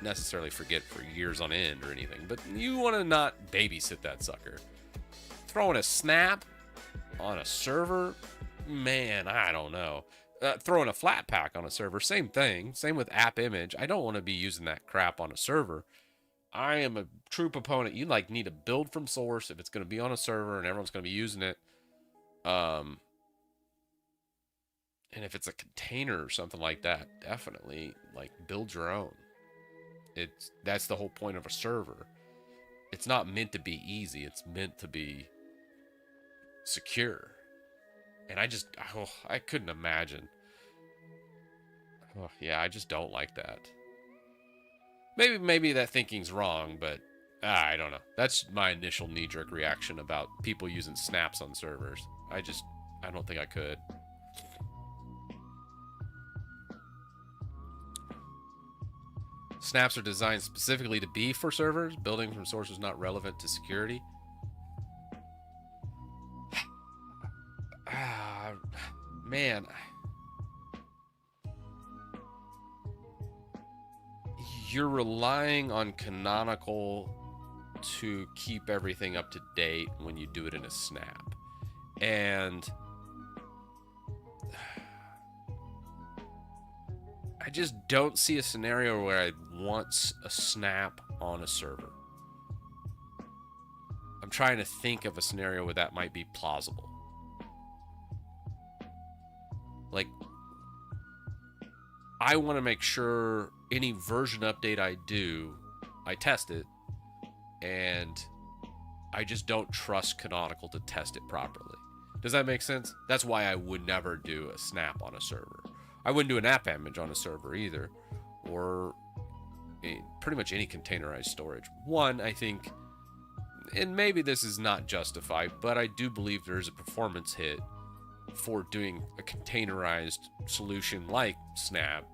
necessarily forget for years on end or anything, but you want to not babysit that sucker. Throwing a snap on a server, man, I don't know. Throwing a Flatpak on a server, same thing. Same with app image. I don't want to be using that crap on a server. I am a true proponent. You like need to build from source if it's going to be on a server and everyone's going to be using it. And if it's a container or something like that, definitely like build your own. That's the whole point of a server. It's not meant to be easy. It's meant to be secure. And I couldn't imagine. Oh, yeah, I just don't like that. Maybe that thinking's wrong, but I don't know. That's my initial knee-jerk reaction about people using snaps on servers. I don't think I could. Snaps are designed specifically to be for servers. Building from source is not relevant to security. Man. You're relying on canonical to keep everything up to date when you do it in a snap. And I just don't see a scenario where I want a snap on a server. I'm trying to think of a scenario where that might be plausible. Like, I want to make sure any version update I do, I test it, and I just don't trust Canonical to test it properly. Does that make sense? That's why I would never do a snap on a server. I wouldn't do an app image on a server either, or pretty much any containerized storage. One, I think, and maybe this is not justified, but I do believe there's a performance hit for doing a containerized solution like Snap,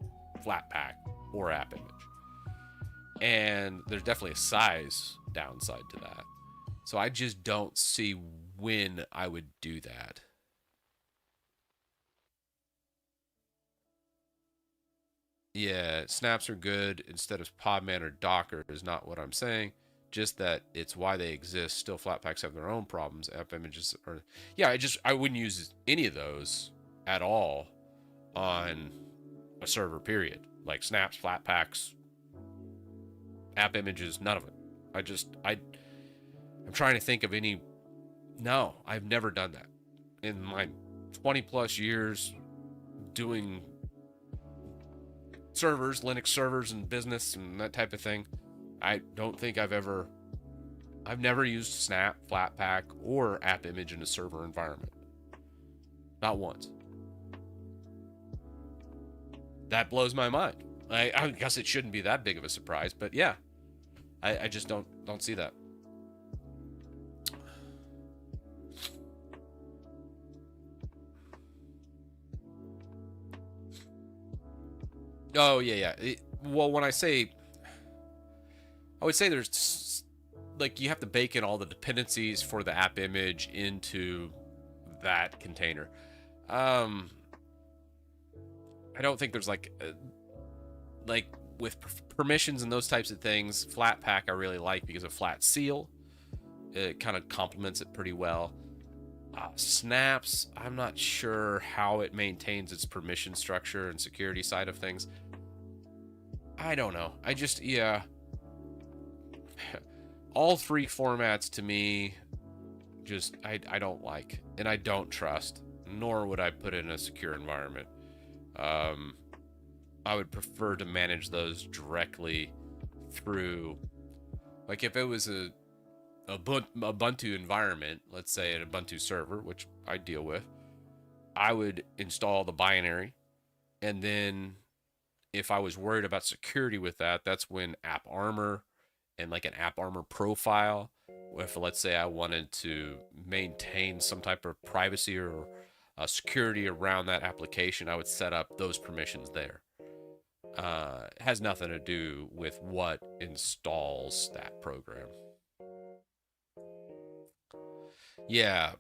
Flatpak, or App Image. And there's definitely a size downside to that. So I just don't see when I would do that. Yeah, snaps are good instead of Podman or Docker is not what I'm saying. Just that it's why they exist. Still, Flatpaks have their own problems. App images are, yeah. I wouldn't use any of those at all on a server. Period. Like snaps, Flatpaks, app images, none of it. I'm trying to think of any. No, I've never done that in my 20 plus years doing servers, Linux servers and business and that type of thing. I don't think I've never used Snap, Flatpak, or App Image in a server environment. Not once. That blows my mind. I guess it shouldn't be that big of a surprise, but yeah, I just don't see that. Oh yeah. Well, when I would say there's like you have to bake in all the dependencies for the app image into that container. I don't think there's like with permissions and those types of things. Flatpak I really like because of flat seal. It kind of complements it pretty well. Snaps, I'm not sure how it maintains its permission structure and security side of things. I don't know. Yeah. All three formats to me, just, I don't like, and I don't trust, nor would I put it in a secure environment. I would prefer to manage those directly through, like if it was a Ubuntu environment, let's say an Ubuntu server, which I deal with, I would install the binary, and then if I was worried about security with that, that's when AppArmor and like an AppArmor profile, if let's say I wanted to maintain some type of privacy or security around that application, I would set up those permissions there. It has nothing to do with what installs that program. Yeah.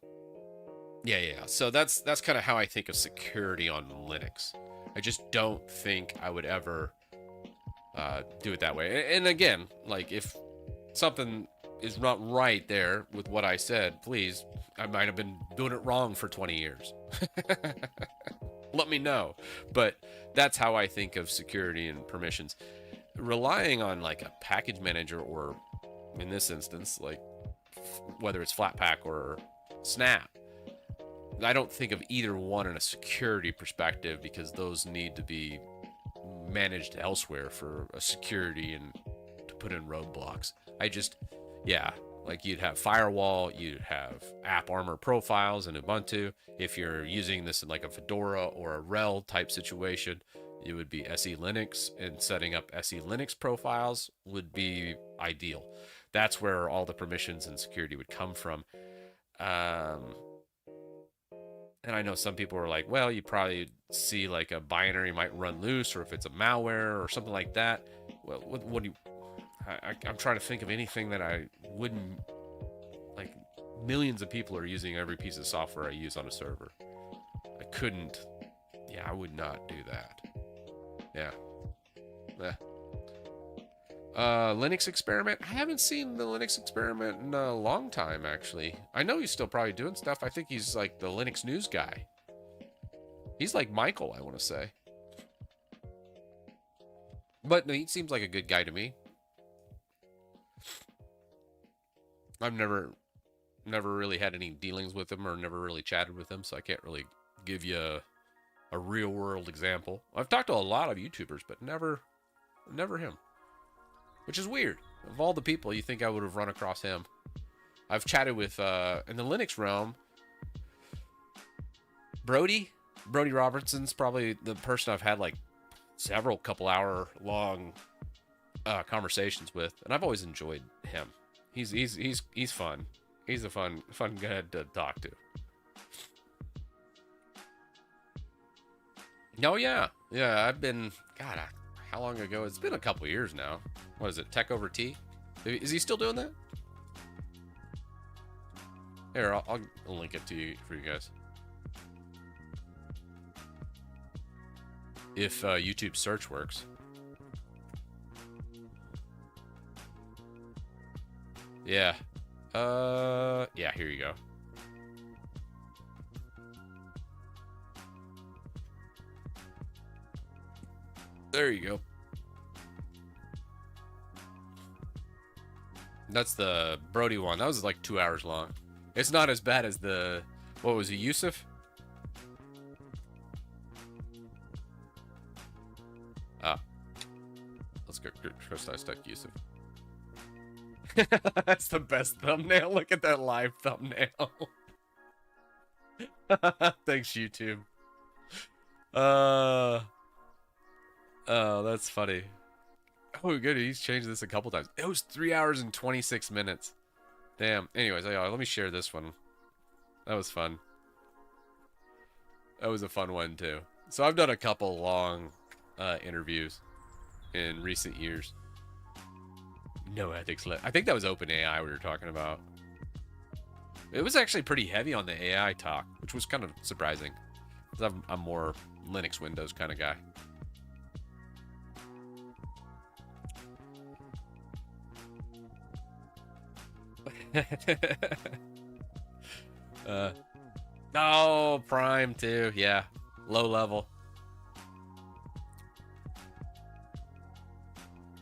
So that's kind of how I think of security on Linux. I just don't think I would ever do it that way. And again, like if something is not right there with what I said, please, I might have been doing it wrong for 20 years. Let me know. But that's how I think of security and permissions. Relying on like a package manager, or in this instance, like whether it's Flatpak or Snap, I don't think of either one in a security perspective, because those need to be managed elsewhere for a security and to put in roadblocks. Like you'd have firewall, you'd have AppArmor profiles in Ubuntu. If you're using this in like a Fedora or a RHEL type situation, it would be SE Linux, and setting up SE Linux profiles would be ideal. That's where all the permissions and security would come from. And I know some people are like, well, you probably see like a binary might run loose, or if it's a malware or something like that. Well, what do you... I'm trying to think of anything that I wouldn't... Like, millions of people are using every piece of software I use on a server. I couldn't... Yeah, I would not do that. Yeah. Linux experiment. I haven't seen the Linux experiment in a long time, actually. I know he's still probably doing stuff. I think he's like the Linux news guy. He's like Michael, I want to say. But he seems like a good guy to me. I've never really had any dealings with him, or never really chatted with him, so I can't really give you a real world example. I've talked to a lot of YouTubers, but never him. Which is weird. Of all the people, you think I would have run across him. I've chatted with in the Linux realm. Brody Robertson's probably the person I've had like several couple hour long conversations with, and I've always enjoyed him. He's fun. He's a fun guy to talk to. Oh yeah, I've been how long ago? It's been a couple years now. What is it? Tech over Tea? Is he still doing that? Here, I'll link it to you for you guys. If YouTube search works. Yeah. Yeah, here you go. There you go. That's the Brody one. That was like 2 hours long. It's not as bad as the, what was it, Yusuf? Let's go stuck Yusuf. That's the best thumbnail. Look at that live thumbnail. Thanks, YouTube. Oh, that's funny. Oh, good. He's changed this a couple times. It was 3 hours and 26 minutes. Damn. Anyways, let me share this one. That was fun. That was a fun one, too. So I've done a couple long interviews in recent years. No ethics left. I think that was OpenAI we were talking about. It was actually pretty heavy on the AI talk, which was kind of surprising. Because I'm more Linux Windows kind of guy. Oh, Prime too. Yeah, low level.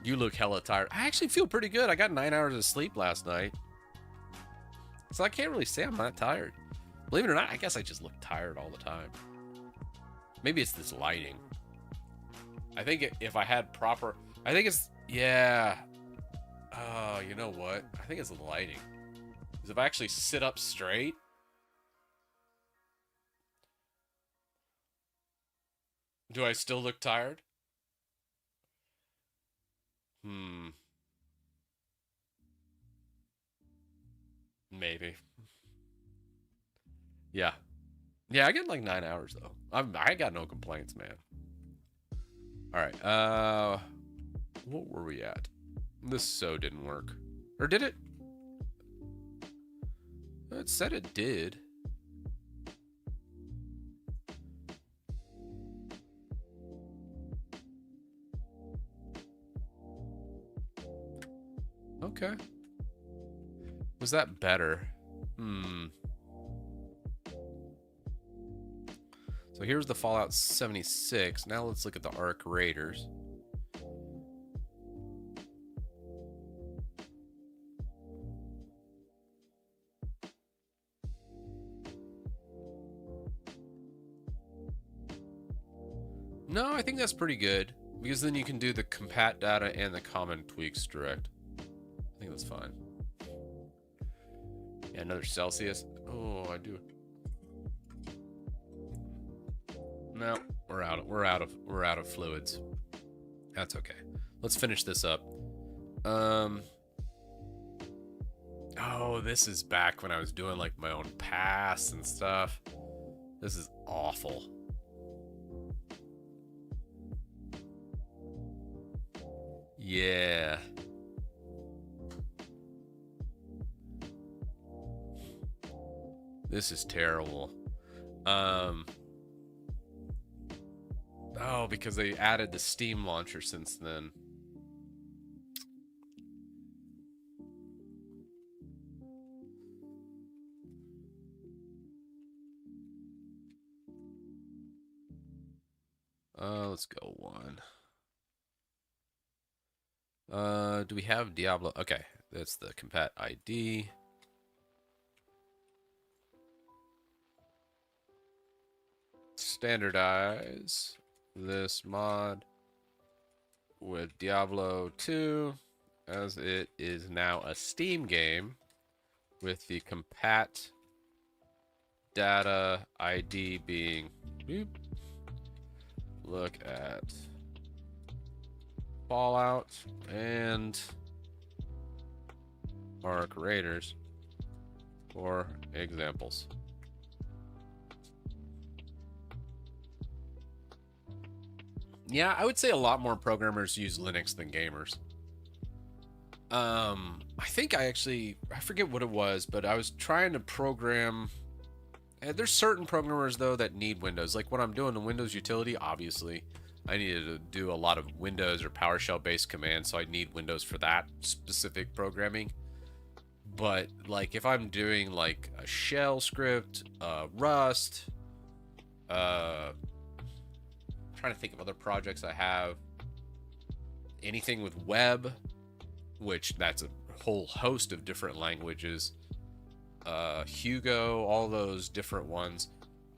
You look hella tired. I actually feel pretty good. I got 9 hours of sleep last night, so I can't really say I'm not tired. Believe it or not, I guess I just look tired all the time. Maybe it's this lighting. I think if I had proper, I think it's, yeah. Oh, you know what? I think it's the lighting. Because if I actually sit up straight, do I still look tired? Maybe. Yeah. Yeah, I get like 9 hours though. I got no complaints, man. All right. What were we at? This so didn't work. Or did it? It said it did. Okay. Was that better? So here's the Fallout 76. Now let's look at the Arc Raiders. No, I think that's pretty good. Because then you can do the compat data and the common tweaks direct. I think that's fine. Yeah, another Celsius. Oh, I do. No, we're out of fluids. That's okay. Let's finish this up. Oh, this is back when I was doing like my own pass and stuff. This is awful. Yeah. This is terrible. Oh, because they added the Steam launcher since then. Let's go one. Do we have Diablo? Okay, that's the compat ID. Standardize this mod with Diablo 2, as it is now a Steam game with the compat data ID being, boop, look at Fallout and our creators for examples. Yeah, I would say a lot more programmers use Linux than gamers. I think I forget what it was, but I was trying to program. There's certain programmers though that need Windows. Like when I'm doing the Windows utility, obviously, I needed to do a lot of Windows or PowerShell based commands, so I need Windows for that specific programming. But like if I'm doing like a shell script, Rust, trying to think of other projects I have, anything with web, which that's a whole host of different languages, Hugo, all those different ones,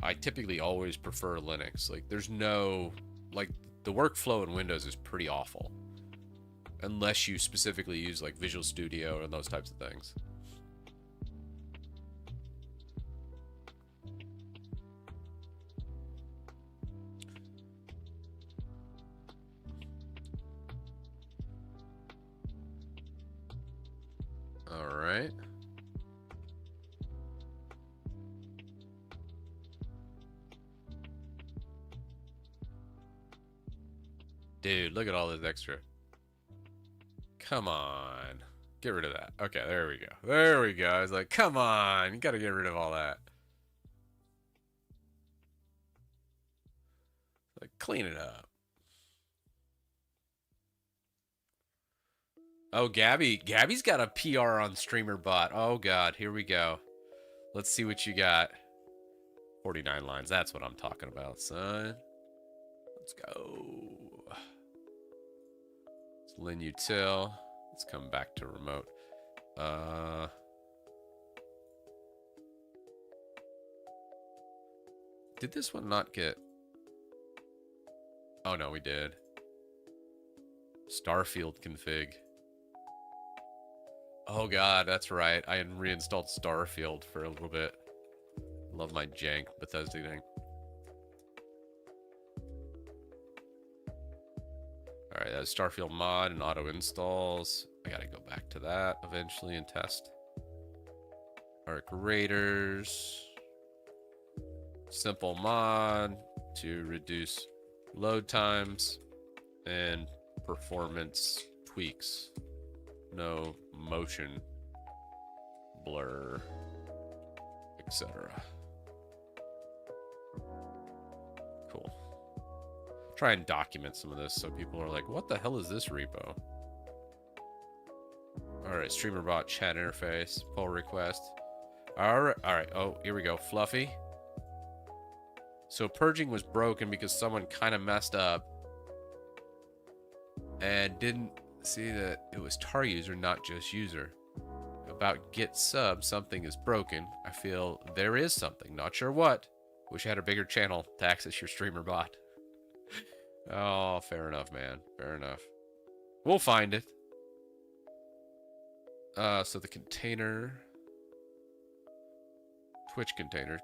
I typically always prefer Linux. Like there's no, like the workflow in Windows is pretty awful unless you specifically use like Visual Studio and those types of things. All right. Dude, look at all this extra. Come on. Get rid of that. Okay, there we go. There we go. I was like, come on. You got to get rid of all that. Like, clean it up. Oh, Gabby's got a PR on StreamerBot. Oh, God. Here we go. Let's see what you got. 49 lines. That's what I'm talking about, son. Let's go. It's LinUtil. Let's come back to remote. Did this one not get... Oh, no, we did. Starfield config. Oh, God, that's right. I had reinstalled Starfield for a little bit. Love my jank Bethesda thing. Alright, that's Starfield mod and auto installs. I gotta go back to that eventually and test. Arc Raiders. Simple mod to reduce load times and performance tweaks. No motion blur, etc. Cool. Try and document some of this so people are like, what the hell is this repo? Alright, StreamerBot chat interface, pull request. Alright, oh, here we go. Fluffy. So purging was broken because someone kind of messed up and didn't see that it was tar user, not just user. About get sub, something is broken. I feel there is something, not sure what. Wish I had a bigger channel to access your StreamerBot. Oh, fair enough, man. Fair enough. We'll find it. So the container. Twitch container.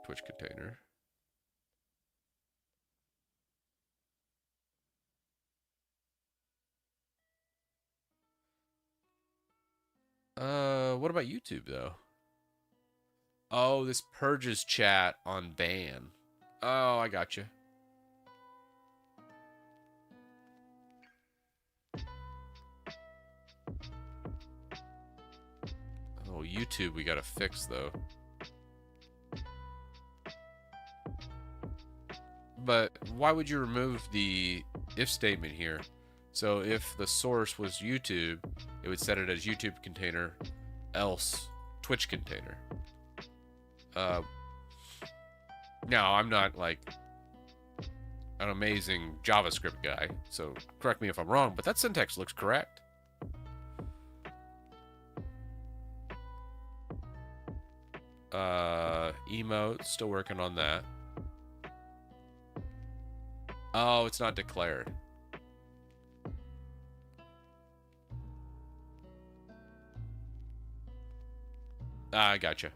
What about YouTube, though? Oh, this purges chat on ban. Oh, I got you. Oh, YouTube we gotta fix, though. But why would you remove the if statement here? So if the source was YouTube, it would set it as YouTube container, else Twitch container. Now, I'm not like an amazing JavaScript guy, so correct me if I'm wrong, but that syntax looks correct. Emote, still working on that. Oh, it's not declared. I gotcha.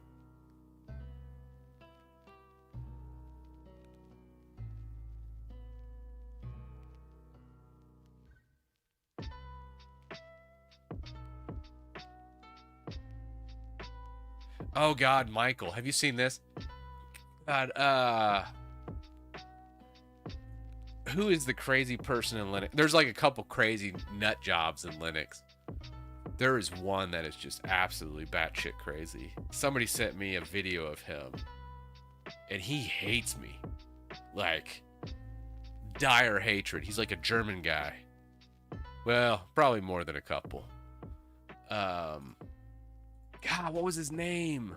Oh God, Michael, have you seen this? God, who is the crazy person in Linux? There's like a couple crazy nut jobs in Linux. There is one that is just absolutely batshit crazy. Somebody sent me a video of him, and he hates me. Like, dire hatred. He's like a German guy. Well, probably more than a couple. God, what was his name?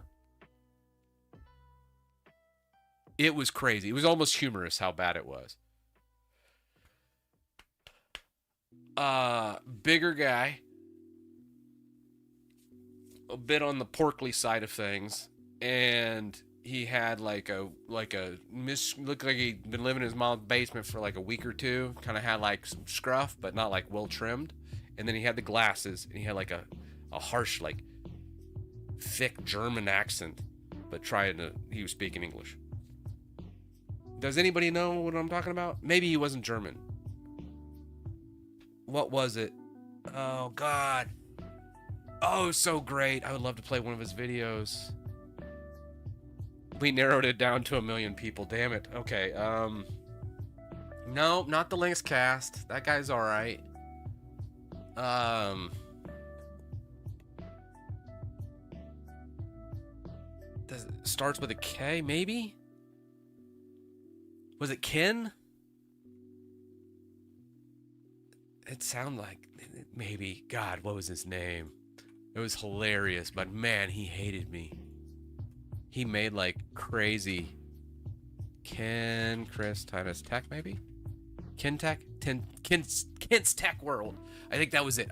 It was crazy. It was almost humorous how bad it was. Bigger guy. A bit on the porkly side of things. And he had looked like he'd been living in his mom's basement for like a week or two. Kind of had like some scruff, but not like well trimmed. And then he had the glasses, and he had like a harsh, like thick German accent, but he was speaking English. Does anybody know what I'm talking about? Maybe he wasn't German. What was it? Oh God. Oh, so great. I would love to play one of his videos. We narrowed it down to 1 million people. Damn it. Okay. No, not the Linux cast. That guy's all right. Starts with a K, maybe? Was it Ken? It sounded like maybe. God, what was his name? It was hilarious, but man, he hated me. He made like crazy. Ken, Chris, Titus, Tech, maybe? Ken Tech? Kent's Tech World. I think that was it.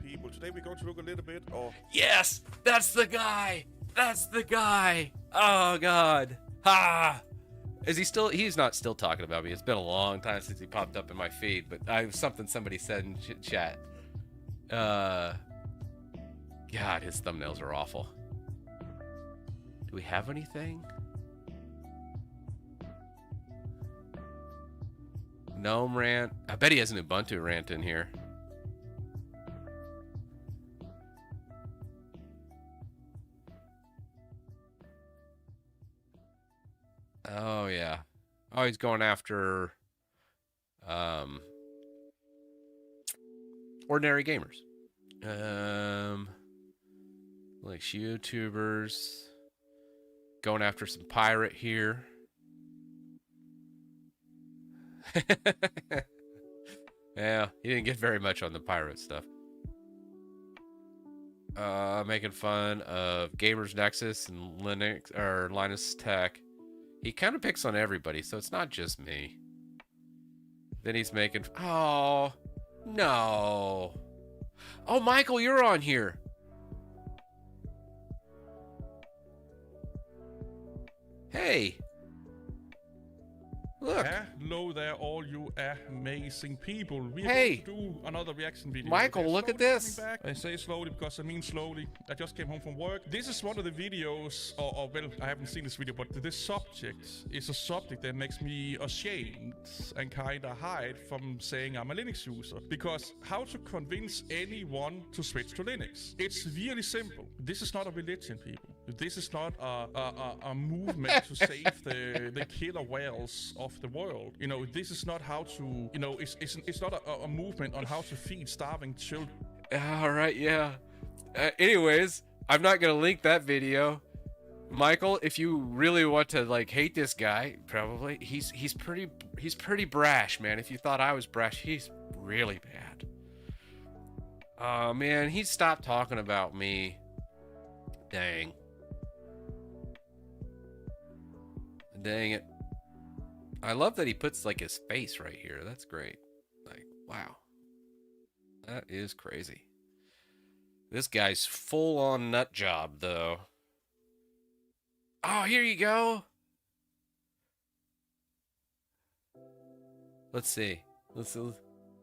People, today we're going to look a little bit. Yes, that's the guy. Oh God. Ha. Is he still? He's not still talking about me. It's been a long time since he popped up in my feed, but something somebody said in chat. God, his thumbnails are awful. Do we have anything? GNOME rant. I bet he has an Ubuntu rant in here. Oh yeah. Oh, he's going after ordinary gamers. Like YouTubers. Going after some pirate here. Yeah, he didn't get very much on the pirate stuff. Making fun of Gamers Nexus and Linux or Linus Tech. He kind of picks on everybody, so it's not just me. Then he's making... Oh, no. Oh, Michael, you're on here. Hey. Look. Hello there, all you amazing people. We're Hey. going to do another reaction video. Michael, They're look at slowly this. coming back. I say slowly because I mean slowly. I just came home from work. This is one of the videos, or well, I haven't seen this video, but this subject is a subject that makes me ashamed and kind of hide from saying I'm a Linux user. Because how to convince anyone to switch to Linux? It's really simple. This is not a religion, people. This is not a movement to save the killer whales of the world. You know, this is not how to, you know, it's not a movement on how to feed starving children. All right, yeah. Anyways, I'm not gonna link that video. Michael, if you really want to like hate this guy, probably he's pretty brash, man. If you thought I was brash, he's really bad. Oh man, he stopped talking about me. Dang. Dang it. I love that he puts like his face right here. That's great. Like, wow. That is crazy. This guy's full on nut job though. Oh, here you go. Let's see.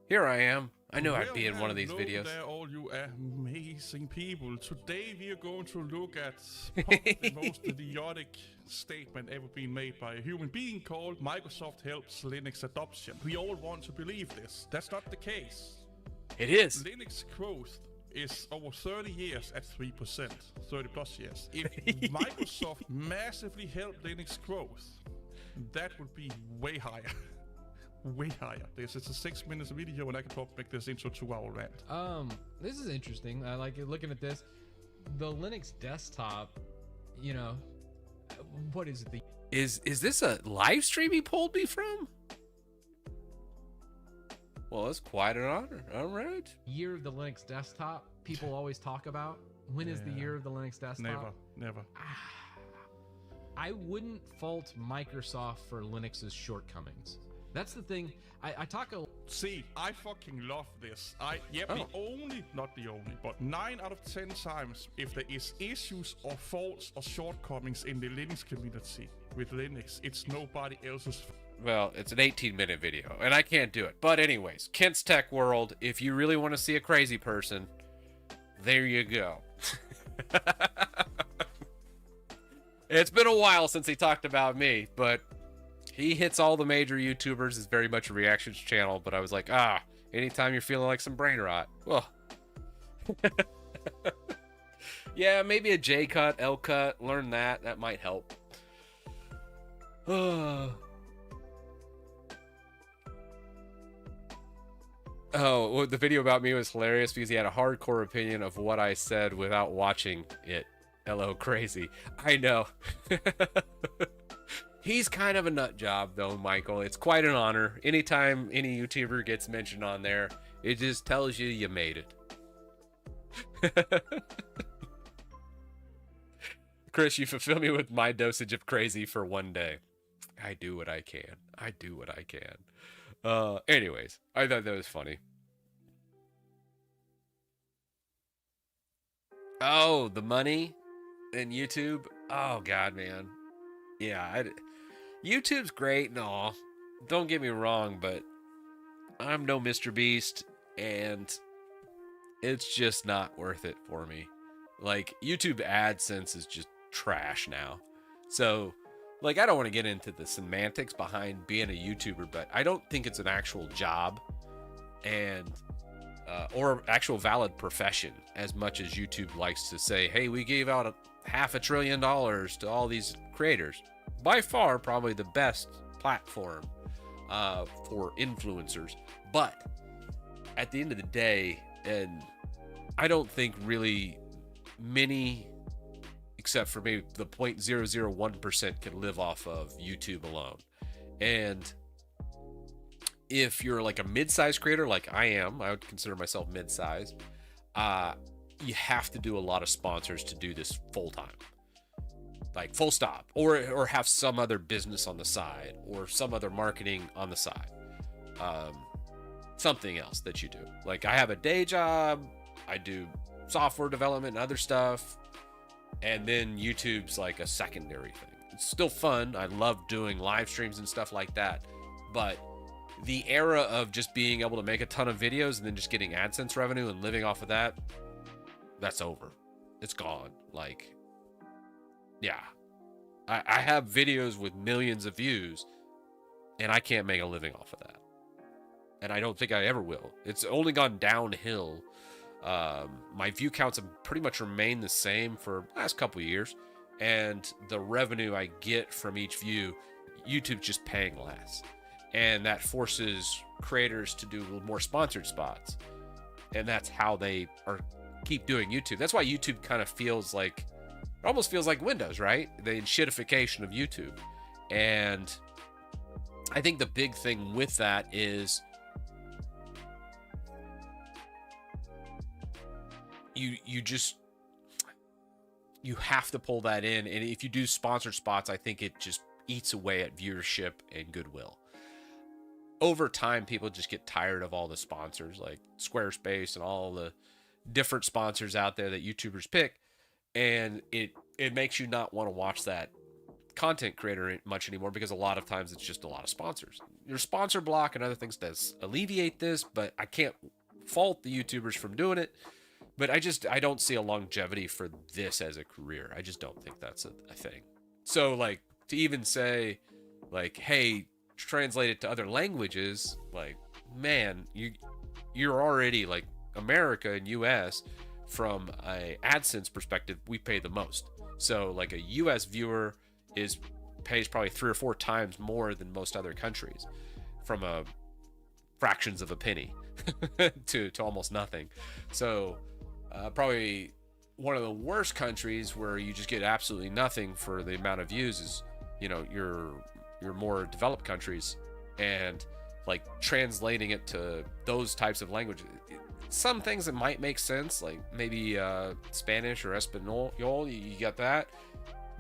Here I am. I knew I'd be in one of these Hello videos. there, all you amazing people. Today we are going to look at probably the most idiotic statement ever been made by a human being called Microsoft helps Linux adoption. We all want to believe this. That's not the case. It is. Linux growth is over 30 years at 3%, 30 plus years. If Microsoft massively helped Linux growth, that would be way higher. Way higher. This is a 6 minutes video and I can probably make this into a 2-hour rant. This is interesting. I like looking at this. The Linux desktop, you know, what is it? Is this a live stream he pulled me from? Well, it's quite an honor. All right. Year of the Linux desktop people always talk about. When is the year of the Linux desktop? Never. I wouldn't fault Microsoft for Linux's shortcomings. That's the thing. I talk a... See, I fucking love this. Not the only, but 9 out of 10 times, if there is issues or faults or shortcomings in the Linux community with Linux, it's nobody else's fault. Well, it's an 18-minute video, and I can't do it. But anyways, Kent's Tech World, if you really want to see a crazy person, there you go. It's been a while since he talked about me, but he hits all the major YouTubers. It's very much a reactions channel, but I was like, anytime you're feeling like some brain rot. Well, yeah, maybe a J cut, L cut, learn that. That might help. Oh, well, the video about me was hilarious because he had a hardcore opinion of what I said without watching it. Hello, crazy. I know. He's kind of a nut job, though, Michael. It's quite an honor. Anytime any YouTuber gets mentioned on there, it just tells you made it. Chris, you fulfill me with my dosage of crazy for one day. I do what I can. I do what I can. Anyways, I thought that was funny. Oh, the money in YouTube. Oh God, man. Yeah, YouTube's great and all. Don't get me wrong, but I'm no Mr. Beast, and it's just not worth it for me. Like, YouTube AdSense is just trash now. So, like, I don't want to get into the semantics behind being a YouTuber, but I don't think it's an actual job and or actual valid profession as much as YouTube likes to say, hey, we gave out $500 billion to all these creators. By far, probably the best platform for influencers. But at the end of the day, and I don't think really many, except for maybe the 0.001%, can live off of YouTube alone. And if you're like a mid-sized creator like I am, I would consider myself mid-sized, you have to do a lot of sponsors to do this full-time. Like full stop, or have some other business on the side, or some other marketing on the side, something else that you do. Like I have a day job, I do software development and other stuff, and then YouTube's like a secondary thing. It's still fun. I love doing live streams and stuff like that, but the era of just being able to make a ton of videos and then just getting AdSense revenue and living off of that, that's over. It's gone. Like, yeah, I have videos with millions of views and I can't make a living off of that. And I don't think I ever will. It's only gone downhill. My view counts have pretty much remained the same for the last couple of years. And the revenue I get from each view, YouTube's just paying less. And that forces creators to do more sponsored spots. And that's how they keep doing YouTube. That's why YouTube kind of feels like, it almost feels like Windows, right? The shitification of YouTube. And I think the big thing with that is you have to pull that in. And if you do sponsored spots, I think it just eats away at viewership and goodwill. Over time, people just get tired of all the sponsors like Squarespace and all the different sponsors out there that YouTubers pick. And it makes you not want to watch that content creator much anymore, because a lot of times it's just a lot of sponsors. Your sponsor block and other things does alleviate this, but I can't fault the YouTubers from doing it. But I don't see a longevity for this as a career. I just don't think that's a thing. So like to even say like, hey, translate it to other languages, like, man, you're already like America and US, from a AdSense perspective, we pay the most. So like a US viewer pays probably 3 or 4 times more than most other countries, from a fractions of a penny to almost nothing. So probably one of the worst countries where you just get absolutely nothing for the amount of views is, you know, your more developed countries. And like translating it to those types of languages, some things that might make sense, like maybe Spanish or Espanol, you got that.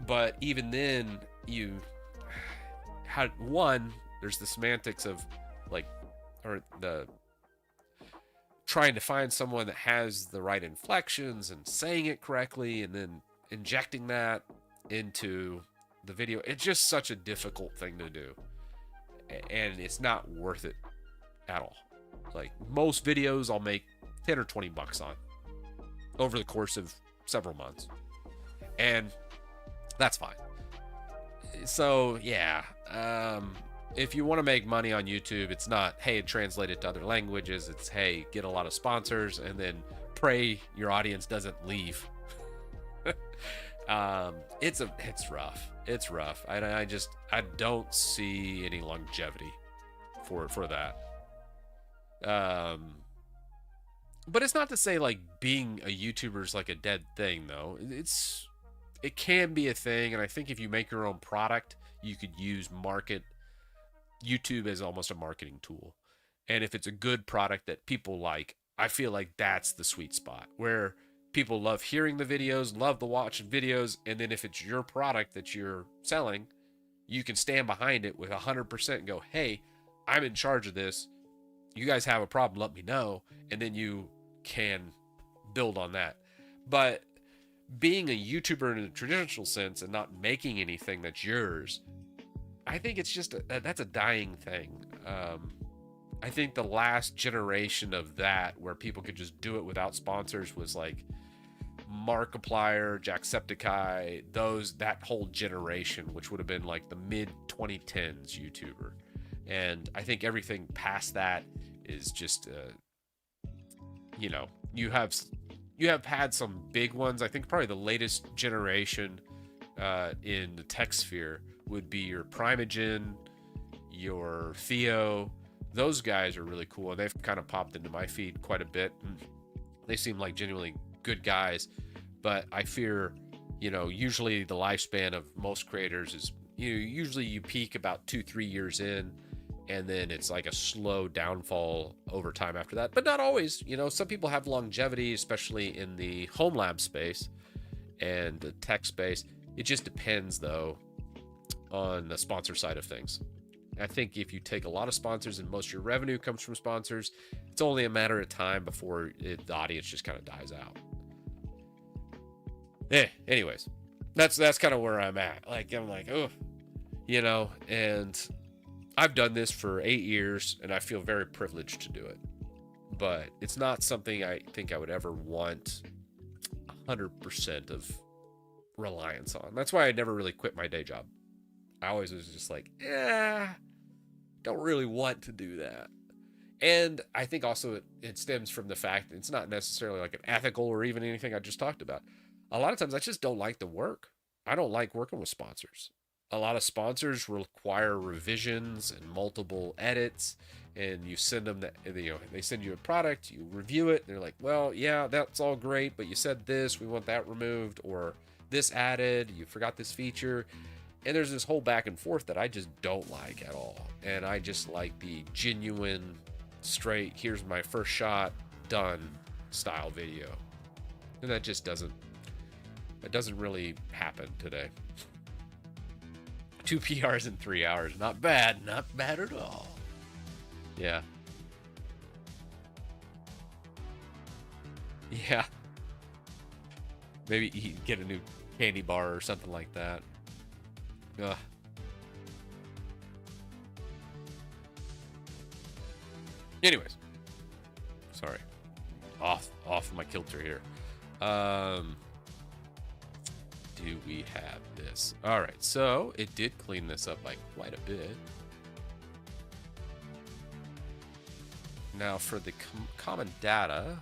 But even then, there's the semantics of like, or the trying to find someone that has the right inflections and saying it correctly, and then injecting that into the video. It's just such a difficult thing to do, and it's not worth it at all. Like most videos I'll make 10 or 20 bucks on over the course of several months, and that's fine. So yeah, if you want to make money on YouTube, it's not, hey, translate it to other languages. It's, hey, get a lot of sponsors and then pray your audience doesn't leave. It's rough. It's rough. I don't see any longevity for that. But it's not to say like being a YouTuber is like a dead thing, though. It can be a thing, and I think if you make your own product, you could use YouTube as almost a marketing tool. And if it's a good product that people like, I feel like that's the sweet spot where people love hearing the videos, love the watching videos, and then if it's your product that you're selling, you can stand behind it with 100% and go, hey, I'm in charge of this. You guys have a problem, let me know. And then you can build on that. But being a YouTuber in a traditional sense and not making anything that's yours, I think it's just that's a dying thing. I think the last generation of that, where people could just do it without sponsors, was like Markiplier, Jacksepticeye, that whole generation, which would have been like the mid 2010s YouTuber. And I think everything past that is just, you know, you have had some big ones. I think probably the latest generation in the tech sphere would be your Primogen, your Theo. Those guys are really cool, and they've kind of popped into my feed quite a bit. They seem like genuinely good guys, but I fear, you know, usually the lifespan of most creators is, usually you peak about 2-3 years in, and then it's like a slow downfall over time after that. But not always. You know, some people have longevity, especially in the home lab space and the tech space. It just depends, though, on the sponsor side of things. I think if you take a lot of sponsors and most of your revenue comes from sponsors, it's only a matter of time before the audience just kind of dies out. Anyways, that's kind of where I'm at. Like, I'm like, oh, you know, and I've done this for 8 years, and I feel very privileged to do it. But it's not something I think I would ever want 100% of reliance on. That's why I never really quit my day job. I always was just like, don't really want to do that. And I think also it stems from the fact that it's not necessarily like an ethical or even anything I just talked about. A lot of times I just don't like the work. I don't like working with sponsors. A lot of sponsors require revisions and multiple edits, and you send them they send you a product, you review it, and they're like, well, yeah, that's all great, but you said this, we want that removed, or this added, you forgot this feature. And there's this whole back and forth that I just don't like at all. And I just like the genuine, straight, here's my first shot, done style video. And that just doesn't really happen today. 2 PRs in 3 hours. Not bad at all. Yeah. Yeah. Maybe you get a new candy bar or something like that. Ugh. Anyways, sorry, off my kilter here. Do we have this? All right, so it did clean this up by quite a bit. Now for the common data.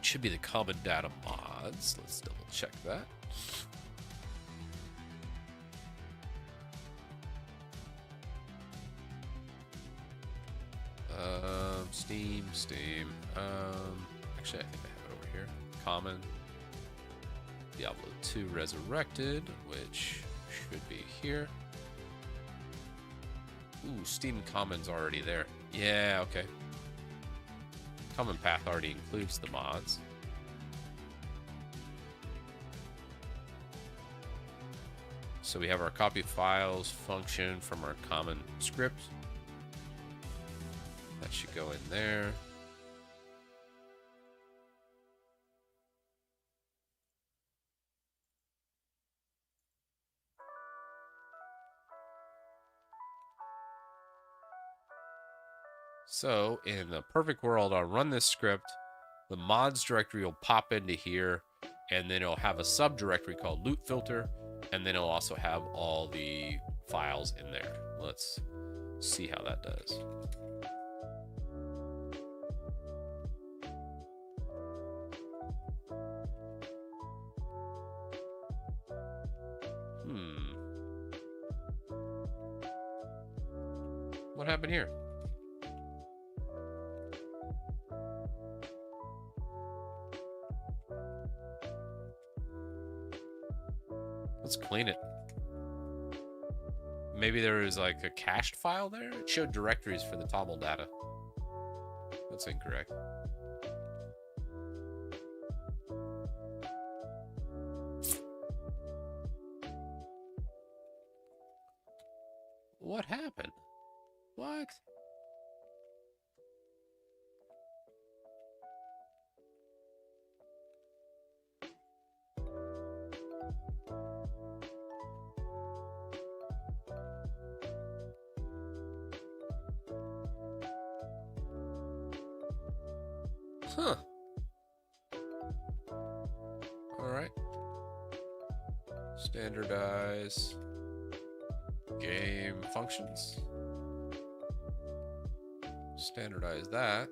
Should be the common data mods. Let's double check that. Steam. Actually, I think I have it over here. Common. Diablo 2 Resurrected, which should be here. Ooh, Steam Common's already there. Yeah, okay. Common path already includes the mods. So we have our copy files function from our common script. That should go in there. So in the perfect world, I'll run this script. The mods directory will pop into here, and then it'll have a subdirectory called loot filter, and then it'll also have all the files in there. Let's see how that does. What happened here? Let's clean it. Maybe there was like a cached file there? It showed directories for the toggle data. That's incorrect. What happened? What? Huh. All right. Standardize game functions. Standardize that.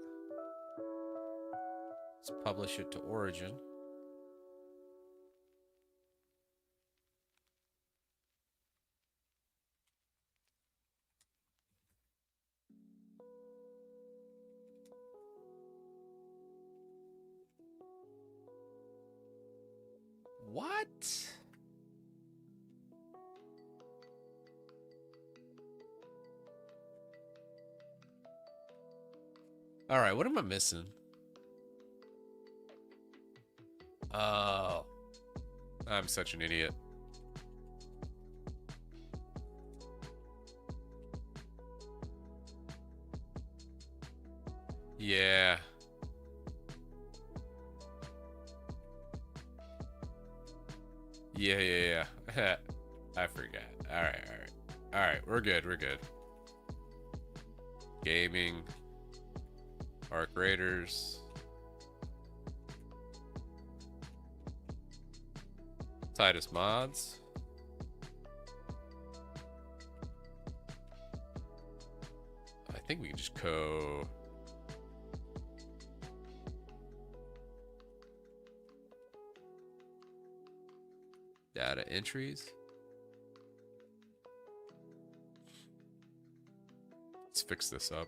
Let's publish it to origin. What? All right, what am I missing? Oh, I'm such an idiot. Yeah. Yeah. I forgot. All right. We're good. Gaming. Arc Raiders. Titus mods. I think we can just data entries. Let's fix this up.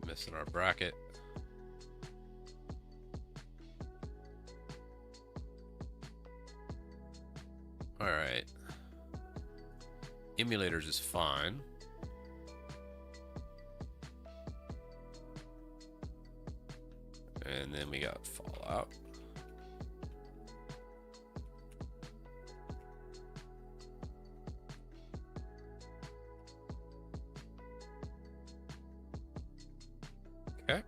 Missing our bracket. All right. Emulators is fine. And then we got Fallout. Okay.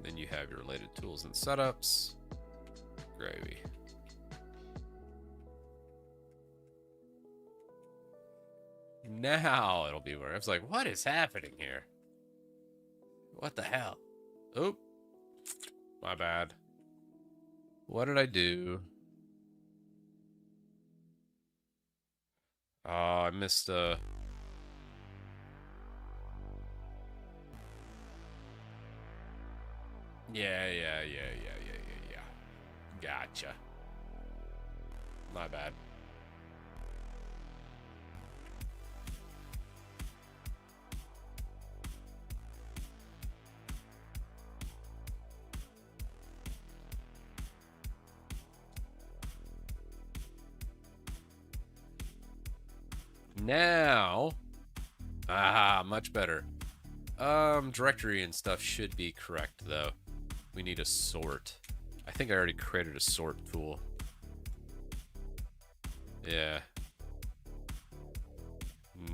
Then you have your related tools and setups. Gravy. Now it'll be where it's like, what is happening here? What the hell? Oop. My bad. What did I do? Oh, I missed the... Yeah. Gotcha. My bad. Now, much better. Directory and stuff should be correct though. We need a sort. I think I already created a sort tool. Yeah.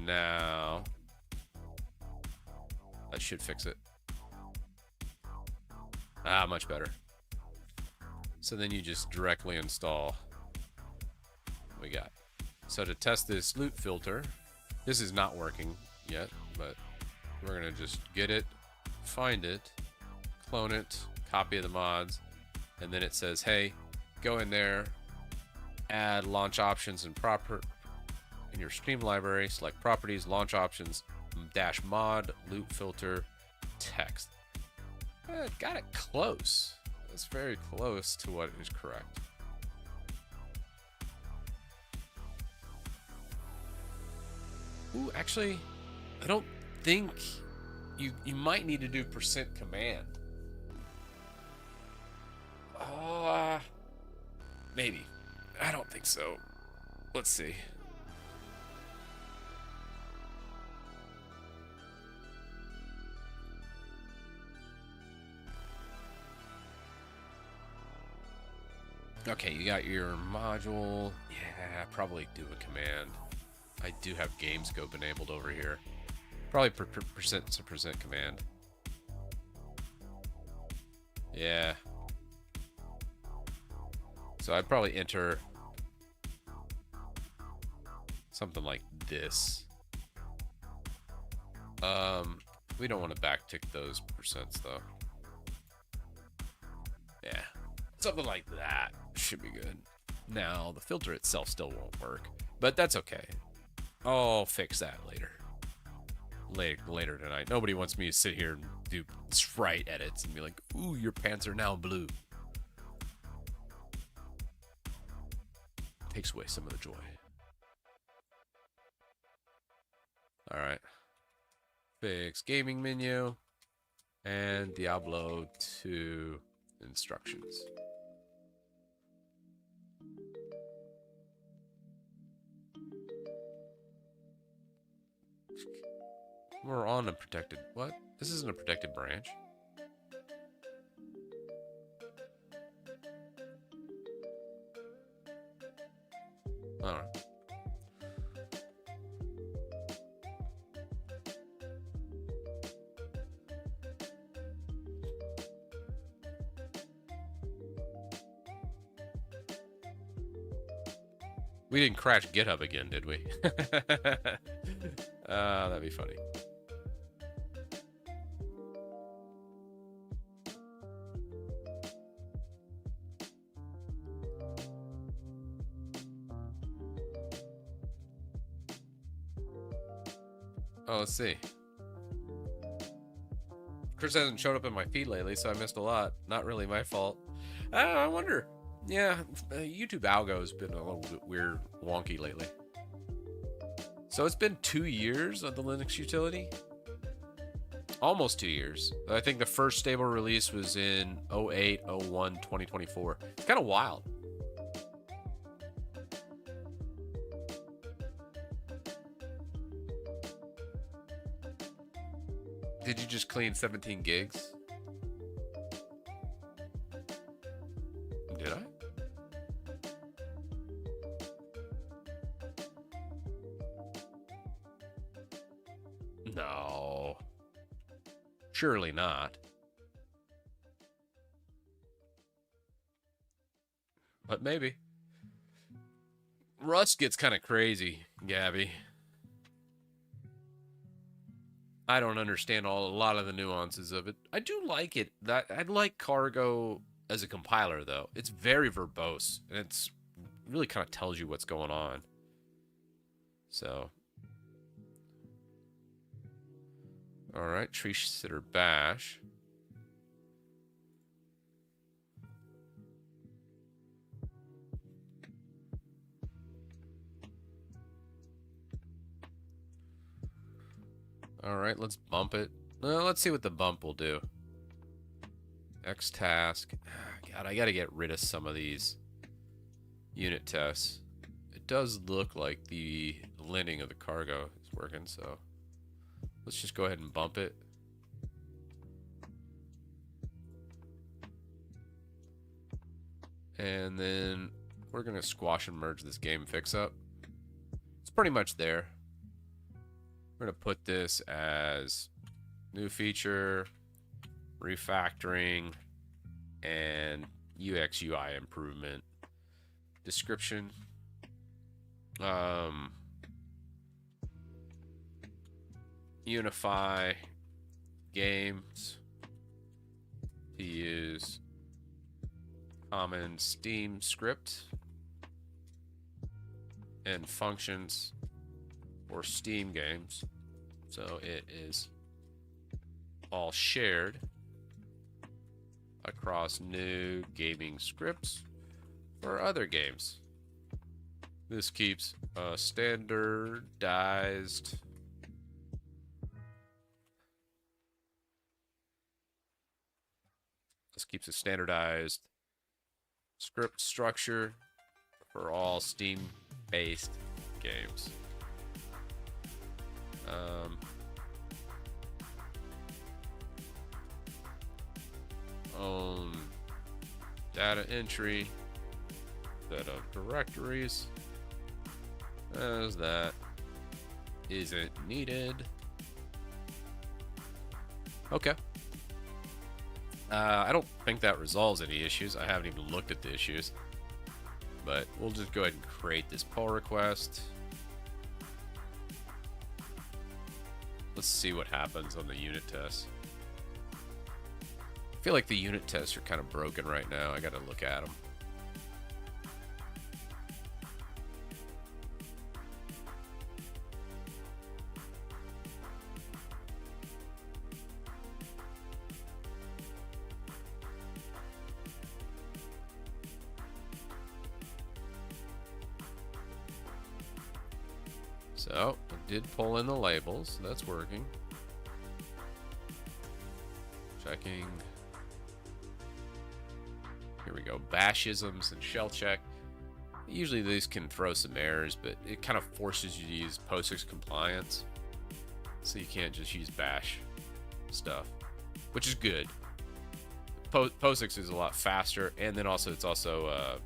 Now, that should fix it. Much better. So then you just directly install what we got. So to test this loot filter, this is not working yet, but we're gonna just get it, find it, clone it, copy the mods, and then it says, hey, go in there, add launch options and in your Steam library, select properties, launch options, -mod, loot filter, text. Got it close. That's very close to what is correct. Ooh, actually, I don't think you might need to do %command. Maybe. I don't think so. Let's see. Okay, you got your module. Yeah, probably do a command. I do have game scope enabled over here. Probably % command. Yeah. So I'd probably enter something like this. We don't want to backtick those percents though. Yeah. Something like that should be good. Now, the filter itself still won't work, but that's okay. I'll fix that later. Later tonight. Nobody wants me to sit here and do sprite edits and be like, ooh, your pants are now blue. Takes away some of the joy. Alright. Fix gaming menu. And Diablo 2 instructions. We're on a protected... What? This isn't a protected branch. Alright. We didn't crash GitHub again, did we? That'd be funny. Oh, let's see. Chris hasn't showed up in my feed lately, so I missed a lot. Not really my fault. I wonder. Yeah, YouTube algo has been a little bit weird, wonky lately. So it's been 2 years of the Linux utility. Almost 2 years. I think the first stable release was in 08/01 2024. It's kind of wild. Did you just clean 17 gigs? Did I? No. Surely not. But maybe. Rust gets kind of crazy, Gabby. I don't understand a lot of the nuances of it. I do like it. I like Cargo as a compiler, though. It's very verbose, and it's really kind of tells you what's going on. So, all right, tree sitter bash. All right, let's bump it. Well, let's see what the bump will do. X task. God, I got to get rid of some of these unit tests. It does look like the linting of the cargo is working, so let's just go ahead and bump it. And then we're going to squash and merge this game fix up. It's pretty much there. We're going to put this as new feature, refactoring, and UX UI improvement. Description. Unify games to use common Steam script and functions for Steam games, so it is all shared across new gaming scripts for other games. This keeps standardized a standardized script structure for all Steam-based games. Data entry, set of directories, as that isn't needed. Okay. I don't think that resolves any issues. I haven't even looked at the issues. But we'll just go ahead and create this pull request. Let's see what happens on the unit test. I feel like the unit tests are kind of broken right now. I gotta look at them. So, I did pull in the labels. That's working. Checking. Here we go. Bashisms and shell check. Usually these can throw some errors, but it kind of forces you to use POSIX compliance. So you can't just use bash stuff, which is good. POSIX is a lot faster, and then also it's also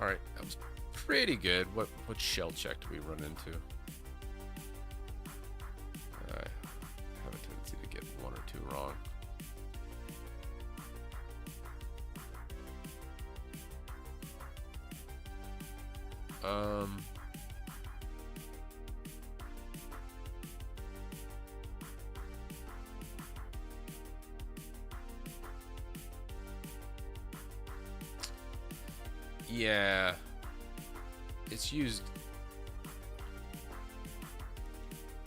alright, that was pretty good. What shell check do we run into? I have a tendency to get one or two wrong. Yeah, it's used.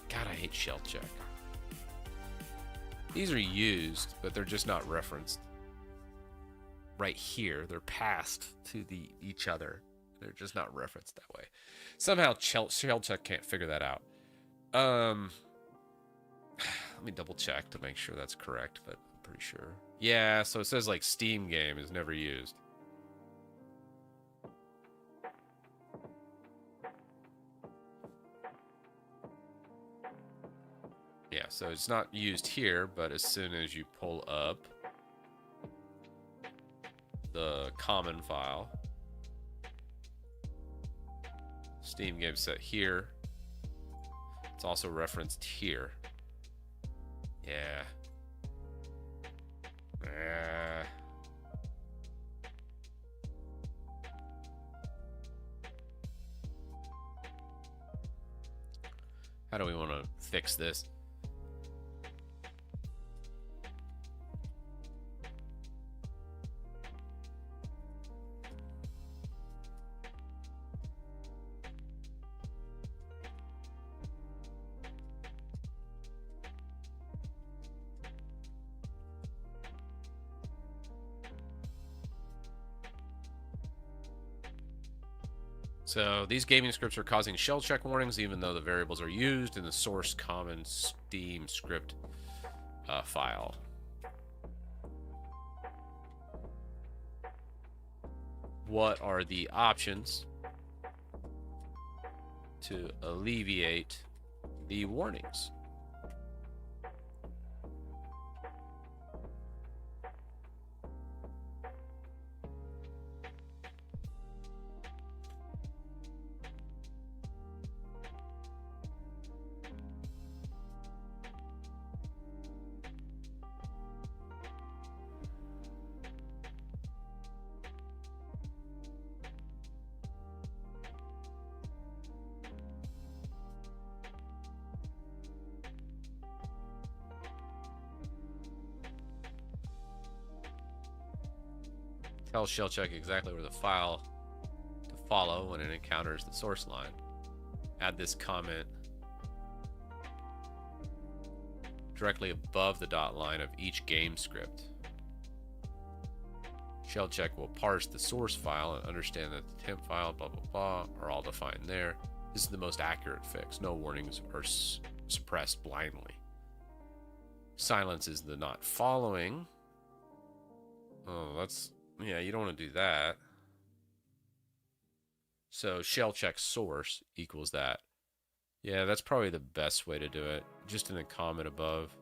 God, I hate shell check. These are used, but they're just not referenced. Right here, they're passed to each other. They're just not referenced that way. Somehow shell check can't figure that out. Let me double check to make sure that's correct, but I'm pretty sure. Yeah, so it says like Steam game is never used. Yeah, so it's not used here, but as soon as you pull up the common file, Steam game set here, it's also referenced here. Yeah. How do we want to fix this? So these gaming scripts are causing shell check warnings even though the variables are used in the source common Steam script file. What are the options to alleviate the warnings? Tell shell check exactly where the file to follow when it encounters the source line. Add this comment directly above the dot line of each game script. Shell check will parse the source file and understand that the temp file, blah, blah, blah, are all defined there. This is the most accurate fix. No warnings are suppressed blindly. Silence is the not following. Oh, that's... Yeah, you don't want to do that. So shell check source equals that. Yeah, that's probably the best way to do it. Just in the comment above.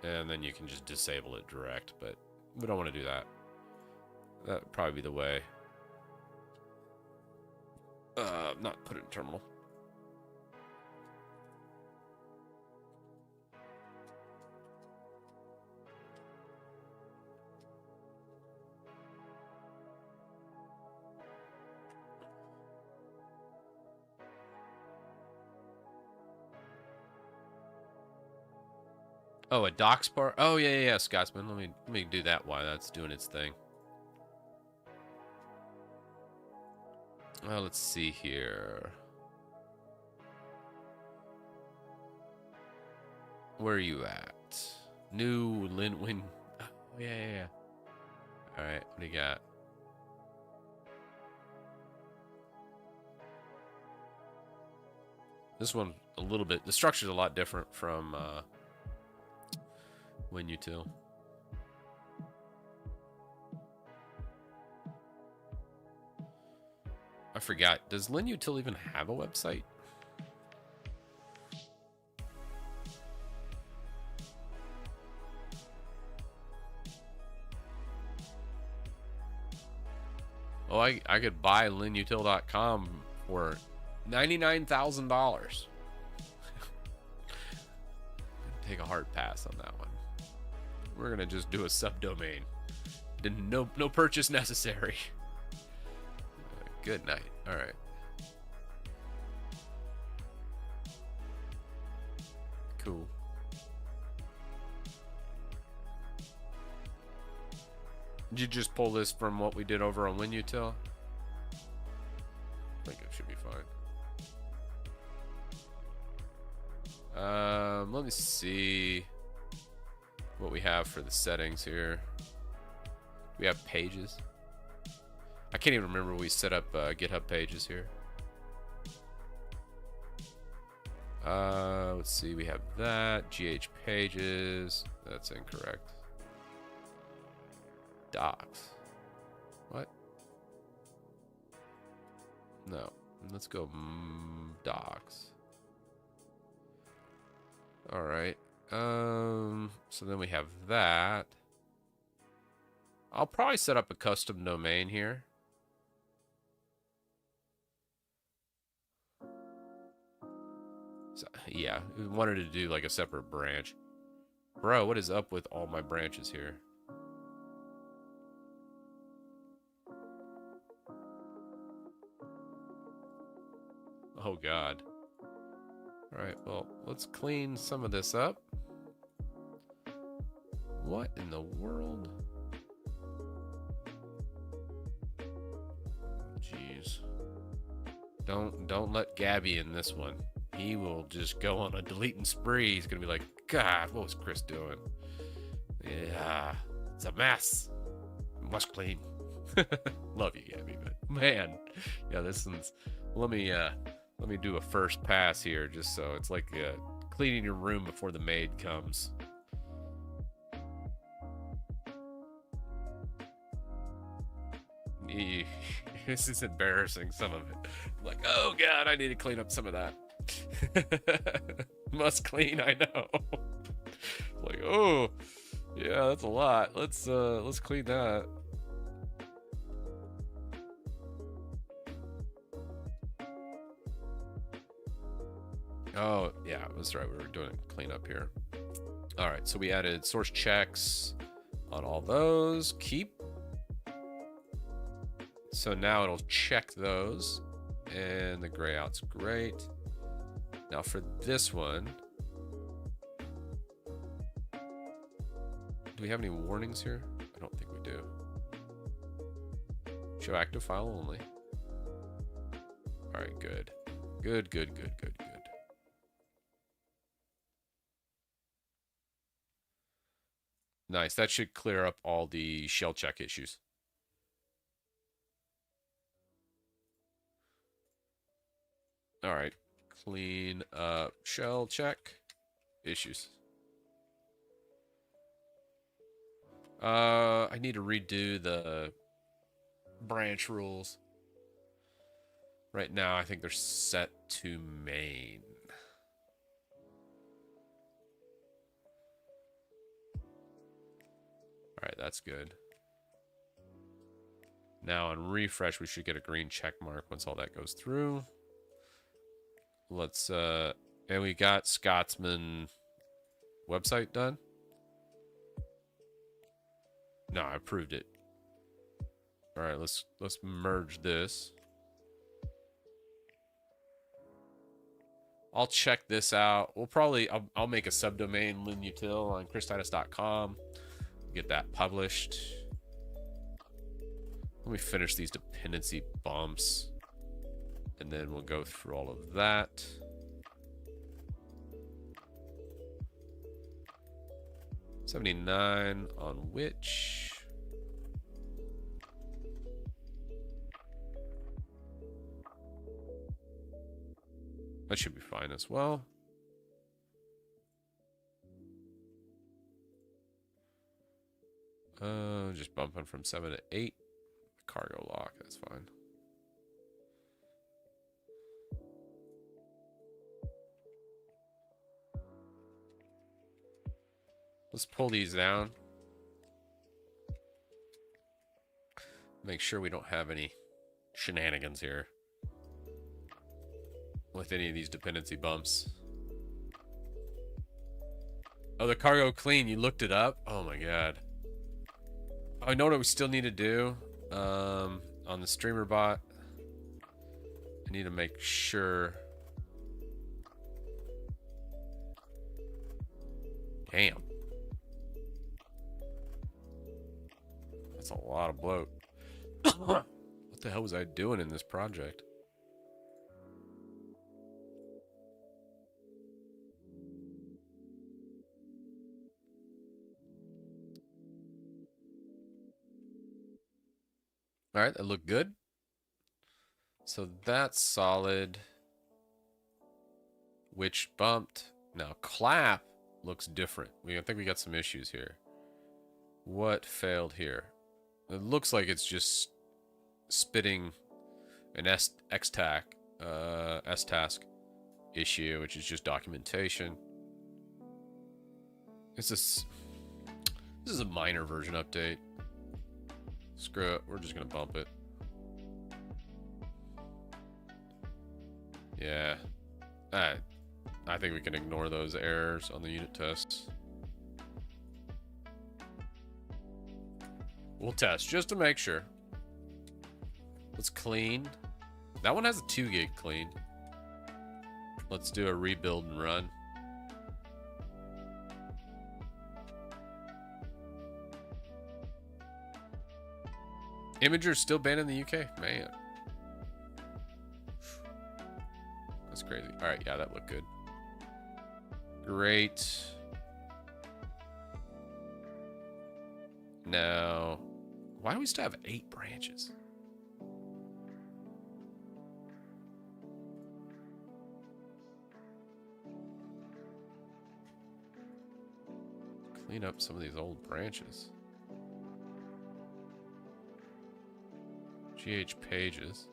And then you can just disable it direct. But we don't want to do that. That would probably be the way. Not put it in terminal. Oh, a docs part? Oh, yeah, Scotsman. Let me do that while that's doing its thing. Well, let's see here. Where are you at? New Win. Oh, yeah. All right, what do you got? This one a little bit. The structure's a lot different from WinUtil. I forgot. Does LinUtil even have a website? Oh, I could buy LinUtil.com for $99,000. Take a hard pass on that one. We're gonna just do a subdomain. No purchase necessary. Good night. All right. Cool. Did you just pull this from what we did over on WinUtil? I think it should be fine. Let me see what we have for the settings here. We have pages. I can't even remember we set up GitHub pages here. Let's see, we have that. GH pages. That's incorrect. Docs. What? No. Let's go docs. Alright. So then we have that. I'll probably set up a custom domain here. So, yeah, we wanted to do like a separate branch. Bro, what is up with all my branches here? Oh, God. All right, well, let's clean some of this up. What in the world? Jeez. Don't let Gabby in this one. He will just go on a deleting spree. He's gonna be like, God, what was Chris doing? Yeah, it's a mess. Must clean. Love you, Gabby, but man, yeah, this one's. Let me do a first pass here, just so it's like cleaning your room before the maid comes. This is embarrassing, some of it. I'm like, oh God, I need to clean up some of that. Must clean, I know. Like, oh yeah, that's a lot. Let's clean that. Oh yeah, that's right, we were doing cleanup here. All right, so we added source checks on all those. Keep. So now it'll check those, and the gray out's great. Now for this one, do we have any warnings here? I don't think we do. Show active file only. All right, good. Good. Nice, that should clear up all the shell check issues. All right, clean up shell check issues. I need to redo the branch rules. Right now, I think they're set to main. All right, that's good. Now on refresh, we should get a green check mark once all that goes through. Let's and we got Scotsman website done. No, I approved it. All right, let's merge this. I'll check this out. We'll probably I'll make a subdomain LinUtil on christitus.com. Get that published. Let me finish these dependency bumps, and then we'll go through all of that. $79 on which. That should be fine as well. Just bumping from 7 to 8. Cargo lock, that's fine. Let's pull these down. Make sure we don't have any shenanigans here with any of these dependency bumps. Oh, the cargo clean, you looked it up? Oh my god. I know what we still need to do on the streamer bot. I need to make sure. Damn. That's a lot of bloat. What the hell was I doing in this project? All right, that looked good. So that's solid. Which bumped. Now clap looks different. I think we got some issues here. What failed here? It looks like it's just spitting an S-task issue, which is just documentation. This is a minor version update. Screw it. We're just gonna bump it. Yeah. I think we can ignore those errors on the unit tests. We'll test just to make sure. Let's clean. That one has a 2 gig clean. Let's do a rebuild and run. Imager's still banned in the UK? Man. That's crazy. Alright, yeah, that looked good. Great. Now, why do we still have 8 branches? Clean up some of these old branches. GH pages.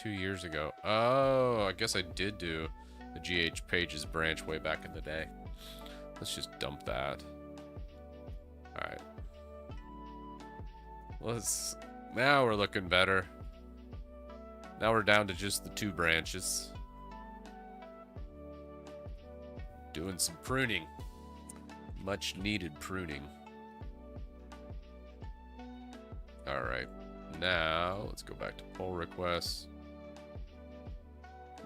2 years ago. Oh, I guess I did do the GH pages branch way back in the day. Let's just dump that. Alright. Now we're looking better. Now we're down to just the 2 branches. Doing some pruning. Much needed pruning. Alright. Now, let's go back to pull requests.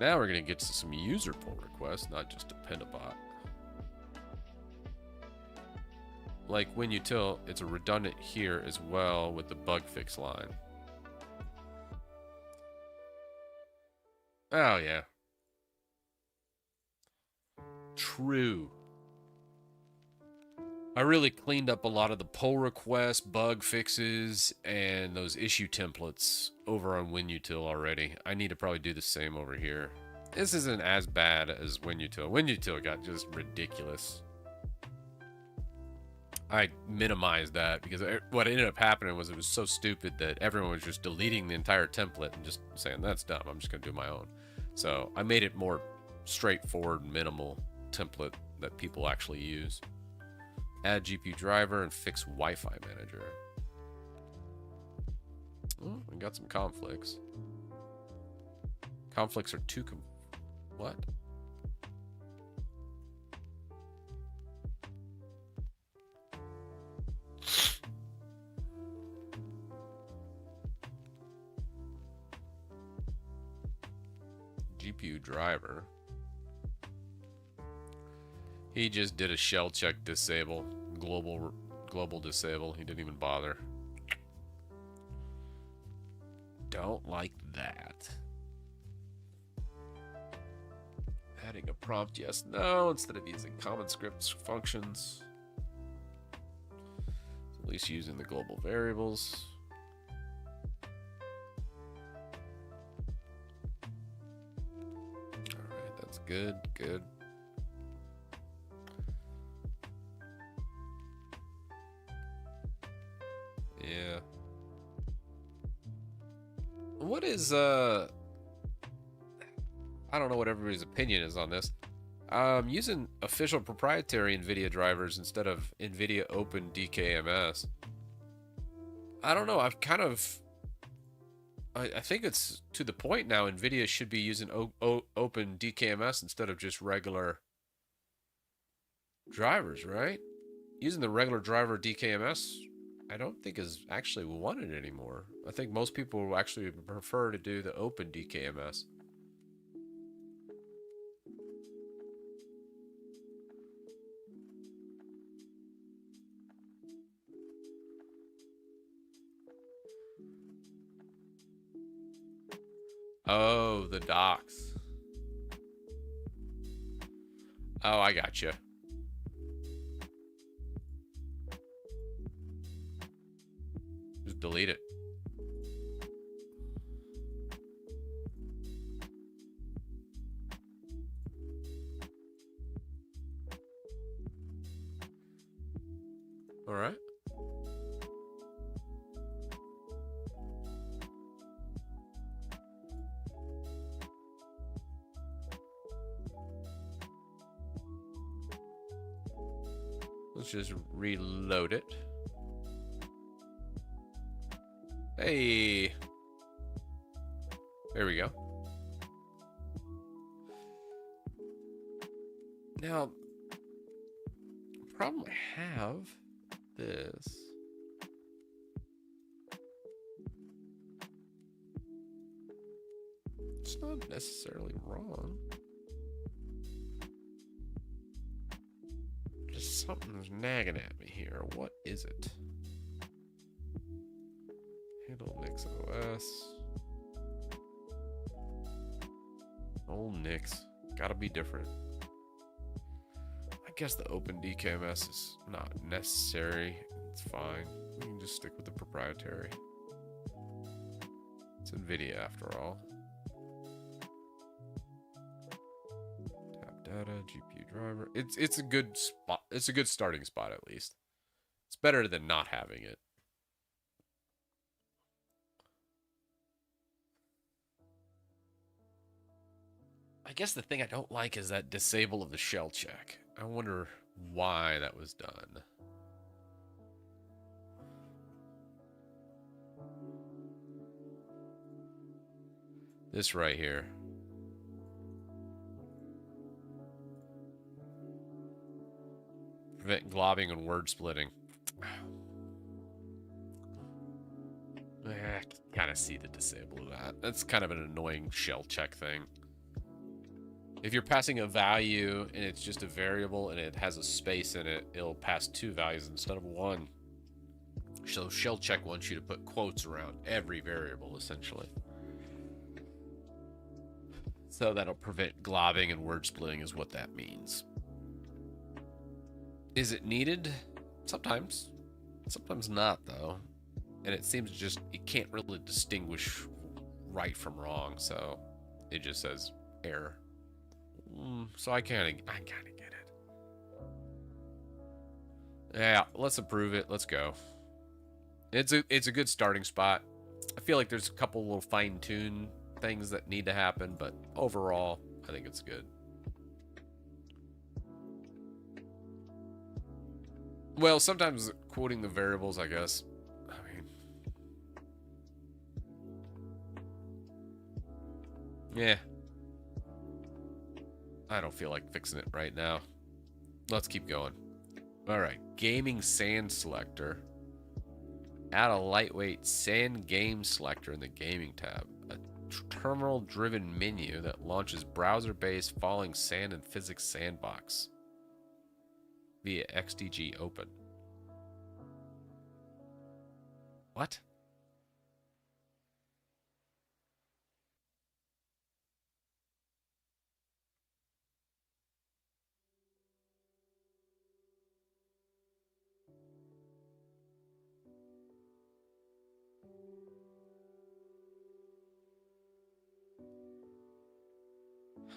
Now we're going to get to some user pull requests, not just a bot. Like WinUtil, it's a redundant here as well with the bug fix line. Oh, yeah. True. I really cleaned up a lot of the pull requests, bug fixes, and those issue templates over on WinUtil already. I need to probably do the same over here. This isn't as bad as WinUtil. WinUtil got just ridiculous. I minimized that because what ended up happening was it was so stupid that everyone was just deleting the entire template and just saying, that's dumb, I'm just going to do my own. So I made it more straightforward, minimal template that people actually use. Add GPU driver and fix Wi-Fi manager. Oh, we got some conflicts. Conflicts are too what? GPU driver. He just did a shell check disable, global disable. He didn't even bother. Don't like that. Adding a prompt, yes, no, instead of using common scripts functions. At least using the global variables. Alright, that's good, good. Yeah. What is, I don't know what everybody's opinion is on this. Using official proprietary Nvidia drivers instead of Nvidia Open DKMS. I don't know, I've kind of... I think it's to the point now Nvidia should be using Open DKMS instead of just regular drivers, right? Using the regular driver DKMS, I don't think is actually wanted anymore. I think most people will actually prefer to do the Open DKMS. Oh, the docs. Oh, I gotcha. Just delete it. All right. Let's just reload it. Hey. There we go. Now, the problem I have this. It's not necessarily wrong. Just something's nagging at me here. What is it? Handle Nix OS. Old Nix. Gotta be different. I guess the open DKMS is not necessary. It's fine. We can just stick with the proprietary. It's Nvidia after all. Tab data, GPU driver. It's a good spot. It's a good starting spot at least. It's better than not having it. I guess the thing I don't like is that disable of the shell check. I wonder why that was done. This right here. Prevent globbing and word splitting. I kind of see the disable of that. That's kind of an annoying shell check thing. If you're passing a value and it's just a variable and it has a space in it, it'll pass 2 values instead of 1. So shell check wants you to put quotes around every variable, essentially. So that'll prevent globbing and word splitting is what that means. Is it needed? Sometimes. Sometimes not, though. And it seems just, it can't really distinguish right from wrong, so it just says error. So I kind of get it. Yeah, let's approve it. Let's go. It's a good starting spot. I feel like there's a couple little fine-tune things that need to happen, but overall, I think it's good. Well, sometimes quoting the variables, I guess. I mean, yeah. I don't feel like fixing it right now. Let's keep going. All right, gaming sand selector. Add a lightweight sand game selector in the gaming tab. A terminal-driven menu that launches browser-based falling sand and physics sandbox via XDG open. What?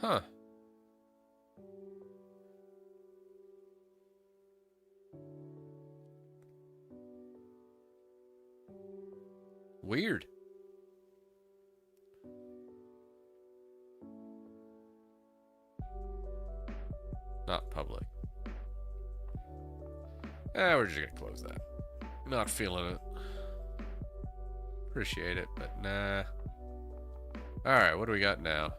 Huh. Weird. Not public. We're just gonna close that. Not feeling it. Appreciate it, but nah. Alright, what do we got now?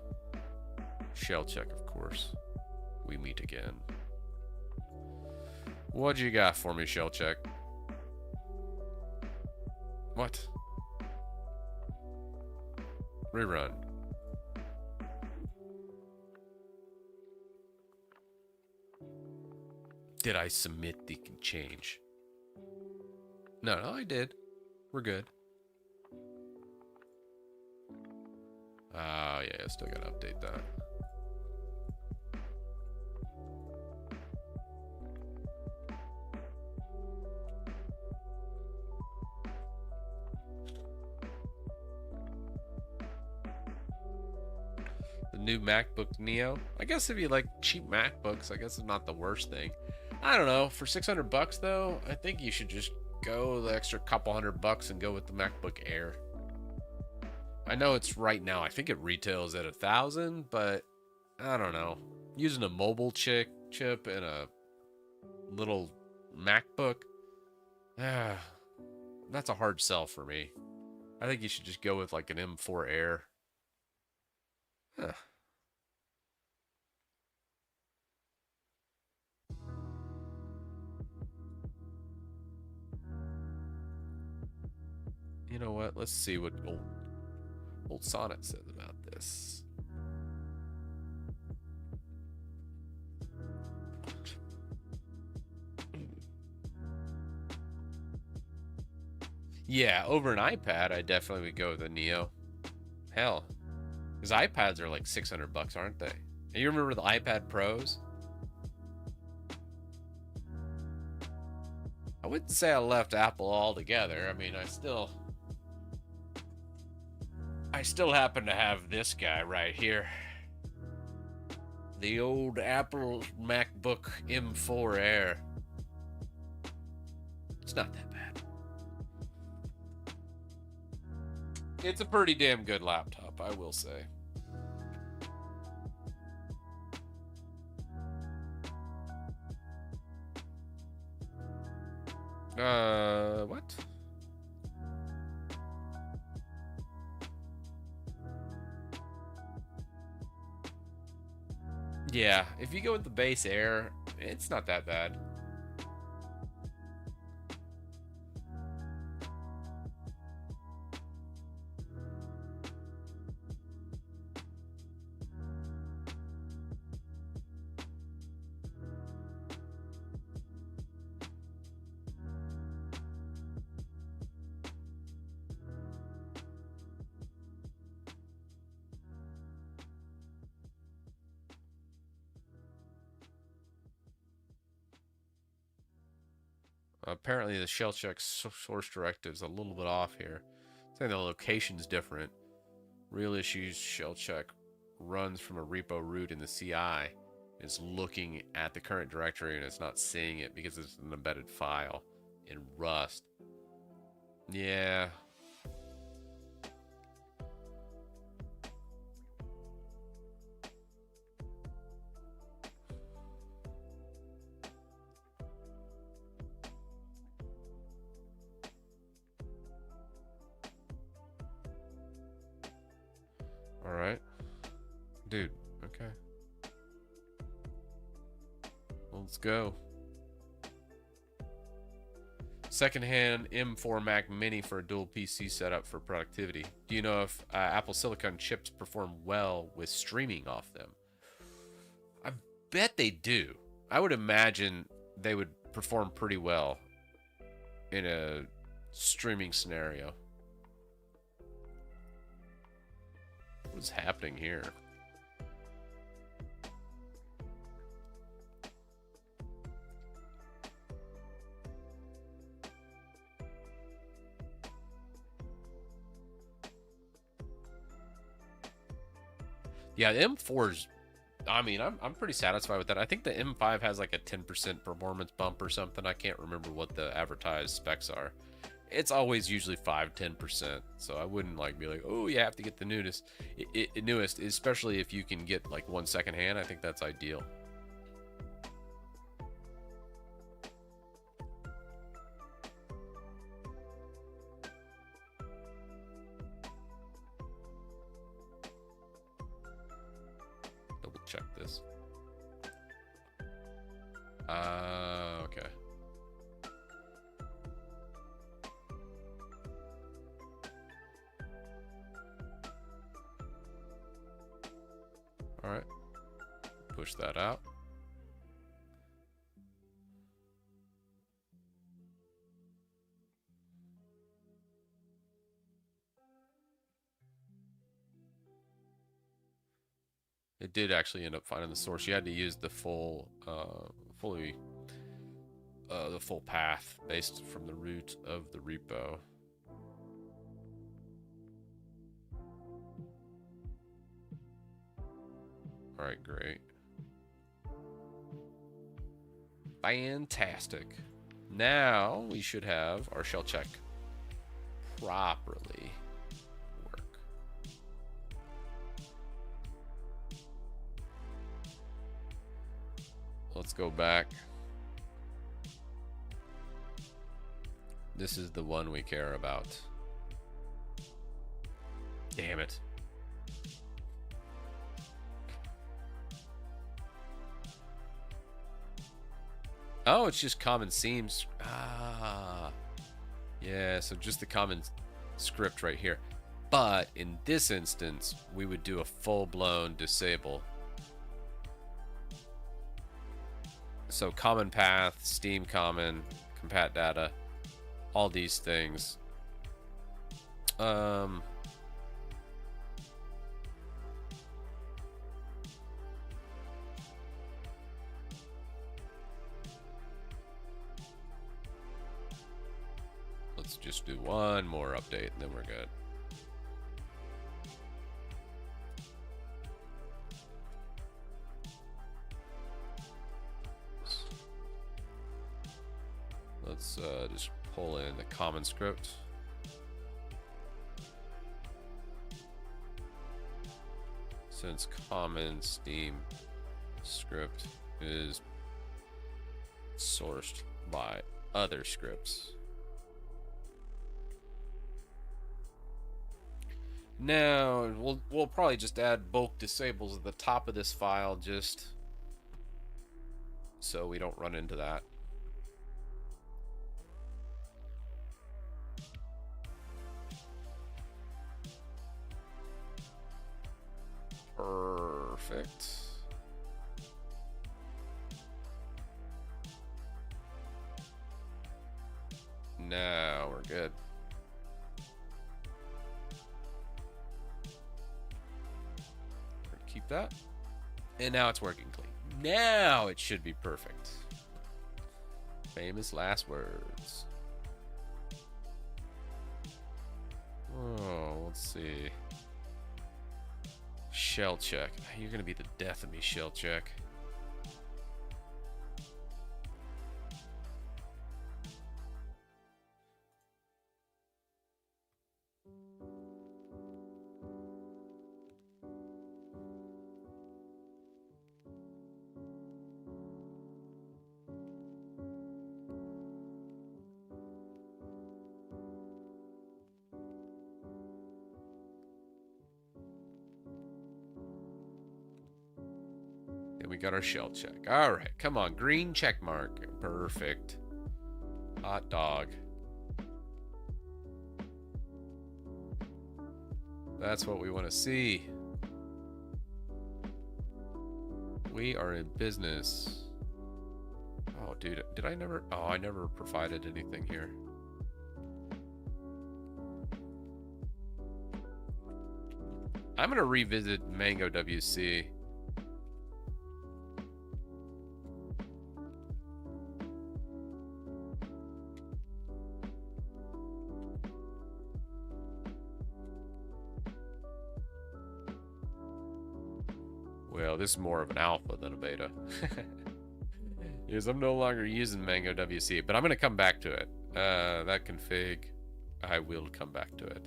Shell check, of course. We meet again. What you got for me, shell check? What? Rerun. Did I submit the change? No, I did. We're good. Oh, yeah, I still gotta update that. The new MacBook Neo. I guess if you like cheap MacBooks, I guess it's not the worst thing. I don't know. For $600 though, I think you should just go the extra couple $100 and go with the MacBook Air. I know it's right now. I think it retails at $1,000, but I don't know. Using a mobile chip and a little MacBook, that's a hard sell for me. I think you should just go with like an M4 Air. Huh. You know what? Let's see what old Sonnet says about this. Yeah, over an iPad, I definitely would go with a Neo. Hell, because iPads are like $600, aren't they? And you remember the iPad Pros? I wouldn't say I left Apple altogether. I mean, I still happen to have this guy right here. The old Apple MacBook M4 Air. It's not that bad. It's a pretty damn good laptop, I will say. What? Yeah, if you go with the base Air, it's not that bad. Apparently the shell check source directive is a little bit off here. Saying the location's different. Real issues shell check runs from a repo root in the CI. It's looking at the current directory and it's not seeing it because it's an embedded file in Rust. Yeah. All right. Dude, okay. Let's go. Secondhand M4 Mac Mini for a dual PC setup for productivity. Do you know if Apple Silicon chips perform well with streaming off them? I bet they do. I would imagine they would perform pretty well in a streaming scenario. What's happening here? Yeah, the M4's, I mean, I'm pretty satisfied with that. I think the M5 has like a 10% performance bump or something. I can't remember what the advertised specs are. It's always usually 5-10%. So I wouldn't like be like, oh, you have to get the newest, especially if you can get like one second hand. I think that's ideal. Double check this. Okay. All right. Push that out. It did actually end up finding the source. You had to use the full, the full path based from the root of the repo. All right, great. Fantastic. Now we should have our shell check properly work. Let's go back. This is the one we care about. Damn it. Oh, it's just common seams. Ah. Yeah, so just the common script right here. But in this instance, we would do a full-blown disable. So common path, Steam common, compat data, all these things. Let's just do one more update and then we're good. Let's just pull in the common script. Since common Steam script is sourced by other scripts. Now, we'll probably just add bulk disables at the top of this file just so we don't run into that. Perfect. Now we're good. Keep that. And now it's working clean. Now it should be perfect. Famous last words. Oh, let's see. Shell check. You're gonna be the death of me, shell check. We got our shell check. All right, come on, green check mark. Perfect. Hot dog. That's what we want to see. We are in business. Oh, dude, did I never? Oh, I never provided anything here. I'm gonna revisit Mango WC. Well, this is more of an alpha than a beta. Yes, I'm no longer using Mango WC, but I'm going to come back to it. That config, I will come back to it.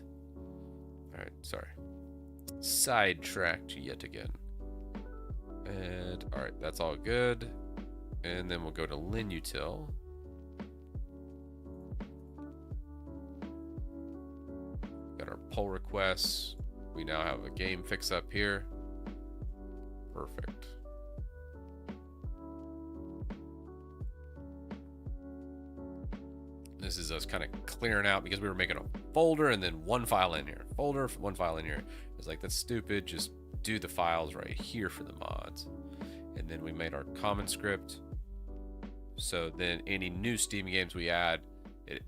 Alright, sorry. Sidetracked yet again. And, alright, that's all good. And then we'll go to LinUtil. Got our pull requests. We now have a game fix up here. Perfect. This is us kind of clearing out because we were making a folder and then one file in here. Folder, one file in here. It's like, that's stupid. Just do the files right here for the mods. And then we made our common script. So then any new Steam games we add,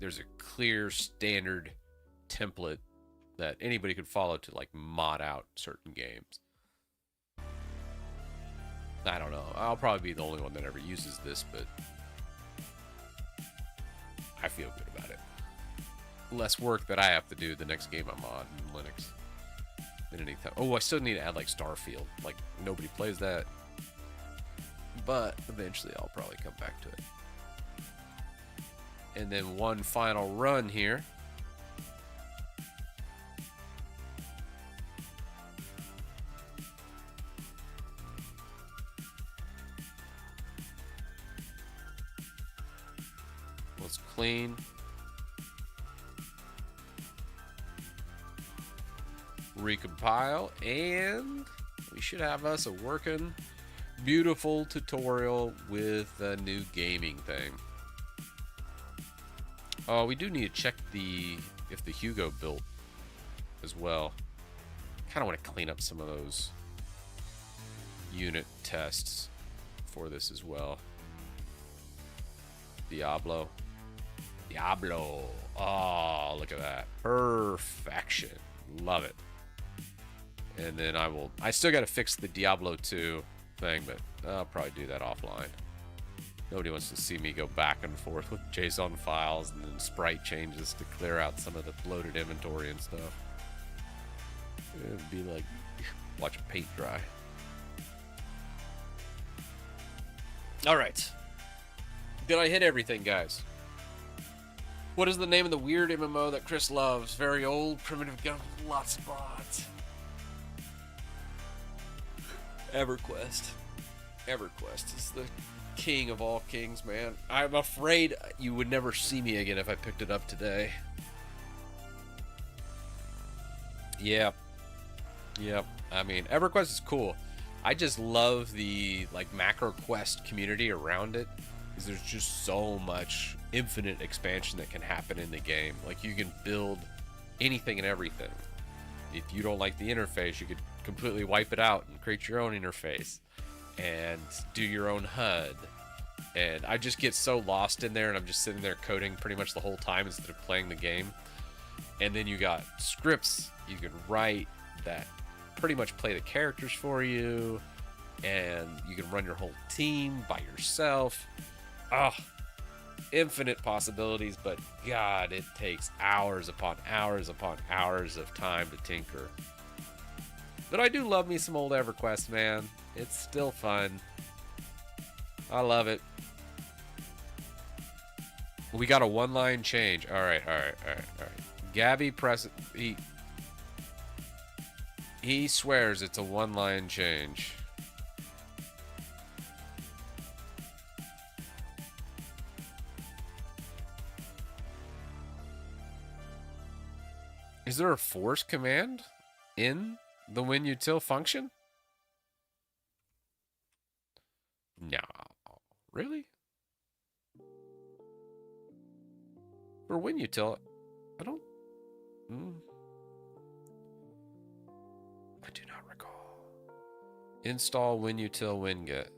there's a clear standard template that anybody could follow to like mod out certain games. I don't know. I'll probably be the only one that ever uses this, but I feel good about it. Less work that I have to do the next game I'm on in Linux than anything. Oh, I still need to add like Starfield. Like, nobody plays that. But eventually I'll probably come back to it. And then one final run here. Let's clean. recompile, and we should have us a working, beautiful tutorial with a new gaming thing. Oh, we do need to check if the Hugo built as well. Kind of want to clean up some of those unit tests for this as well. Diablo. Oh, look at that. Perfection. Love it. And then I still got to fix the Diablo 2 thing, but I'll probably do that offline. Nobody wants to see me go back and forth with JSON files and then sprite changes to clear out some of the bloated inventory and stuff. It'd be like watching paint dry. All right. Did I hit everything, guys? What is the name of the weird MMO that Chris loves? Very old, primitive gun, lots of bots. Everquest. Everquest is the king of all kings, man. I'm afraid you would never see me again if I picked it up today. Yeah. Yep. I mean, Everquest is cool. I just love the macro quest community around it, because there's just so much infinite expansion that can happen in the game. Like, you can build anything and everything. If you don't like the interface, you could completely wipe it out and create your own interface and do your own HUD. And I just get so lost in there, and I'm just sitting there coding pretty much the whole time instead of playing the game. And then you got scripts you can write that pretty much play the characters for you, and you can run your whole team by yourself. Oh, infinite possibilities, but God, it takes hours upon hours upon hours of time to tinker. But I do love me some old EverQuest, man. It's still fun. I love it. We got a one-line change. All right. Gabby he swears it's a one-line change. Is there a force command in the WinUtil function? No. Really? For WinUtil, I don't... I do not recall. Install WinUtil winget.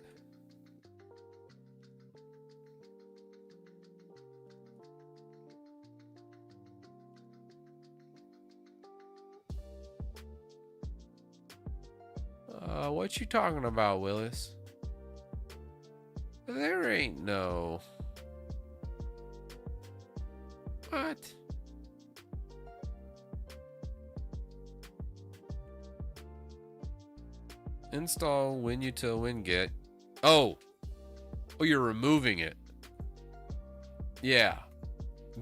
What you talking about, Willis? There ain't no... What? Install WinUtil winget. Oh, you're removing it. Yeah.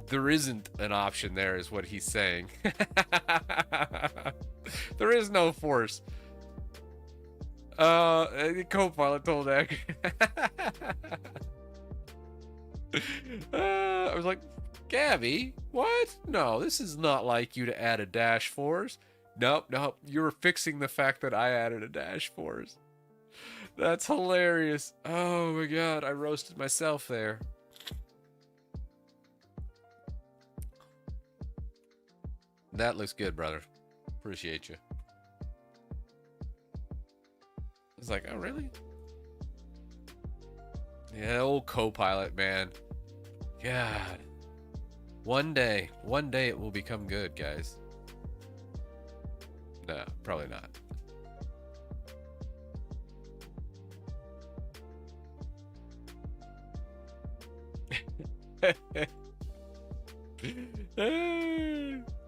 There isn't an option there, is what he's saying. There is no force. Copilot told Egg. I was like, Gabby, what? No, this is not like you to add a dash force. Nope. You were fixing the fact that I added a dash force. That's hilarious. Oh my God, I roasted myself there. That looks good, brother. Appreciate you. I was like, oh, really? Yeah, old Copilot, man. God. One day it will become good, guys. No, probably not.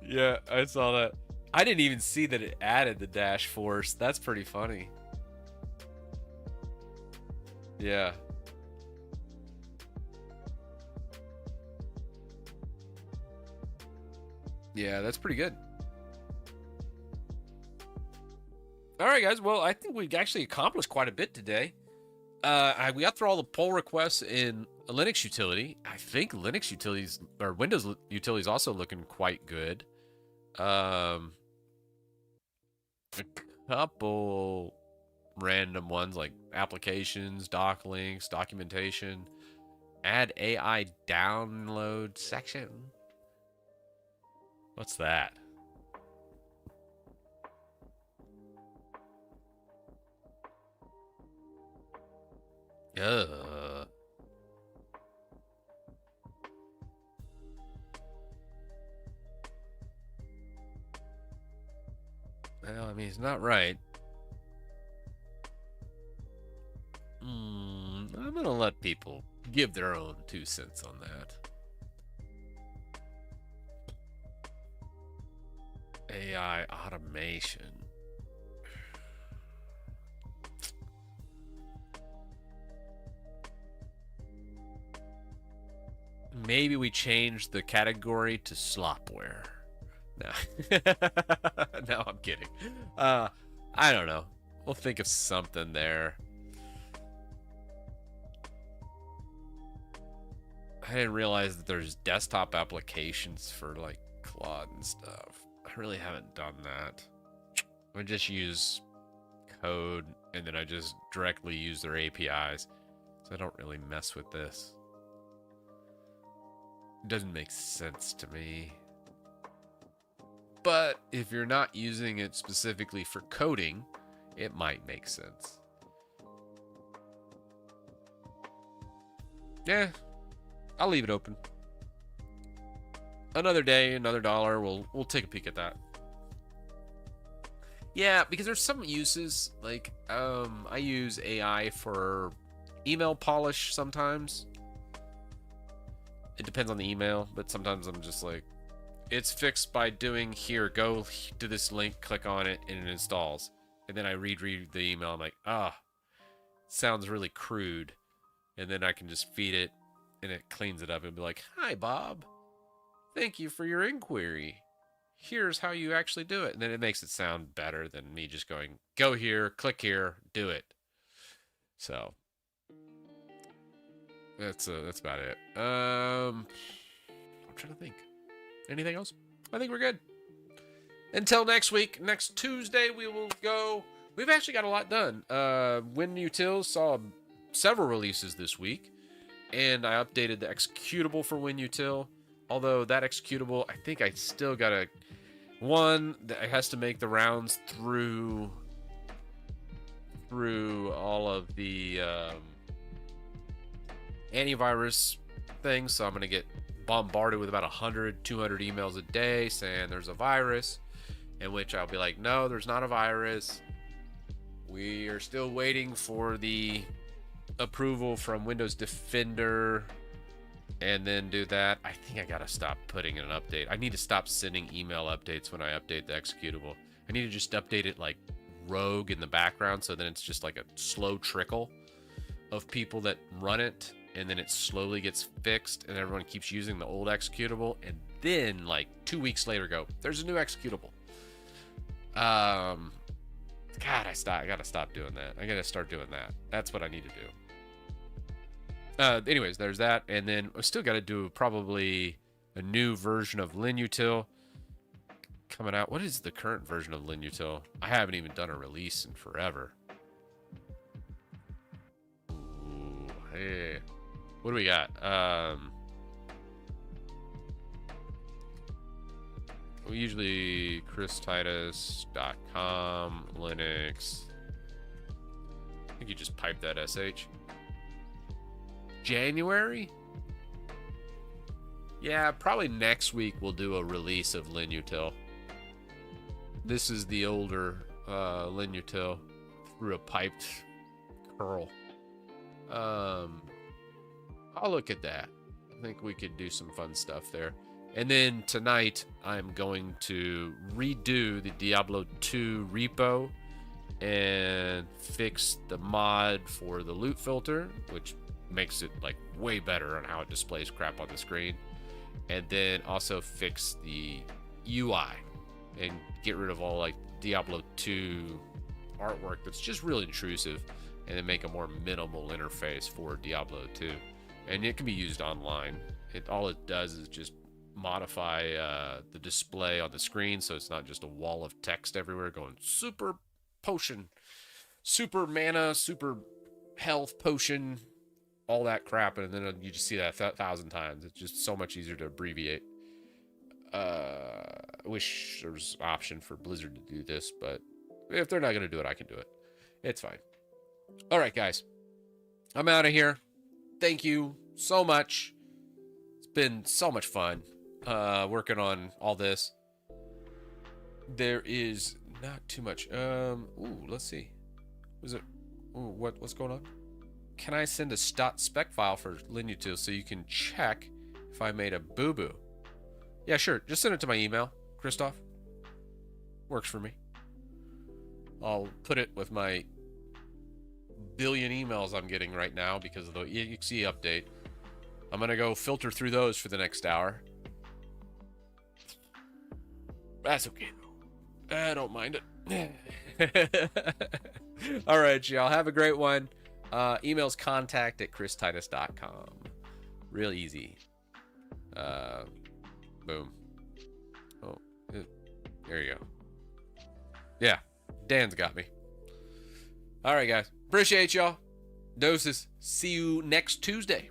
Yeah, I saw that. I didn't even see that it added the dash force. That's pretty funny. Yeah. Yeah, that's pretty good. All right, guys. Well, I think we've actually accomplished quite a bit today. We got through all the pull requests in a Linux utility. I think Linux utilities or Windows utilities also looking quite good. a couple random ones like applications, doc links, documentation, add AI download section. What's that? Ugh. Well, I mean, it's not right. I'm gonna let people give their own 2 cents on that. AI automation. Maybe we change the category to slopware. No. No, I'm kidding. I don't know. We'll think of something there. I didn't realize that there's desktop applications for like Claude and stuff. I really haven't done that. I just use code and then I just directly use their APIs. So I don't really mess with this. It doesn't make sense to me. But if you're not using it specifically for coding, it might make sense. Yeah, I'll leave it open. Another day, another dollar. We'll take a peek at that. Yeah, because there's some uses like I use AI for email polish sometimes. It depends on the email, but sometimes I'm just like, it's fixed by doing here, go to this link, click on it, and it installs. And then I read the email. I'm like, sounds really crude. And then I can just feed it, and it cleans it up and be like, hi, Bob. Thank you for your inquiry. Here's how you actually do it. And then it makes it sound better than me just going, go here, click here, do it. So that's about it. I'm trying to think. Anything else? I think we're good. Until next week, next Tuesday, we will go. We've actually got a lot done. WinUtil saw several releases this week, and I updated the executable for WinUtil. Although that executable, I think I still got one that has to make the rounds through all of the antivirus things. So I'm going to get bombarded with about 100, 200 emails a day saying there's a virus, in which I'll be like, no, there's not a virus. We are still waiting for the approval from Windows Defender, and then do that. I think I gotta stop putting in an update. I need to stop sending email updates when I update the executable. I need to just update it like rogue in the background, so then it's just like a slow trickle of people that run it, and then it slowly gets fixed, and everyone keeps using the old executable, and then like 2 weeks later go, there's a new executable. God, I gotta stop doing that. I gotta start doing that. That's what I need to do. Anyways, there's that, and then I still gotta do probably a new version of LinUtil coming out. What is the current version of LinUtil? I haven't even done a release in forever. Ooh, hey. What do we got? We usually christitus.com, Linux. I think you just pipe that SH. January? Yeah, probably next week we'll do a release of LinUtil. This is the older LinUtil through a piped curl. I'll look at that. I think we could do some fun stuff there. And then tonight, I'm going to redo the Diablo 2 repo and fix the mod for the loot filter, which makes it like way better on how it displays crap on the screen. And then also fix the UI and get rid of all like Diablo 2 artwork that's just really intrusive, and then make a more minimal interface for Diablo 2. And it can be used online. All it does is just modify the display on the screen so it's not just a wall of text everywhere going super potion, super mana, super health potion, all that crap, and then you just see that 1,000 times. It's just so much easier to abbreviate. I wish there was an option for Blizzard to do this, but if they're not going to do it, I can do it. It's fine. All right, guys. I'm out of here. Thank you so much. It's been so much fun working on all this. There is not too much. Ooh, let's see. Was it? Ooh, what's going on? Can I send a .spec file for LinUtil so you can check if I made a boo-boo? Yeah, sure. Just send it to my email, Christoph. Works for me. I'll put it with my billion emails I'm getting right now because of the EXE update. I'm going to go filter through those for the next hour. That's okay, though. I don't mind it. All right, y'all. Have a great one. Email's contact@christitus.com. Real easy. Boom. Oh, there you go. Yeah, Dan's got me. All right, guys. Appreciate y'all. Doses. See you next Tuesday.